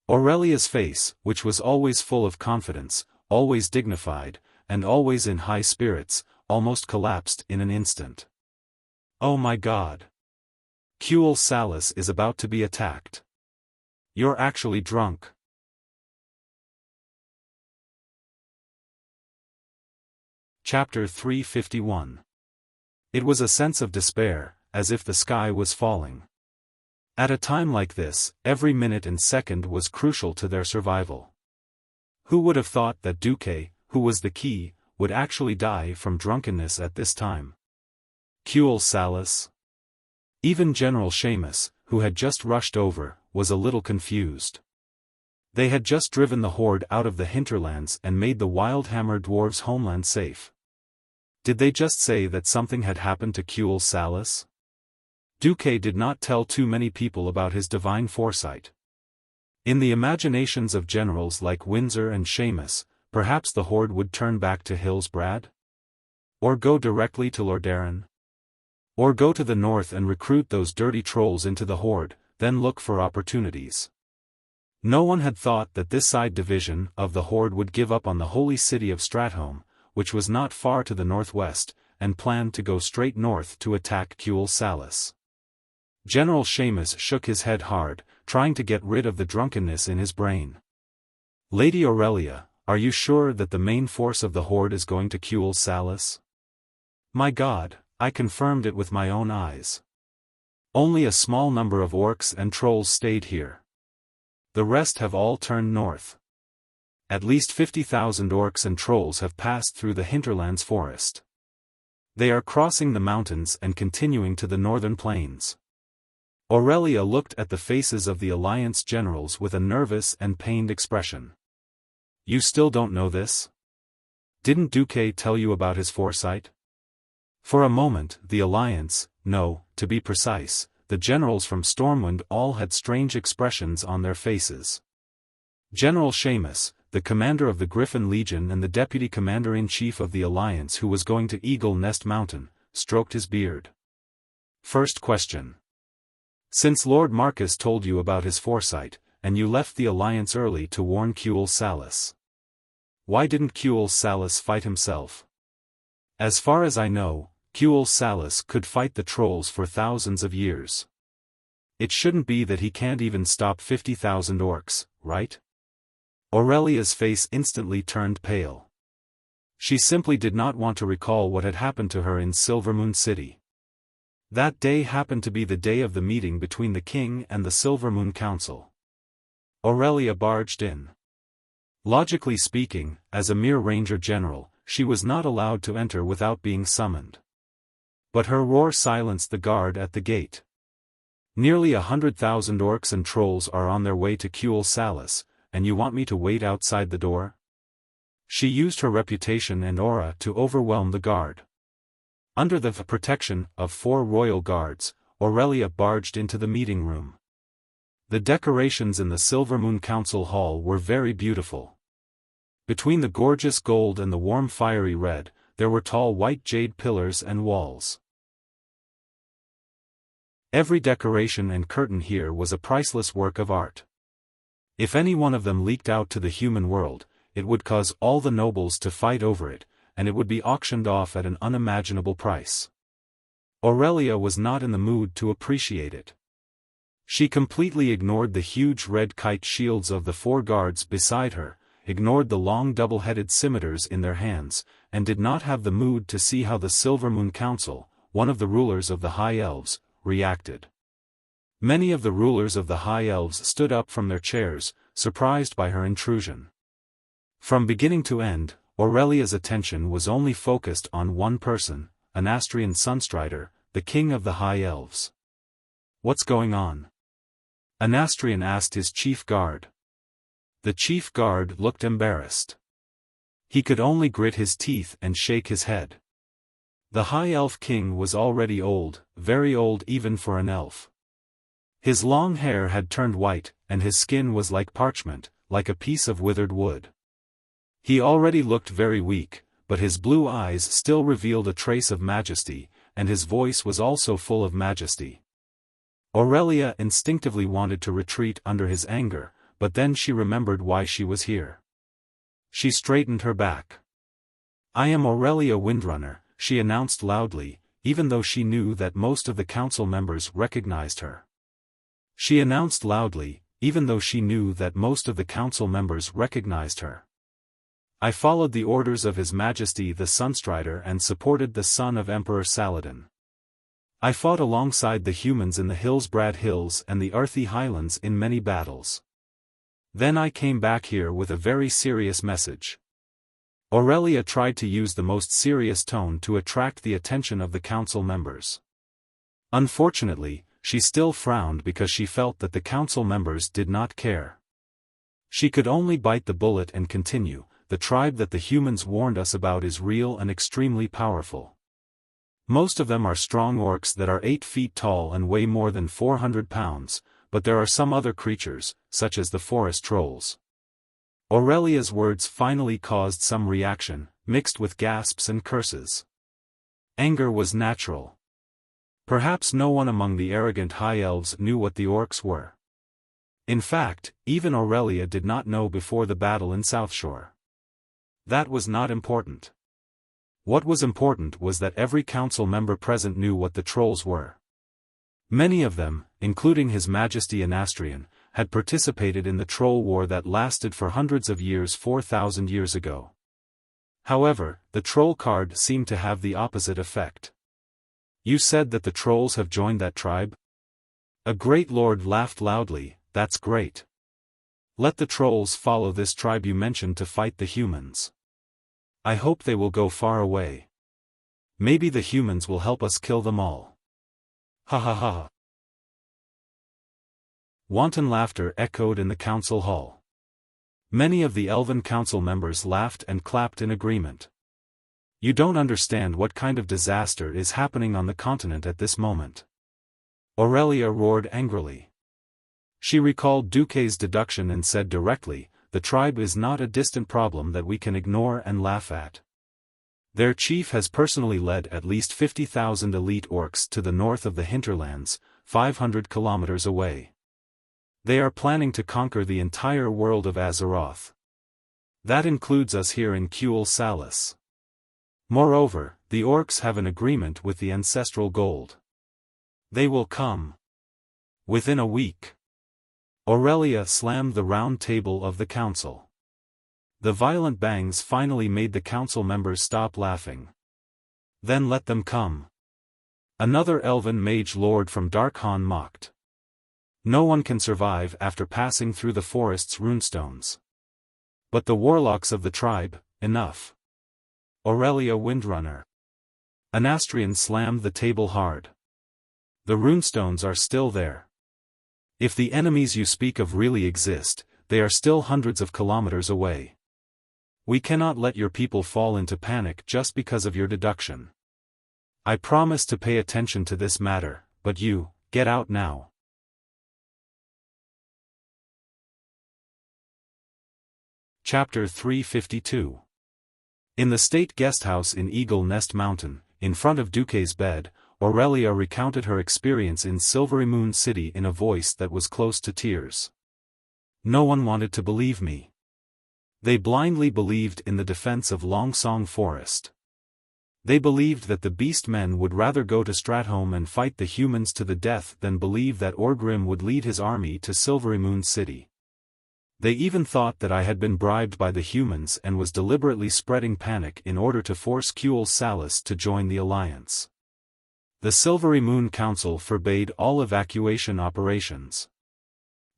Aurelia's face, which was always full of confidence, always dignified, and always in high spirits, almost collapsed in an instant. Oh my God! Kuel Salus is about to be attacked. You're actually drunk. Chapter 351. It was a sense of despair, as if the sky was falling. At a time like this, every minute and second was crucial to their survival. Who would have thought that Duque, who was the key, would actually die from drunkenness at this time? Kuel Salus? Even General Seamus, who had just rushed over, was a little confused. They had just driven the horde out of the hinterlands and made the Wildhammer dwarves' homeland safe. Did they just say that something had happened to Kuel Salus? Duque did not tell too many people about his divine foresight. In the imaginations of generals like Windsor and Seamus, perhaps the horde would turn back to Hillsbrad? Or go directly to Lordaeron? Or go to the north and recruit those dirty trolls into the horde, then look for opportunities. No one had thought that this side division of the horde would give up on the holy city of Stratholme, which was not far to the northwest, and planned to go straight north to attack Kuel Salus. General Seamus shook his head hard, trying to get rid of the drunkenness in his brain. Lady Aurelia, are you sure that the main force of the horde is going to Kuel Salus? My God, I confirmed it with my own eyes. Only a small number of orcs and trolls stayed here. The rest have all turned north. At least 50,000 orcs and trolls have passed through the hinterlands forest. They are crossing the mountains and continuing to the northern plains. Aurelia looked at the faces of the Alliance generals with a nervous and pained expression. You still don't know this? Didn't Duque tell you about his foresight? For a moment, the Alliance, no, to be precise, the generals from Stormwind all had strange expressions on their faces. General Seamus, the commander of the Griffin Legion and the deputy commander-in-chief of the Alliance who was going to Eagle Nest Mountain, stroked his beard. First question. Since Lord Marcus told you about his foresight, and you left the Alliance early to warn Kuel Salus, why didn't Kuel Salus fight himself? As far as I know, Kuel Salus could fight the trolls for thousands of years. It shouldn't be that he can't even stop 50,000 orcs, right? Aurelia's face instantly turned pale. She simply did not want to recall what had happened to her in Silvermoon City. That day happened to be the day of the meeting between the king and the Silver Moon Council. Aurelia barged in. Logically speaking, as a mere ranger general, she was not allowed to enter without being summoned. But her roar silenced the guard at the gate. Nearly 100,000 orcs and trolls are on their way to Kuel Salis, and you want me to wait outside the door? She used her reputation and aura to overwhelm the guard. Under the protection of 4 royal guards, Aurelia barged into the meeting room. The decorations in the Silver Moon Council Hall were very beautiful. Between the gorgeous gold and the warm fiery red, there were tall white jade pillars and walls. Every decoration and curtain here was a priceless work of art. If any one of them leaked out to the human world, it would cause all the nobles to fight over it, and it would be auctioned off at an unimaginable price. Aurelia was not in the mood to appreciate it. She completely ignored the huge red kite shields of the 4 guards beside her, ignored the long double-headed scimitars in their hands, and did not have the mood to see how the Silver Moon Council, one of the rulers of the High Elves, reacted. Many of the rulers of the High Elves stood up from their chairs, surprised by her intrusion. From beginning to end, Aurelia's attention was only focused on one person, Anastrian Sunstrider, the king of the High Elves. "What's going on?" Anastrian asked his chief guard. The chief guard looked embarrassed. He could only grit his teeth and shake his head. The High Elf King was already old, very old even for an elf. His long hair had turned white, and his skin was like parchment, like a piece of withered wood. He already looked very weak, but his blue eyes still revealed a trace of majesty, and his voice was also full of majesty. Aurelia instinctively wanted to retreat under his anger, but then she remembered why she was here. She straightened her back. "I am Aurelia Windrunner," she announced loudly, even though she knew that most of the council members recognized her. She announced loudly, even though she knew that most of the council members recognized her. "I followed the orders of His Majesty the Sunstrider and supported the son of Emperor Saladin. I fought alongside the humans in the Hillsbrad Hills and the Earthy Highlands in many battles. Then I came back here with a very serious message." Aurelia tried to use the most serious tone to attract the attention of the council members. Unfortunately, she still frowned because she felt that the council members did not care. She could only bite the bullet and continue. "The tribe that the humans warned us about is real and extremely powerful. Most of them are strong orcs that are 8 feet tall and weigh more than 400 pounds, but there are some other creatures, such as the forest trolls." Aurelia's words finally caused some reaction, mixed with gasps and curses. Anger was natural. Perhaps no one among the arrogant High Elves knew what the orcs were. In fact, even Aurelia did not know before the battle in Southshore. That was not important. What was important was that every council member present knew what the trolls were. Many of them, including His Majesty Anastrian, had participated in the troll war that lasted for hundreds of years 4,000 years ago. However, the troll card seemed to have the opposite effect. "You said that the trolls have joined that tribe?" A great lord laughed loudly. "That's great. Let the trolls follow this tribe you mentioned to fight the humans. I hope they will go far away. Maybe the humans will help us kill them all." Ha ha ha. Wanton laughter echoed in the council hall. Many of the elven council members laughed and clapped in agreement. "You don't understand what kind of disaster is happening on the continent at this moment." Aurelia roared angrily. She recalled Duque's deduction and said directly, "The tribe is not a distant problem that we can ignore and laugh at. Their chief has personally led at least 50,000 elite orcs to the north of the hinterlands, 500 kilometers away. They are planning to conquer the entire world of Azeroth. That includes us here in Kuel Salis. Moreover, the orcs have an agreement with the ancestral gold. They will come within a week." Aurelia slammed the round table of the council. The violent bangs finally made the council members stop laughing. "Then let them come. Another elven mage lord from Darkhan mocked. No one can survive after passing through the forest's runestones. But the warlocks of the tribe, enough. Aurelia Windrunner. Anastrian slammed the table hard. The runestones are still there. If the enemies you speak of really exist, they are still hundreds of kilometers away. We cannot let your people fall into panic just because of your deduction. I promise to pay attention to this matter, but you, get out now. Chapter 352. In the state guesthouse in Eagle Nest Mountain, in front of Duque's bed, Aurelia recounted her experience in Silvery Moon City in a voice that was close to tears. No one wanted to believe me. They blindly believed in the defense of Longsong Forest. They believed that the beast men would rather go to Stratholme and fight the humans to the death than believe that Orgrim would lead his army to Silvery Moon City. They even thought that I had been bribed by the humans and was deliberately spreading panic in order to force Kuel Salas to join the alliance. The Silvery Moon Council forbade all evacuation operations.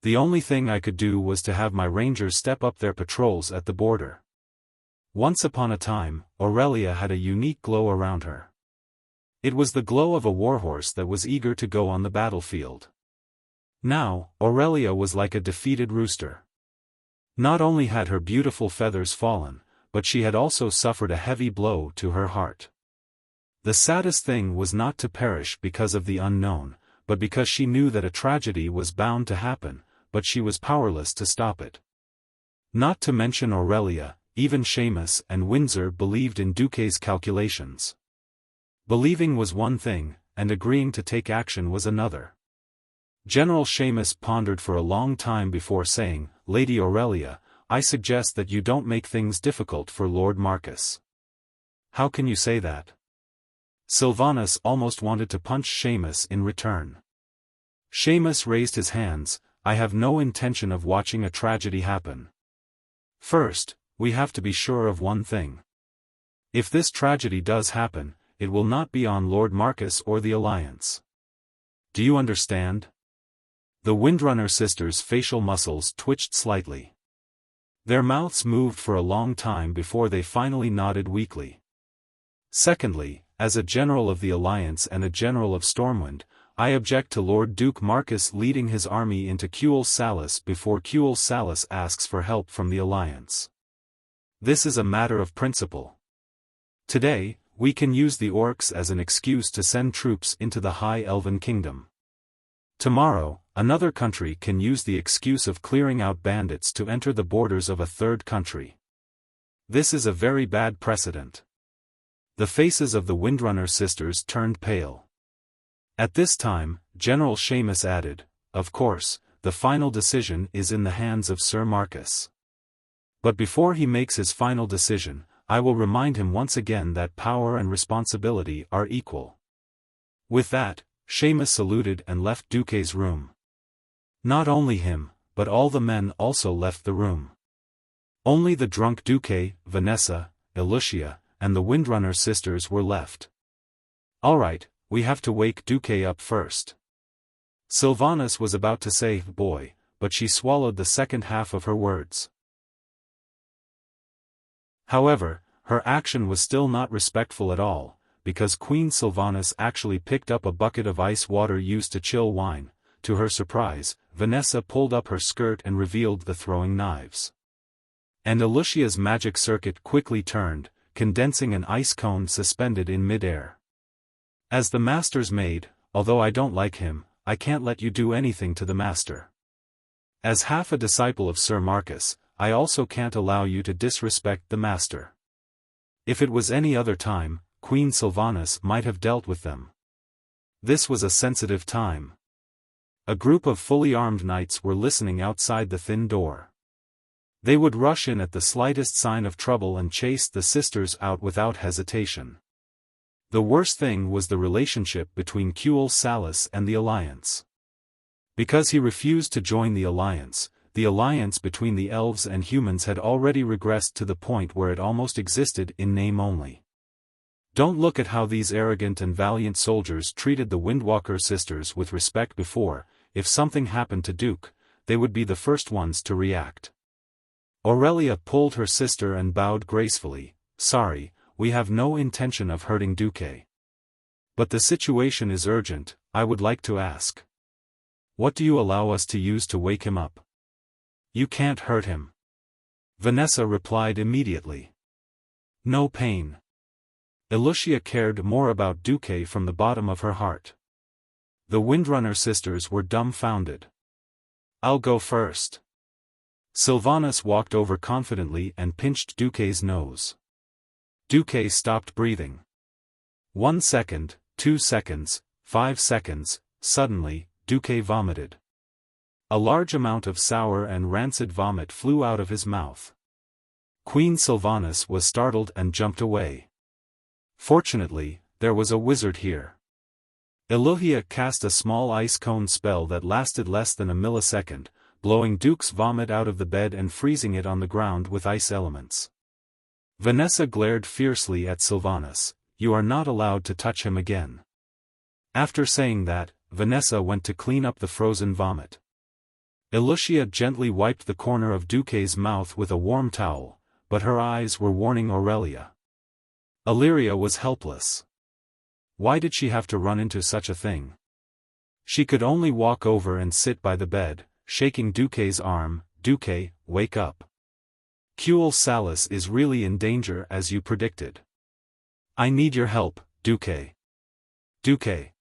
The only thing I could do was to have my rangers step up their patrols at the border. Once upon a time, Aurelia had a unique glow around her. It was the glow of a warhorse that was eager to go on the battlefield. Now, Aurelia was like a defeated rooster. Not only had her beautiful feathers fallen, but she had also suffered a heavy blow to her heart. The saddest thing was not to perish because of the unknown, but because she knew that a tragedy was bound to happen, but she was powerless to stop it. Not to mention Aurelia, even Seamus and Windsor believed in Duque's calculations. Believing was one thing, and agreeing to take action was another. General Seamus pondered for a long time before saying, "Lady Aurelia, I suggest that you don't make things difficult for Lord Marcus." "How can you say that?" Sylvanas almost wanted to punch Seamus in return. Seamus raised his hands. "I have no intention of watching a tragedy happen. First, we have to be sure of one thing. If this tragedy does happen, it will not be on Lord Marcus or the Alliance. Do you understand?" The Windrunner sisters' facial muscles twitched slightly. Their mouths moved for a long time before they finally nodded weakly. "Secondly, as a general of the Alliance and a general of Stormwind, I object to Lord Duke Marcus leading his army into Kuel Salas before Kuel Salas asks for help from the Alliance. This is a matter of principle. Today, we can use the orcs as an excuse to send troops into the High Elven Kingdom. Tomorrow, another country can use the excuse of clearing out bandits to enter the borders of a third country. This is a very bad precedent." The faces of the Windrunner sisters turned pale. At this time, General Seamus added, "Of course, the final decision is in the hands of Sir Marcus. But before he makes his final decision, I will remind him once again that power and responsibility are equal." With that, Seamus saluted and left Duque's room. Not only him, but all the men also left the room. Only the drunk Duque, Vanessa, Lucia, and the Windrunner sisters were left. "All right, we have to wake Duque up first." Sylvanas was about to say "boy," but she swallowed the second half of her words. However, her action was still not respectful at all, because Queen Sylvanas actually picked up a bucket of ice water used to chill wine. To her surprise, Vanessa pulled up her skirt and revealed the throwing knives. And Lucia's magic circuit quickly turned, condensing an ice cone suspended in midair. "As the Master's maid, although I don't like him, I can't let you do anything to the Master. As half a disciple of Sir Marcus, I also can't allow you to disrespect the Master." If it was any other time, Queen Sylvanas might have dealt with them. This was a sensitive time. A group of fully armed knights were listening outside the thin door. They would rush in at the slightest sign of trouble and chase the sisters out without hesitation. The worst thing was the relationship between Kuel Salas and the Alliance. Because he refused to join the Alliance between the elves and humans had already regressed to the point where it almost existed in name only. Don't look at how these arrogant and valiant soldiers treated the Windwalker sisters with respect before. If something happened to Duke, they would be the first ones to react. Aurelia pulled her sister and bowed gracefully. Sorry, we have no intention of hurting Duque. But the situation is urgent. I would like to ask. What do you allow us to use to wake him up? You can't hurt him. Vanessa replied immediately. No pain. Lucia cared more about Duque from the bottom of her heart. The Windrunner sisters were dumbfounded. I'll go first. Sylvanas walked over confidently and pinched Duque's nose. Duque stopped breathing. 1 second, 2 seconds, 5 seconds, suddenly, Duque vomited. A large amount of sour and rancid vomit flew out of his mouth. Queen Sylvanas was startled and jumped away. Fortunately, there was a wizard here. Eluhia cast a small ice cone spell that lasted less than a millisecond, blowing Duke's vomit out of the bed and freezing it on the ground with ice elements. Vanessa glared fiercely at Sylvanas. You are not allowed to touch him again. After saying that, Vanessa went to clean up the frozen vomit. Lucia gently wiped the corner of Duque's mouth with a warm towel, but her eyes were warning Aurelia. Illyria was helpless. Why did she have to run into such a thing? She could only walk over and sit by the bed, shaking Duque's arm. Duque, wake up. Kuel Salis is really in danger as you predicted. I need your help, Duque. Duque.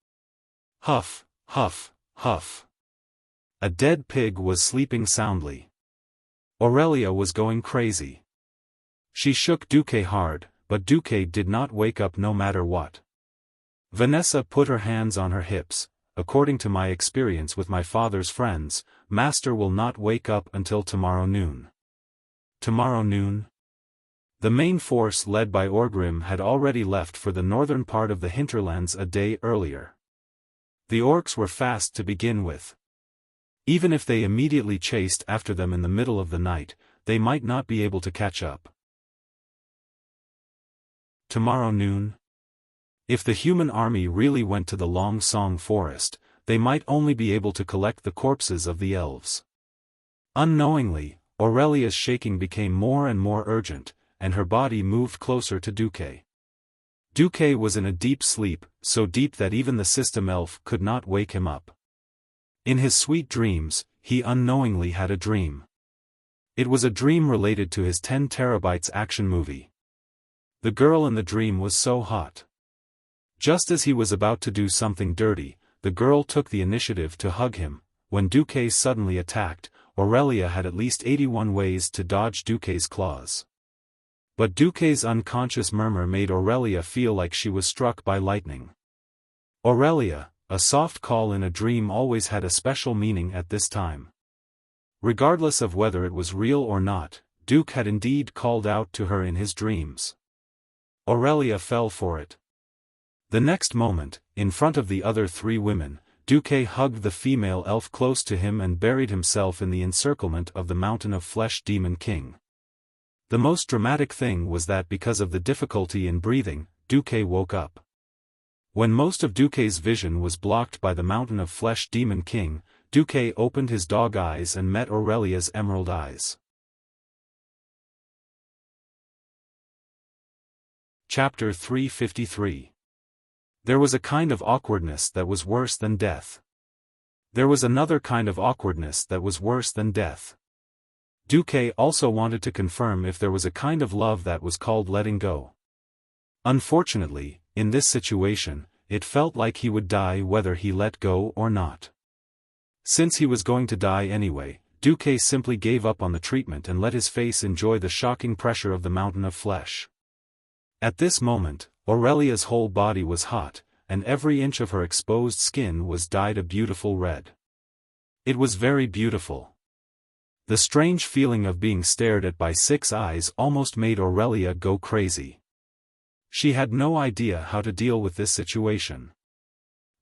Huff, huff, huff. A dead pig was sleeping soundly. Aurelia was going crazy. She shook Duque hard, but Duque did not wake up no matter what. Vanessa put her hands on her hips. According to my experience with my father's friends, Master will not wake up until tomorrow noon. Tomorrow noon? The main force led by Orgrim had already left for the northern part of the hinterlands a day earlier. The orcs were fast to begin with. Even if they immediately chased after them in the middle of the night, they might not be able to catch up. Tomorrow noon? If the human army really went to the Long Song forest, they might only be able to collect the corpses of the elves. Unknowingly, Aurelia's shaking became more and more urgent, and her body moved closer to Duque. Duque was in a deep sleep, so deep that even the system elf could not wake him up. In his sweet dreams, he unknowingly had a dream. It was a dream related to his 10 terabytes action movie. The girl in the dream was so hot. Just as he was about to do something dirty, the girl took the initiative to hug him. When Duque suddenly attacked, Aurelia had at least 81 ways to dodge Duque's claws. But Duque's unconscious murmur made Aurelia feel like she was struck by lightning. Aurelia, a soft call in a dream always had a special meaning at this time. Regardless of whether it was real or not, Duque had indeed called out to her in his dreams. Aurelia fell for it. The next moment, in front of the other 3 women, Duque hugged the female elf close to him and buried himself in the encirclement of the Mountain of Flesh Demon King. The most dramatic thing was that because of the difficulty in breathing, Duque woke up. When most of Duque's vision was blocked by the Mountain of Flesh Demon King, Duque opened his dog eyes and met Aurelia's emerald eyes. Chapter 353. There was a kind of awkwardness that was worse than death. There was another kind of awkwardness that was worse than death. Duque also wanted to confirm if there was a kind of love that was called letting go. Unfortunately, in this situation, it felt like he would die whether he let go or not. Since he was going to die anyway, Duque simply gave up on the treatment and let his face enjoy the shocking pressure of the mountain of flesh. At this moment, Aurelia's whole body was hot, and every inch of her exposed skin was dyed a beautiful red. It was very beautiful. The strange feeling of being stared at by 6 eyes almost made Aurelia go crazy. She had no idea how to deal with this situation.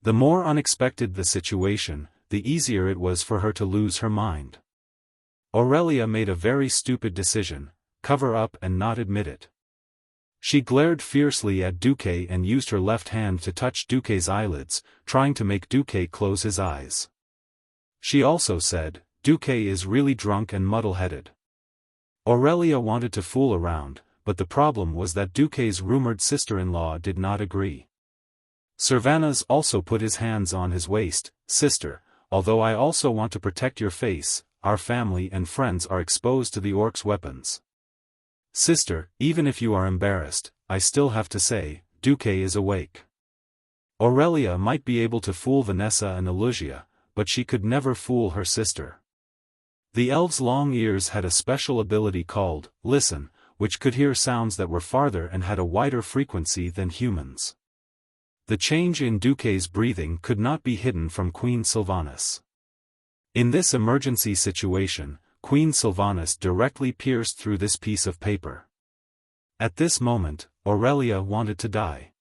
The more unexpected the situation, the easier it was for her to lose her mind. Aurelia made a very stupid decision: cover up and not admit it. She glared fiercely at Duque and used her left hand to touch Duque's eyelids, trying to make Duque close his eyes. She also said, "Duque is really drunk and muddle-headed." Aurelia wanted to fool around, but the problem was that Duque's rumored sister-in-law did not agree. Cervantes also put his hands on his waist. "Sister, although I also want to protect your face, our family and friends are exposed to the orc's weapons. Sister, even if you are embarrassed, I still have to say, Duque is awake." Aurelia might be able to fool Vanessa and Elusia, but she could never fool her sister. The elves' long ears had a special ability called listen, which could hear sounds that were farther and had a wider frequency than humans. The change in Duque's breathing could not be hidden from Queen Sylvanas. In this emergency situation, Queen Sylvanas directly pierced through this piece of paper. At this moment, Aurelia wanted to die.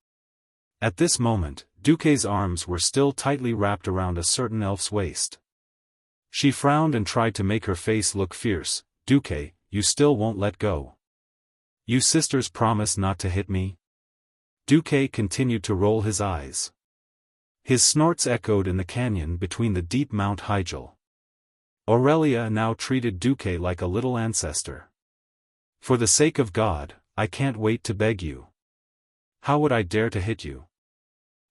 At this moment, Duque's arms were still tightly wrapped around a certain elf's waist. She frowned and tried to make her face look fierce. "Duque, you still won't let go. You sisters promise not to hit me?" Duque continued to roll his eyes. His snorts echoed in the canyon between the deep Mount Hygel. Aurelia now treated Duque like a little ancestor. "For the sake of God, I can't wait to beg you. How would I dare to hit you?"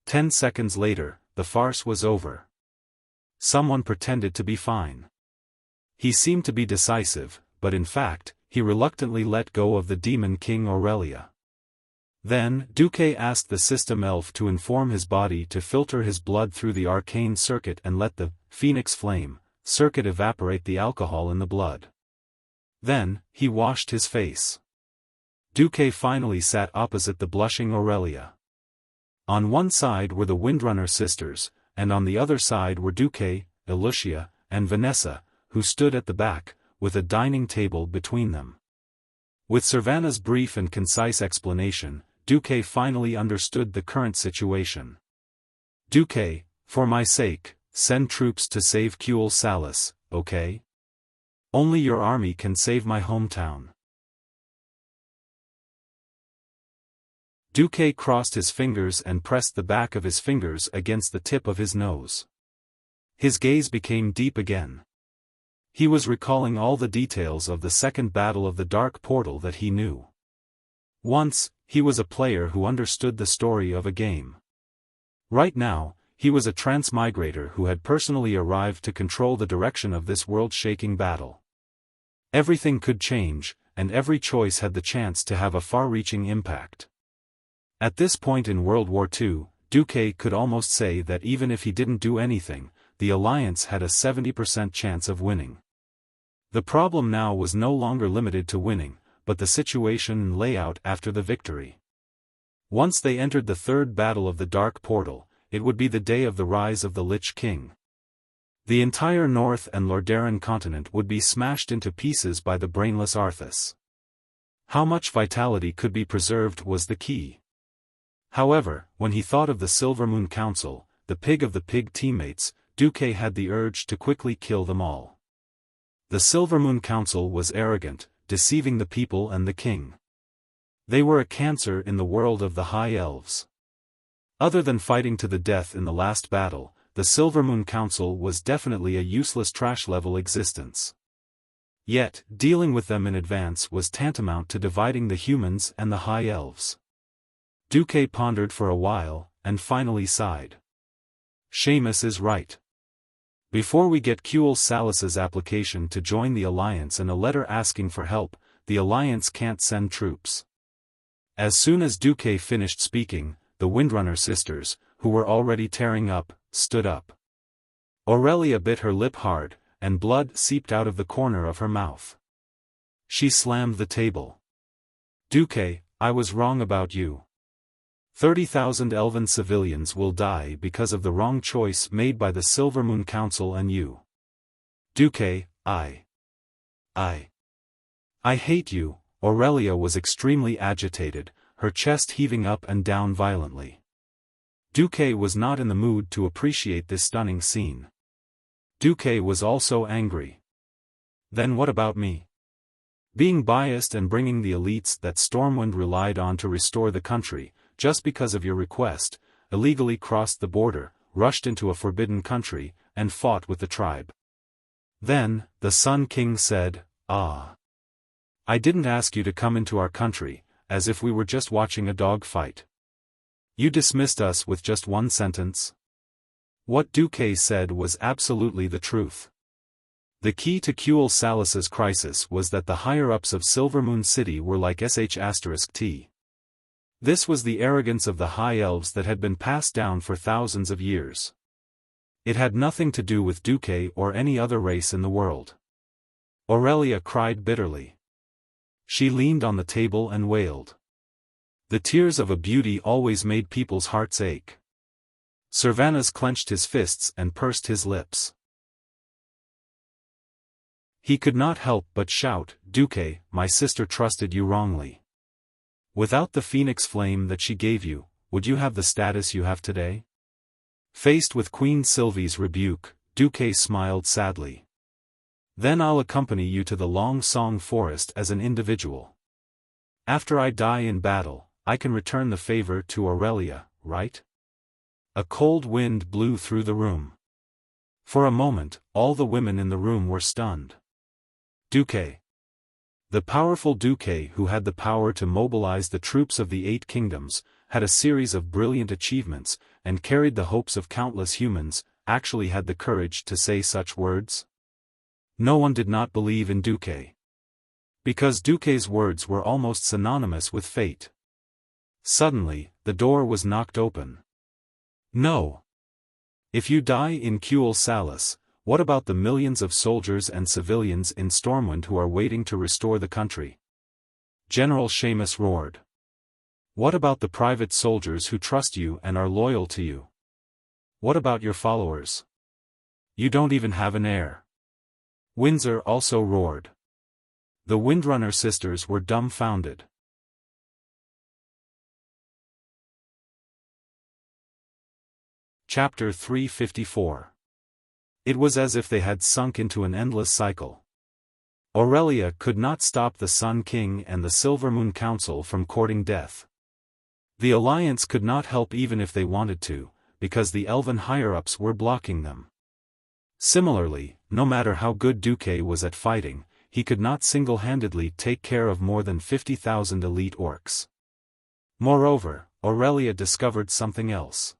10 seconds later, the farce was over. Someone pretended to be fine. He seemed to be decisive, but in fact, he reluctantly let go of the Demon King Aurelia. Then, Duque asked the system elf to inform his body to filter his blood through the arcane circuit and let the Phoenix Flame circuit evaporate the alcohol in the blood. Then, he washed his face. Duque finally sat opposite the blushing Aurelia. On one side were the Windrunner sisters, and on the other side were Duque, Elusia, and Vanessa, who stood at the back, with a dining table between them. With Cervantes' brief and concise explanation, Duque finally understood the current situation. "Duque, for my sake, send troops to save Cuel Salis, okay? Only your army can save my hometown." Duque crossed his fingers and pressed the back of his fingers against the tip of his nose. His gaze became deep again. He was recalling all the details of the second battle of the Dark Portal that he knew. Once, he was a player who understood the story of a game. Right now, he was a transmigrator who had personally arrived to control the direction of this world-shaking battle. Everything could change, and every choice had the chance to have a far-reaching impact. At this point in World War II, Duque could almost say that even if he didn't do anything, the Alliance had a 70% chance of winning. The problem now was no longer limited to winning, but the situation and layout after the victory. Once they entered the third battle of the Dark Portal, it would be the day of the rise of the Lich King. The entire North and Lordaeron continent would be smashed into pieces by the brainless Arthas. How much vitality could be preserved was the key. However, when he thought of the Silvermoon Council, the pig of the pig teammates, Duque had the urge to quickly kill them all. The Silvermoon Council was arrogant, deceiving the people and the king. They were a cancer in the world of the High Elves. Other than fighting to the death in the last battle, the Silvermoon Council was definitely a useless trash-level existence. Yet, dealing with them in advance was tantamount to dividing the humans and the High Elves. Duque pondered for a while, and finally sighed. Seamus is right. Before we get Cuel Salis's application to join the Alliance and a letter asking for help, the Alliance can't send troops. As soon as Duque finished speaking, the Windrunner sisters, who were already tearing up, stood up. Aurelia bit her lip hard, and blood seeped out of the corner of her mouth. She slammed the table. "Duque, I was wrong about you. 30,000 elven civilians will die because of the wrong choice made by the Silvermoon Council and you. Duque, I hate you." Aurelia was extremely agitated, her chest heaving up and down violently. Duque was not in the mood to appreciate this stunning scene. Duque was also angry. "Then what about me? Being biased and bringing the elites that Stormwind relied on to restore the country, just because of your request, illegally crossed the border, rushed into a forbidden country, and fought with the tribe. Then, the Sun King said, "Ah. I didn't ask you to come into our country, as if we were just watching a dog fight. You dismissed us with just one sentence." What Duque said was absolutely the truth. The key to Kuel Salas's crisis was that the higher-ups of Silvermoon City were like **T. This was the arrogance of the High Elves that had been passed down for thousands of years. It had nothing to do with Duque or any other race in the world. Aurelia cried bitterly. She leaned on the table and wailed. The tears of a beauty always made people's hearts ache. Servanas clenched his fists and pursed his lips. He could not help but shout, "Duque, my sister trusted you wrongly. Without the phoenix flame that she gave you, would you have the status you have today?" Faced with Queen Sylvie's rebuke, Duque smiled sadly. "Then I'll accompany you to the Long Song Forest as an individual. After I die in battle, I can return the favor to Aurelia, right?" A cold wind blew through the room. For a moment, all the women in the room were stunned. Duque. The powerful Duque, who had the power to mobilize the troops of the 8 kingdoms, had a series of brilliant achievements, and carried the hopes of countless humans, actually had the courage to say such words? No one did not believe in Duque. Because Duque's words were almost synonymous with fate. Suddenly, the door was knocked open. "No. If you die in Kuel Salas, what about the millions of soldiers and civilians in Stormwind who are waiting to restore the country?" General Seamus roared. "What about the private soldiers who trust you and are loyal to you? What about your followers? You don't even have an heir." Windsor also roared. The Windrunner sisters were dumbfounded. Chapter 354. It was as if they had sunk into an endless cycle. Aurelia could not stop the Sun King and the Silvermoon Council from courting death. The Alliance could not help even if they wanted to, because the Elven higher-ups were blocking them. Similarly, no matter how good Duque was at fighting, he could not single-handedly take care of more than 50,000 elite orcs. Moreover, Aurelia discovered something else.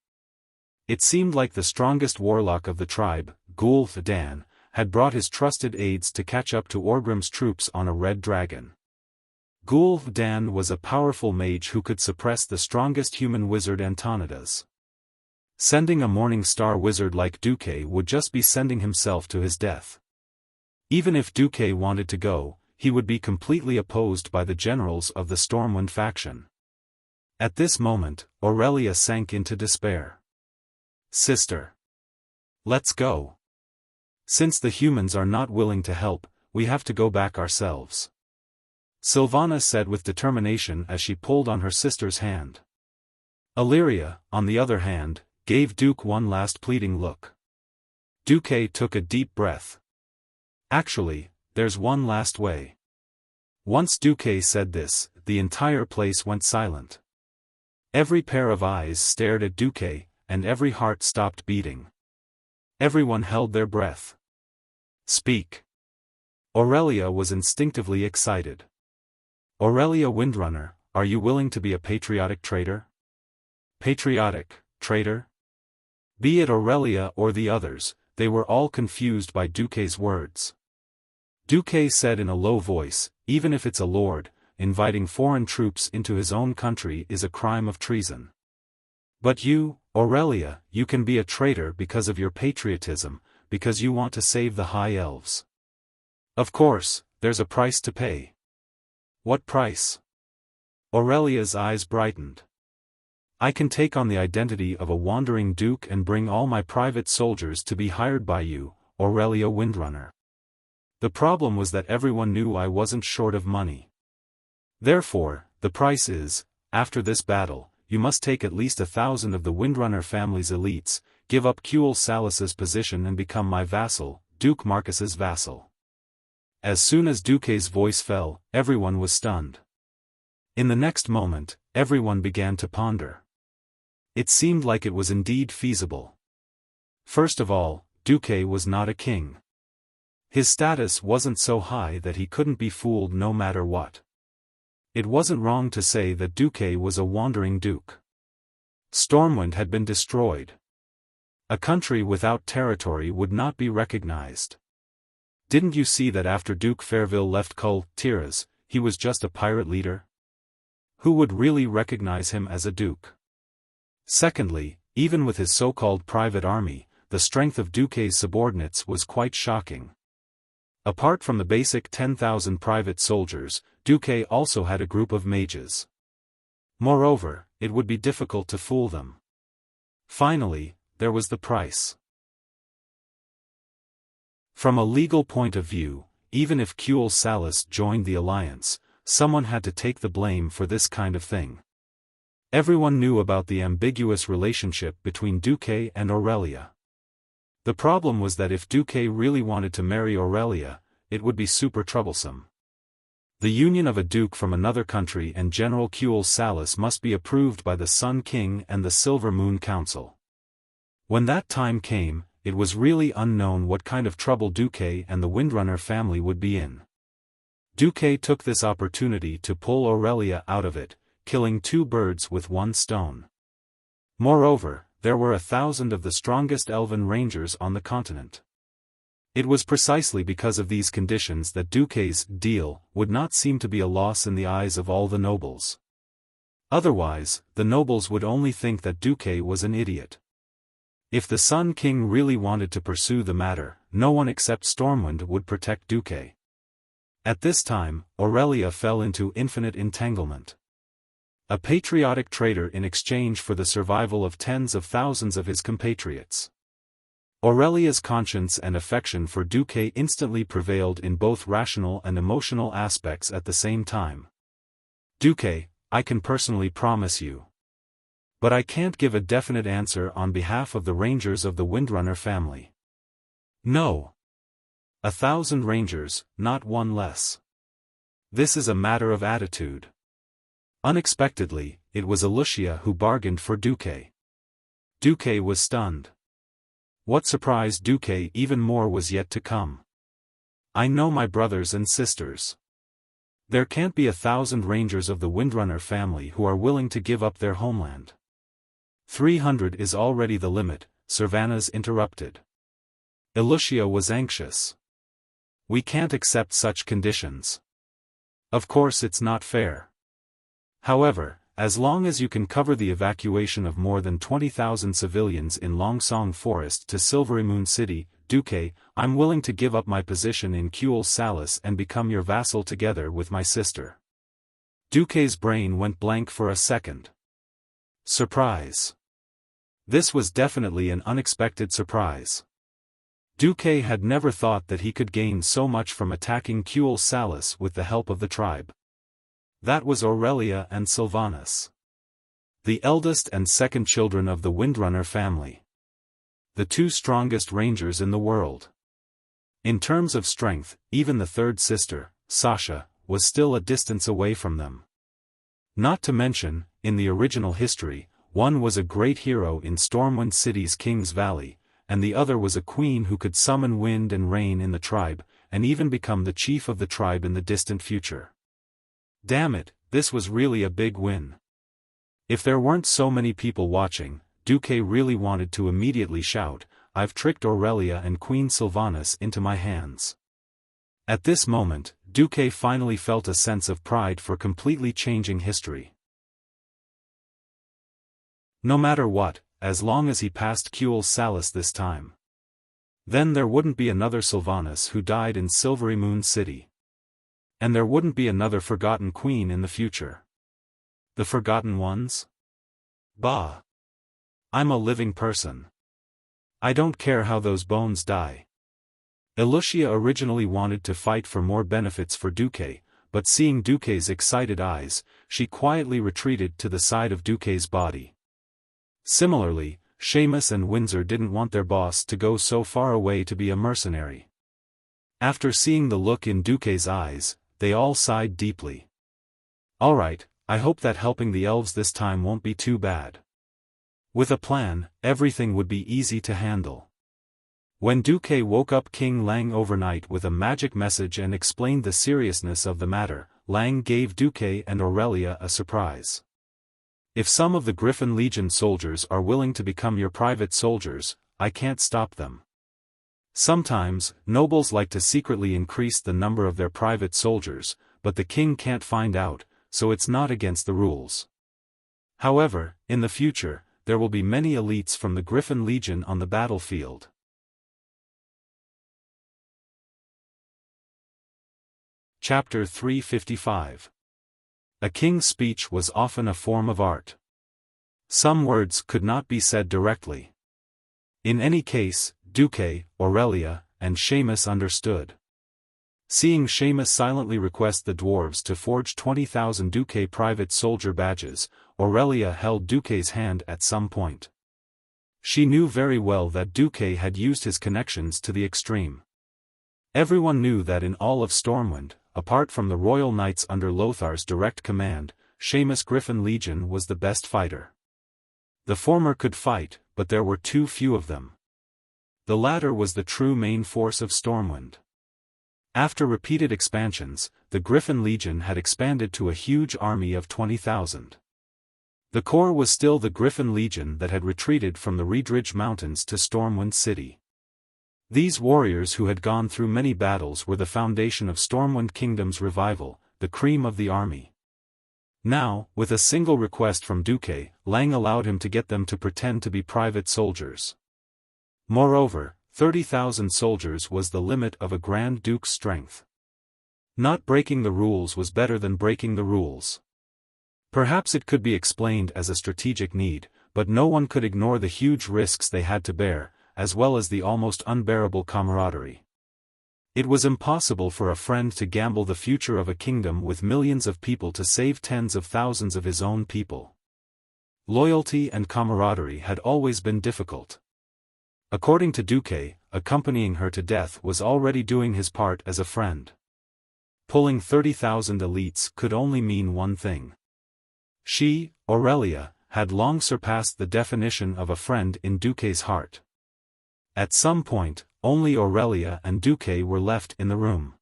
It seemed like the strongest warlock of the tribe, Gul'dan, had brought his trusted aides to catch up to Orgrim's troops on a red dragon. Gul'dan was a powerful mage who could suppress the strongest human wizard Antonidas. Sending a Morning Star wizard like Duque would just be sending himself to his death. Even if Duque wanted to go, he would be completely opposed by the generals of the Stormwind faction. At this moment, Aurelia sank into despair. "Sister. Let's go. Since the humans are not willing to help, we have to go back ourselves," Sylvana said with determination as she pulled on her sister's hand. Illyria, on the other hand, gave Duke one last pleading look. Duque took a deep breath. "Actually, there's one last way." Once Duque said this, the entire place went silent. Every pair of eyes stared at Duque, and every heart stopped beating. Everyone held their breath. "Speak." Aurelia was instinctively excited. "Aurelia Windrunner, are you willing to be a patriotic traitor?" Patriotic, traitor? Be it Aurelia or the others, they were all confused by Duque's words. Duque said in a low voice, "Even if it's a lord, inviting foreign troops into his own country is a crime of treason. But you, Aurelia, you can be a traitor because of your patriotism, because you want to save the High Elves. Of course, there's a price to pay." "What price?" Aurelia's eyes brightened. "I can take on the identity of a wandering duke and bring all my private soldiers to be hired by you, Aurelia Windrunner. The problem was that everyone knew I wasn't short of money. Therefore, the price is, after this battle, you must take at least 1,000 of the Windrunner family's elites, give up Kuel Salas's position and become my vassal, Duke Marcus's vassal." As soon as Duque's voice fell, everyone was stunned. In the next moment, everyone began to ponder. It seemed like it was indeed feasible. First of all, Duque was not a king. His status wasn't so high that he couldn't be fooled no matter what. It wasn't wrong to say that Duque was a wandering duke. Stormwind had been destroyed. A country without territory would not be recognized. Didn't you see that after Duke Fairville left Cul Tiras, he was just a pirate leader? Who would really recognize him as a duke? Secondly, even with his so-called private army, the strength of Duque's subordinates was quite shocking. Apart from the basic 10,000 private soldiers, Duque also had a group of mages. Moreover, it would be difficult to fool them. Finally, there was the price. From a legal point of view, even if Cul Salis joined the alliance, someone had to take the blame for this kind of thing. Everyone knew about the ambiguous relationship between Duque and Aurelia. The problem was that if Duque really wanted to marry Aurelia, it would be super troublesome. The union of a duke from another country and General Cul Salis must be approved by the Sun King and the Silver Moon Council. When that time came, it was really unknown what kind of trouble Duque and the Windrunner family would be in. Duque took this opportunity to pull Aurelia out of it, killing two birds with one stone. Moreover, there were 1,000 of the strongest elven rangers on the continent. It was precisely because of these conditions that Duque's deal would not seem to be a loss in the eyes of all the nobles. Otherwise, the nobles would only think that Duque was an idiot. If the Sun King really wanted to pursue the matter, no one except Stormwind would protect Duque. At this time, Aurelia fell into infinite entanglement. A patriotic traitor in exchange for the survival of tens of thousands of his compatriots. Aurelia's conscience and affection for Duque instantly prevailed in both rational and emotional aspects at the same time. Duque, I can personally promise you. But I can't give a definite answer on behalf of the rangers of the Windrunner family. No. 1,000 rangers, not one less. This is a matter of attitude. Unexpectedly, it was Wuxia who bargained for Duque. Duque was stunned. What surprised Duque even more was yet to come. I know my brothers and sisters. There can't be 1,000 rangers of the Windrunner family who are willing to give up their homeland. 300 is already the limit, Servanas interrupted. Wuxia was anxious. We can't accept such conditions. Of course it's not fair. However, as long as you can cover the evacuation of more than 20,000 civilians in Longsong Forest to Silvery Moon City, Duque, I'm willing to give up my position in Cul Salis and become your vassal together with my sister. Duque's brain went blank for a second. Surprise. This was definitely an unexpected surprise. Duque had never thought that he could gain so much from attacking Cul Salis with the help of the tribe. That was Aurelia and Sylvanas. The eldest and second children of the Windrunner family. The two strongest rangers in the world. In terms of strength, even the third sister, Sasha, was still a distance away from them. Not to mention, in the original history, one was a great hero in Stormwind City's King's Valley, and the other was a queen who could summon wind and rain in the tribe, and even become the chief of the tribe in the distant future. Damn it, this was really a big win. If there weren't so many people watching, Duque really wanted to immediately shout, I've tricked Aurelia and Queen Sylvanas into my hands. At this moment, Duque finally felt a sense of pride for completely changing history. No matter what, as long as he passed Cul Salis this time. Then there wouldn't be another Sylvanas who died in Silvery Moon City. And there wouldn't be another forgotten queen in the future. The forgotten ones? Bah! I'm a living person. I don't care how those bones die. Wuxia originally wanted to fight for more benefits for Duque, but seeing Duque's excited eyes, she quietly retreated to the side of Duque's body. Similarly, Seamus and Windsor didn't want their boss to go so far away to be a mercenary. After seeing the look in Duke's eyes, they all sighed deeply. Alright, I hope that helping the elves this time won't be too bad. With a plan, everything would be easy to handle. When Duke woke up King Lang overnight with a magic message and explained the seriousness of the matter, Lang gave Duke and Aurelia a surprise. If some of the Griffin Legion soldiers are willing to become your private soldiers, I can't stop them. Sometimes, nobles like to secretly increase the number of their private soldiers, but the king can't find out, so it's not against the rules. However, in the future, there will be many elites from the Griffin Legion on the battlefield. Chapter 355. A king's speech was often a form of art. Some words could not be said directly. In any case, Duke, Aurelia, and Seamus understood. Seeing Seamus silently request the dwarves to forge 20,000 Duke private soldier badges, Aurelia held Duke's hand at some point. She knew very well that Duke had used his connections to the extreme. Everyone knew that in all of Stormwind, apart from the Royal Knights under Lothar's direct command, Seamus Griffin Legion was the best fighter. The former could fight, but there were too few of them. The latter was the true main force of Stormwind. After repeated expansions, the Griffin Legion had expanded to a huge army of 20,000. The core was still the Griffin Legion that had retreated from the Reedridge Mountains to Stormwind City. These warriors who had gone through many battles were the foundation of Stormwind Kingdom's revival, the cream of the army. Now, with a single request from Duke, Lang allowed him to get them to pretend to be private soldiers. Moreover, 30,000 soldiers was the limit of a Grand Duke's strength. Not breaking the rules was better than breaking the rules. Perhaps it could be explained as a strategic need, but no one could ignore the huge risks they had to bear, as well as the almost unbearable camaraderie. It was impossible for a friend to gamble the future of a kingdom with millions of people to save tens of thousands of his own people. Loyalty and camaraderie had always been difficult. According to Duque, accompanying her to death was already doing his part as a friend. Pulling 30,000 elites could only mean one thing. She, Aurelia, had long surpassed the definition of a friend in Duque's heart. At some point, only Aurelia and Duque were left in the room.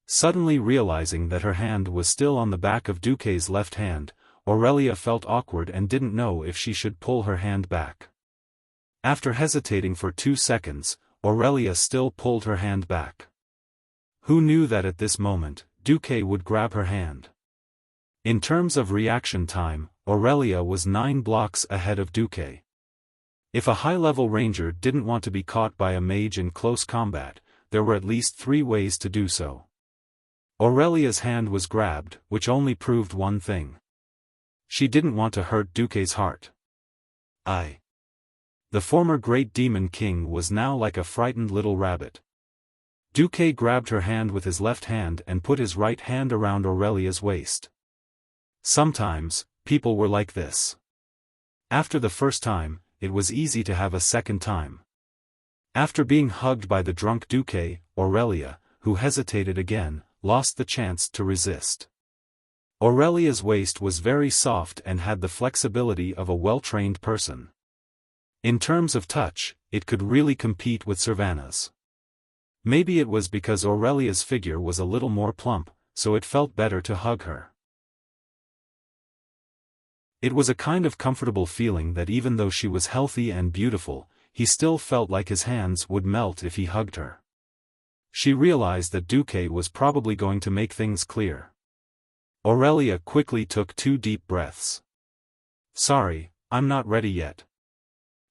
Suddenly realizing that her hand was still on the back of Duque's left hand, Aurelia felt awkward and didn't know if she should pull her hand back. After hesitating for 2 seconds, Aurelia still pulled her hand back. Who knew that at this moment, Duque would grab her hand? In terms of reaction time, Aurelia was 9 blocks ahead of Duque. If a high-level ranger didn't want to be caught by a mage in close combat, there were at least 3 ways to do so. Aurelia's hand was grabbed, which only proved one thing. She didn't want to hurt Duque's heart. The former great demon king was now like a frightened little rabbit. Duque grabbed her hand with his left hand and put his right hand around Aurelia's waist. Sometimes, people were like this. After the first time, it was easy to have a second time. After being hugged by the drunk Duque, Aurelia, who hesitated again, lost the chance to resist. Aurelia's waist was very soft and had the flexibility of a well-trained person. In terms of touch, it could really compete with Servana's. Maybe it was because Aurelia's figure was a little more plump, so it felt better to hug her. It was a kind of comfortable feeling that even though she was healthy and beautiful, he still felt like his hands would melt if he hugged her. She realized that Duque was probably going to make things clear. Aurelia quickly took 2 deep breaths. Sorry, I'm not ready yet.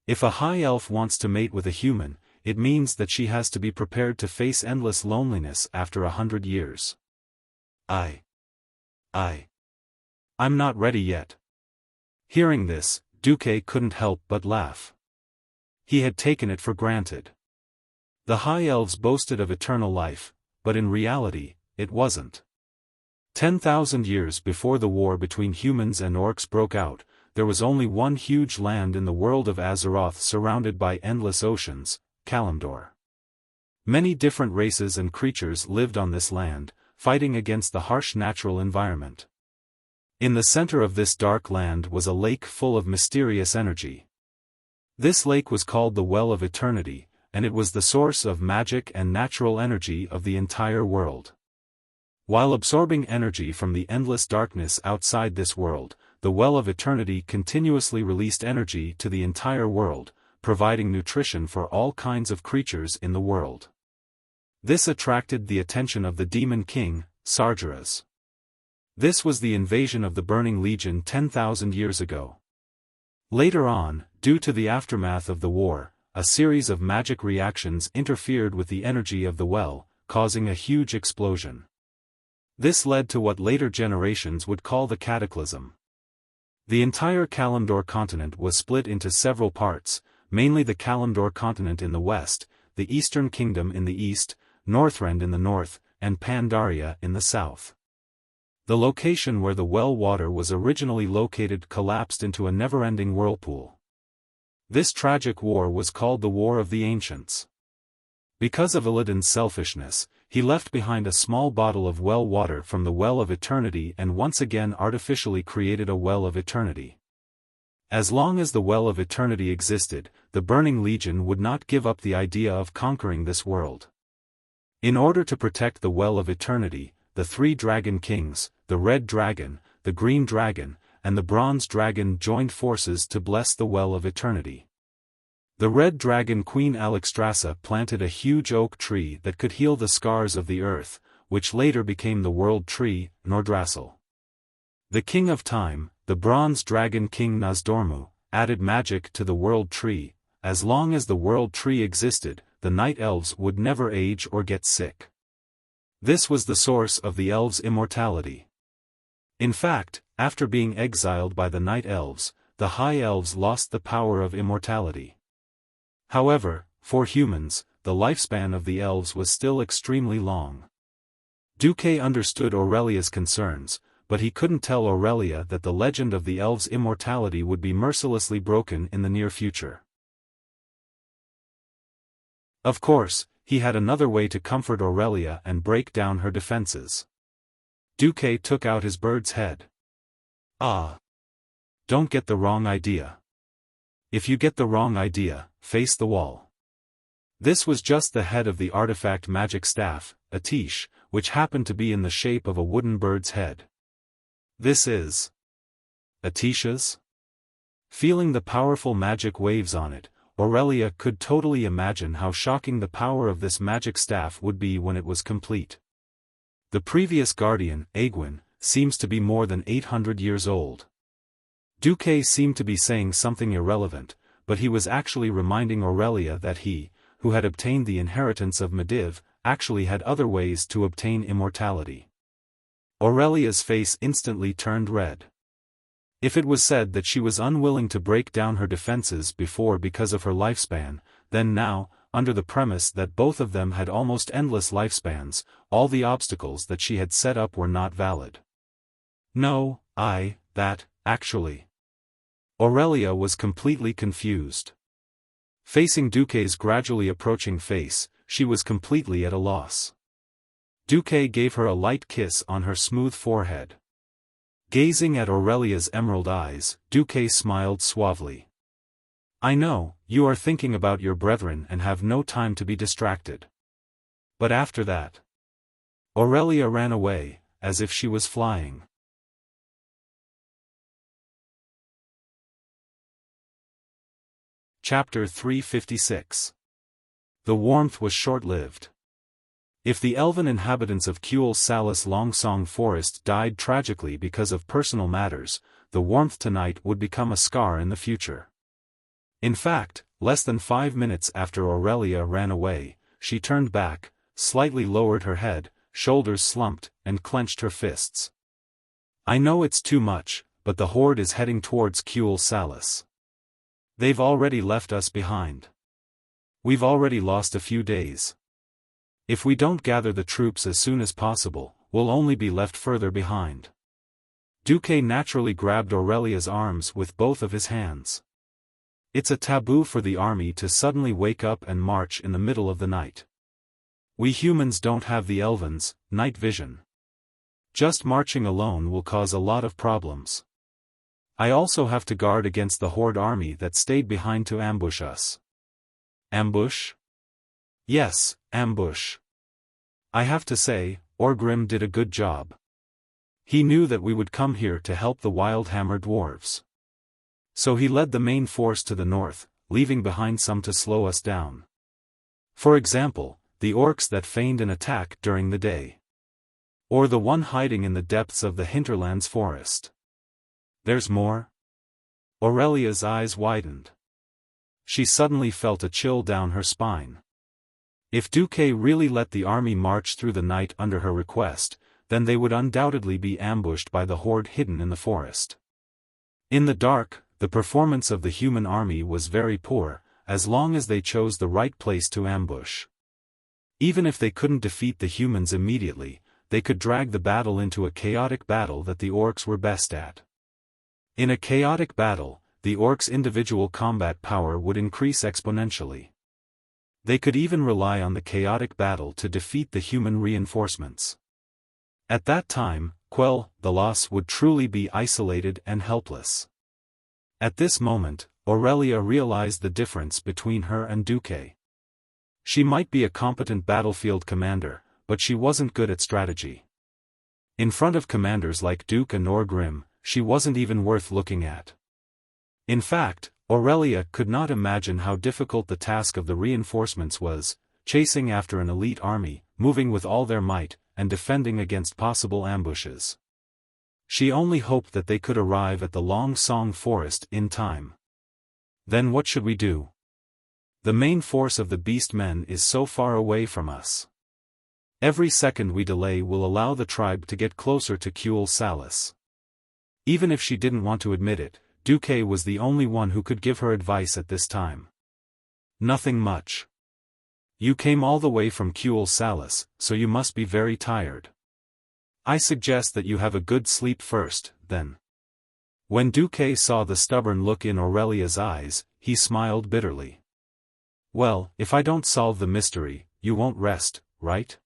If a high elf wants to mate with a human, it means that she has to be prepared to face endless loneliness after 100 years. I'm not ready yet. Hearing this, Duque couldn't help but laugh. He had taken it for granted. The high elves boasted of eternal life, but in reality, it wasn't. 10,000 years before the war between humans and orcs broke out, there was only one huge land in the world of Azeroth surrounded by endless oceans, Kalimdor. Many different races and creatures lived on this land, fighting against the harsh natural environment. In the center of this dark land was a lake full of mysterious energy. This lake was called the Well of Eternity, and it was the source of magic and natural energy of the entire world. While absorbing energy from the endless darkness outside this world, the Well of Eternity continuously released energy to the entire world, providing nutrition for all kinds of creatures in the world. This attracted the attention of the Demon King, Sargeras. This was the invasion of the Burning Legion 10,000 years ago. Later on, due to the aftermath of the war, a series of magic reactions interfered with the energy of the well, causing a huge explosion. This led to what later generations would call the Cataclysm. The entire Kalimdor continent was split into several parts, mainly the Kalimdor continent in the west, the Eastern Kingdom in the east, Northrend in the north, and Pandaria in the south. The location where the well water was originally located collapsed into a never-ending whirlpool. This tragic war was called the War of the Ancients. Because of Illidan's selfishness, he left behind a small bottle of well water from the Well of Eternity and once again artificially created a Well of Eternity. As long as the Well of Eternity existed, the Burning Legion would not give up the idea of conquering this world. In order to protect the Well of Eternity, the three Dragon Kings, the Red Dragon, the Green Dragon, and the Bronze Dragon joined forces to bless the Well of Eternity. The Red Dragon Queen Alexstrasza planted a huge oak tree that could heal the scars of the earth, which later became the World Tree, Nordrassil. The King of Time, the Bronze Dragon King Nozdormu, added magic to the World Tree. As long as the World Tree existed, the Night Elves would never age or get sick. This was the source of the elves' immortality. In fact, after being exiled by the Night Elves, the High Elves lost the power of immortality. However, for humans, the lifespan of the elves was still extremely long. Duque understood Aurelia's concerns, but he couldn't tell Aurelia that the legend of the elves' immortality would be mercilessly broken in the near future. Of course, he had another way to comfort Aurelia and break down her defenses. Duque took out his bird's head. Ah! Don't get the wrong idea. If you get the wrong idea, face the wall. This was just the head of the artifact magic staff, Atish, which happened to be in the shape of a wooden bird's head. This is Atish's? Feeling the powerful magic waves on it, Aurelia could totally imagine how shocking the power of this magic staff would be when it was complete. The previous guardian, Aegwin, seems to be more than 800 years old. Duque seemed to be saying something irrelevant, but he was actually reminding Aurelia that he, who had obtained the inheritance of Mediv, actually had other ways to obtain immortality. Aurelia's face instantly turned red. If it was said that she was unwilling to break down her defenses before because of her lifespan, then now, under the premise that both of them had almost endless lifespans, all the obstacles that she had set up were not valid. No, actually. Aurelia was completely confused. Facing Duque's gradually approaching face, she was completely at a loss. Duque gave her a light kiss on her smooth forehead. Gazing at Aurelia's emerald eyes, Duque smiled suavely. I know, you are thinking about your brethren and have no time to be distracted. But after that, Aurelia ran away, as if she was flying. Chapter 356. The warmth was short-lived. If the elven inhabitants of Kuel Salis Longsong Forest died tragically because of personal matters, the warmth tonight would become a scar in the future. In fact, less than 5 minutes after Aurelia ran away, she turned back, slightly lowered her head, shoulders slumped, and clenched her fists. I know it's too much, but the Horde is heading towards Kuel Salis. They've already left us behind. We've already lost a few days. If we don't gather the troops as soon as possible, we'll only be left further behind. Duque naturally grabbed Aurelia's arms with both of his hands. It's a taboo for the army to suddenly wake up and march in the middle of the night. We humans don't have the elven's night vision. Just marching alone will cause a lot of problems. I also have to guard against the horde army that stayed behind to ambush us. Ambush? Yes, ambush. I have to say, Orgrim did a good job. He knew that we would come here to help the Wildhammer dwarves. So he led the main force to the north, leaving behind some to slow us down. For example, the orcs that feigned an attack during the day. Or the one hiding in the depths of the hinterlands forest. There's more? Aurelia's eyes widened. She suddenly felt a chill down her spine. If Duque really let the army march through the night under her request, then they would undoubtedly be ambushed by the horde hidden in the forest. In the dark, the performance of the human army was very poor, as long as they chose the right place to ambush. Even if they couldn't defeat the humans immediately, they could drag the battle into a chaotic battle that the orcs were best at. In a chaotic battle, the orcs' individual combat power would increase exponentially. They could even rely on the chaotic battle to defeat the human reinforcements. At that time, the loss would truly be isolated and helpless. At this moment, Aurelia realized the difference between her and Duque. She might be a competent battlefield commander, but she wasn't good at strategy. In front of commanders like Duke and Orgrim, she wasn't even worth looking at. In fact, Aurelia could not imagine how difficult the task of the reinforcements was, chasing after an elite army, moving with all their might, and defending against possible ambushes. She only hoped that they could arrive at the Long Song forest in time. Then what should we do? The main force of the beast men is so far away from us. Every second we delay will allow the tribe to get closer to Kuel Salis. Even if she didn't want to admit it, Duque was the only one who could give her advice at this time. Nothing much. You came all the way from Kuel Salis, so you must be very tired. I suggest that you have a good sleep first, then. When Duque saw the stubborn look in Aurelia's eyes, he smiled bitterly. Well, if I don't solve the mystery, you won't rest, right?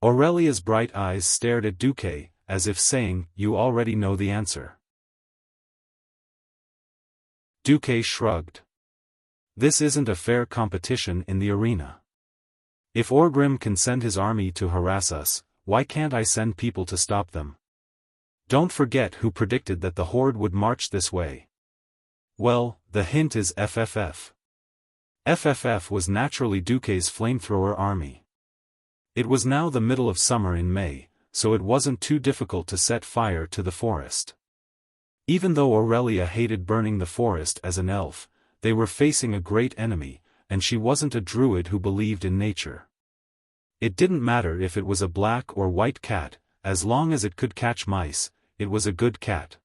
Aurelia's bright eyes stared at Duque, as if saying, you already know the answer. Duque shrugged. This isn't a fair competition in the arena. If Orgrim can send his army to harass us, why can't I send people to stop them? Don't forget who predicted that the horde would march this way. Well, the hint is FFF. FFF was naturally Duque's flamethrower army. It was now the middle of summer in May, so it wasn't too difficult to set fire to the forest. Even though Aurelia hated burning the forest as an elf, they were facing a great enemy, and she wasn't a druid who believed in nature. It didn't matter if it was a black or white cat, as long as it could catch mice, it was a good cat.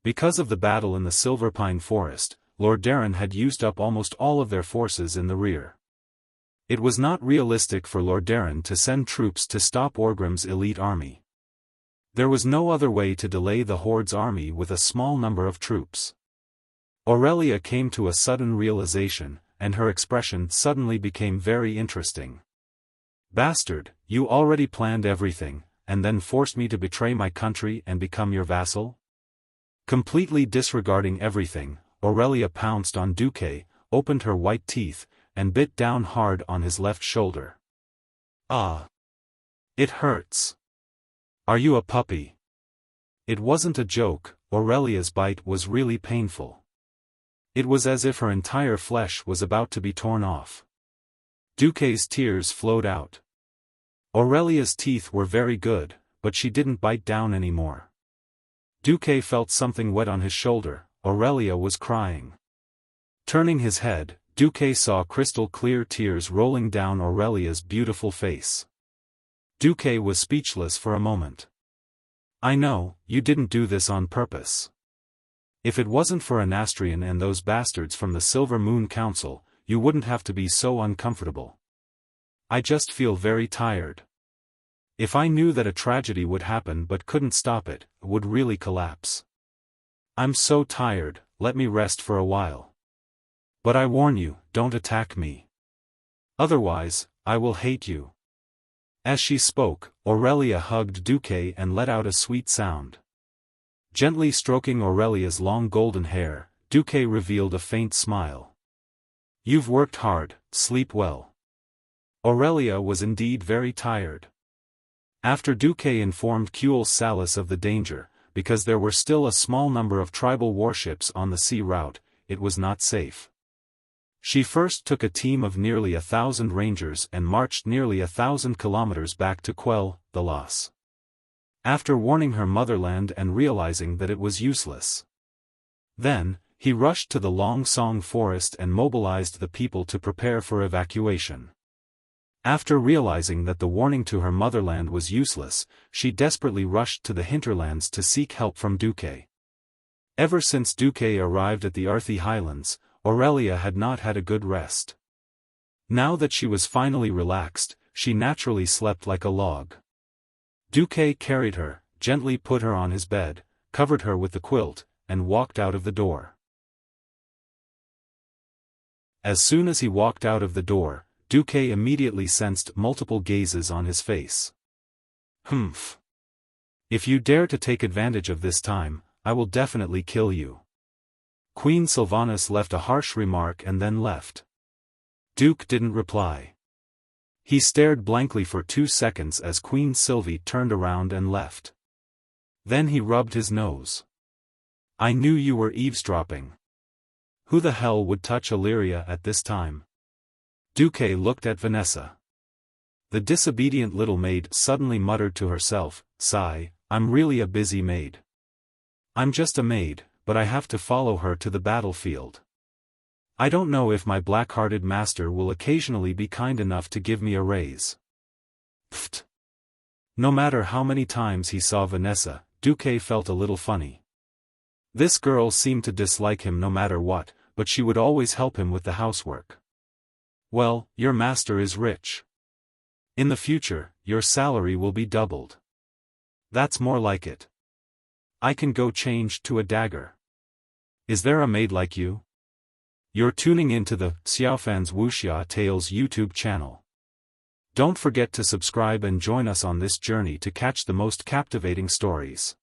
Because of the battle in the Silverpine Forest, Lord Darren had used up almost all of their forces in the rear. It was not realistic for Lord Darren to send troops to stop Orgrim's elite army. There was no other way to delay the horde's army with a small number of troops. Aurelia came to a sudden realization, and her expression suddenly became very interesting. Bastard, you already planned everything, and then forced me to betray my country and become your vassal? Completely disregarding everything, Aurelia pounced on Duque, opened her white teeth, and bit down hard on his left shoulder. Ah! It hurts. Are you a puppy? It wasn't a joke, Aurelia's bite was really painful. It was as if her entire flesh was about to be torn off. Duque's tears flowed out. Aurelia's teeth were very good, but she didn't bite down anymore. Duque felt something wet on his shoulder. Aurelia was crying. Turning his head, Duque saw crystal-clear tears rolling down Aurelia's beautiful face. Duque was speechless for a moment. I know, you didn't do this on purpose. If it wasn't for Anastrian and those bastards from the Silver Moon Council, you wouldn't have to be so uncomfortable. I just feel very tired. If I knew that a tragedy would happen but couldn't stop it, I would really collapse. I'm so tired, let me rest for a while. But I warn you, don't attack me. Otherwise, I will hate you." As she spoke, Aurelia hugged Duque and let out a sweet sound. Gently stroking Aurelia's long golden hair, Duque revealed a faint smile. "You've worked hard, sleep well." Aurelia was indeed very tired. After Duque informed Kuel Salus of the danger, because there were still a small number of tribal warships on the sea route, it was not safe. She first took a team of nearly 1,000 rangers and marched nearly 1,000 kilometers back to quell the loss. After warning her motherland and realizing that it was useless. Then, he rushed to the Long Song forest and mobilized the people to prepare for evacuation. After realizing that the warning to her motherland was useless, she desperately rushed to the hinterlands to seek help from Duque. Ever since Duque arrived at the Arthi Highlands, Aurelia had not had a good rest. Now that she was finally relaxed, she naturally slept like a log. Duque carried her, gently put her on his bed, covered her with the quilt, and walked out of the door. As soon as he walked out of the door, Duque immediately sensed multiple gazes on his face. "Humph. If you dare to take advantage of this time, I will definitely kill you." Queen Sylvanas left a harsh remark and then left. Duke didn't reply. He stared blankly for 2 seconds as Queen Sylvie turned around and left. Then he rubbed his nose. "I knew you were eavesdropping. Who the hell would touch Illyria at this time?" Duque looked at Vanessa. The disobedient little maid suddenly muttered to herself, "Sigh, I'm really a busy maid. I'm just a maid, but I have to follow her to the battlefield. I don't know if my black-hearted master will occasionally be kind enough to give me a raise." Pfft. No matter how many times he saw Vanessa, Duque felt a little funny. This girl seemed to dislike him no matter what, but she would always help him with the housework. "Well, your master is rich. In the future, your salary will be doubled." "That's more like it. I can go change to a dagger. Is there a maid like you?" You're tuning into the Xiaofan's Wuxia Tales YouTube channel. Don't forget to subscribe and join us on this journey to catch the most captivating stories.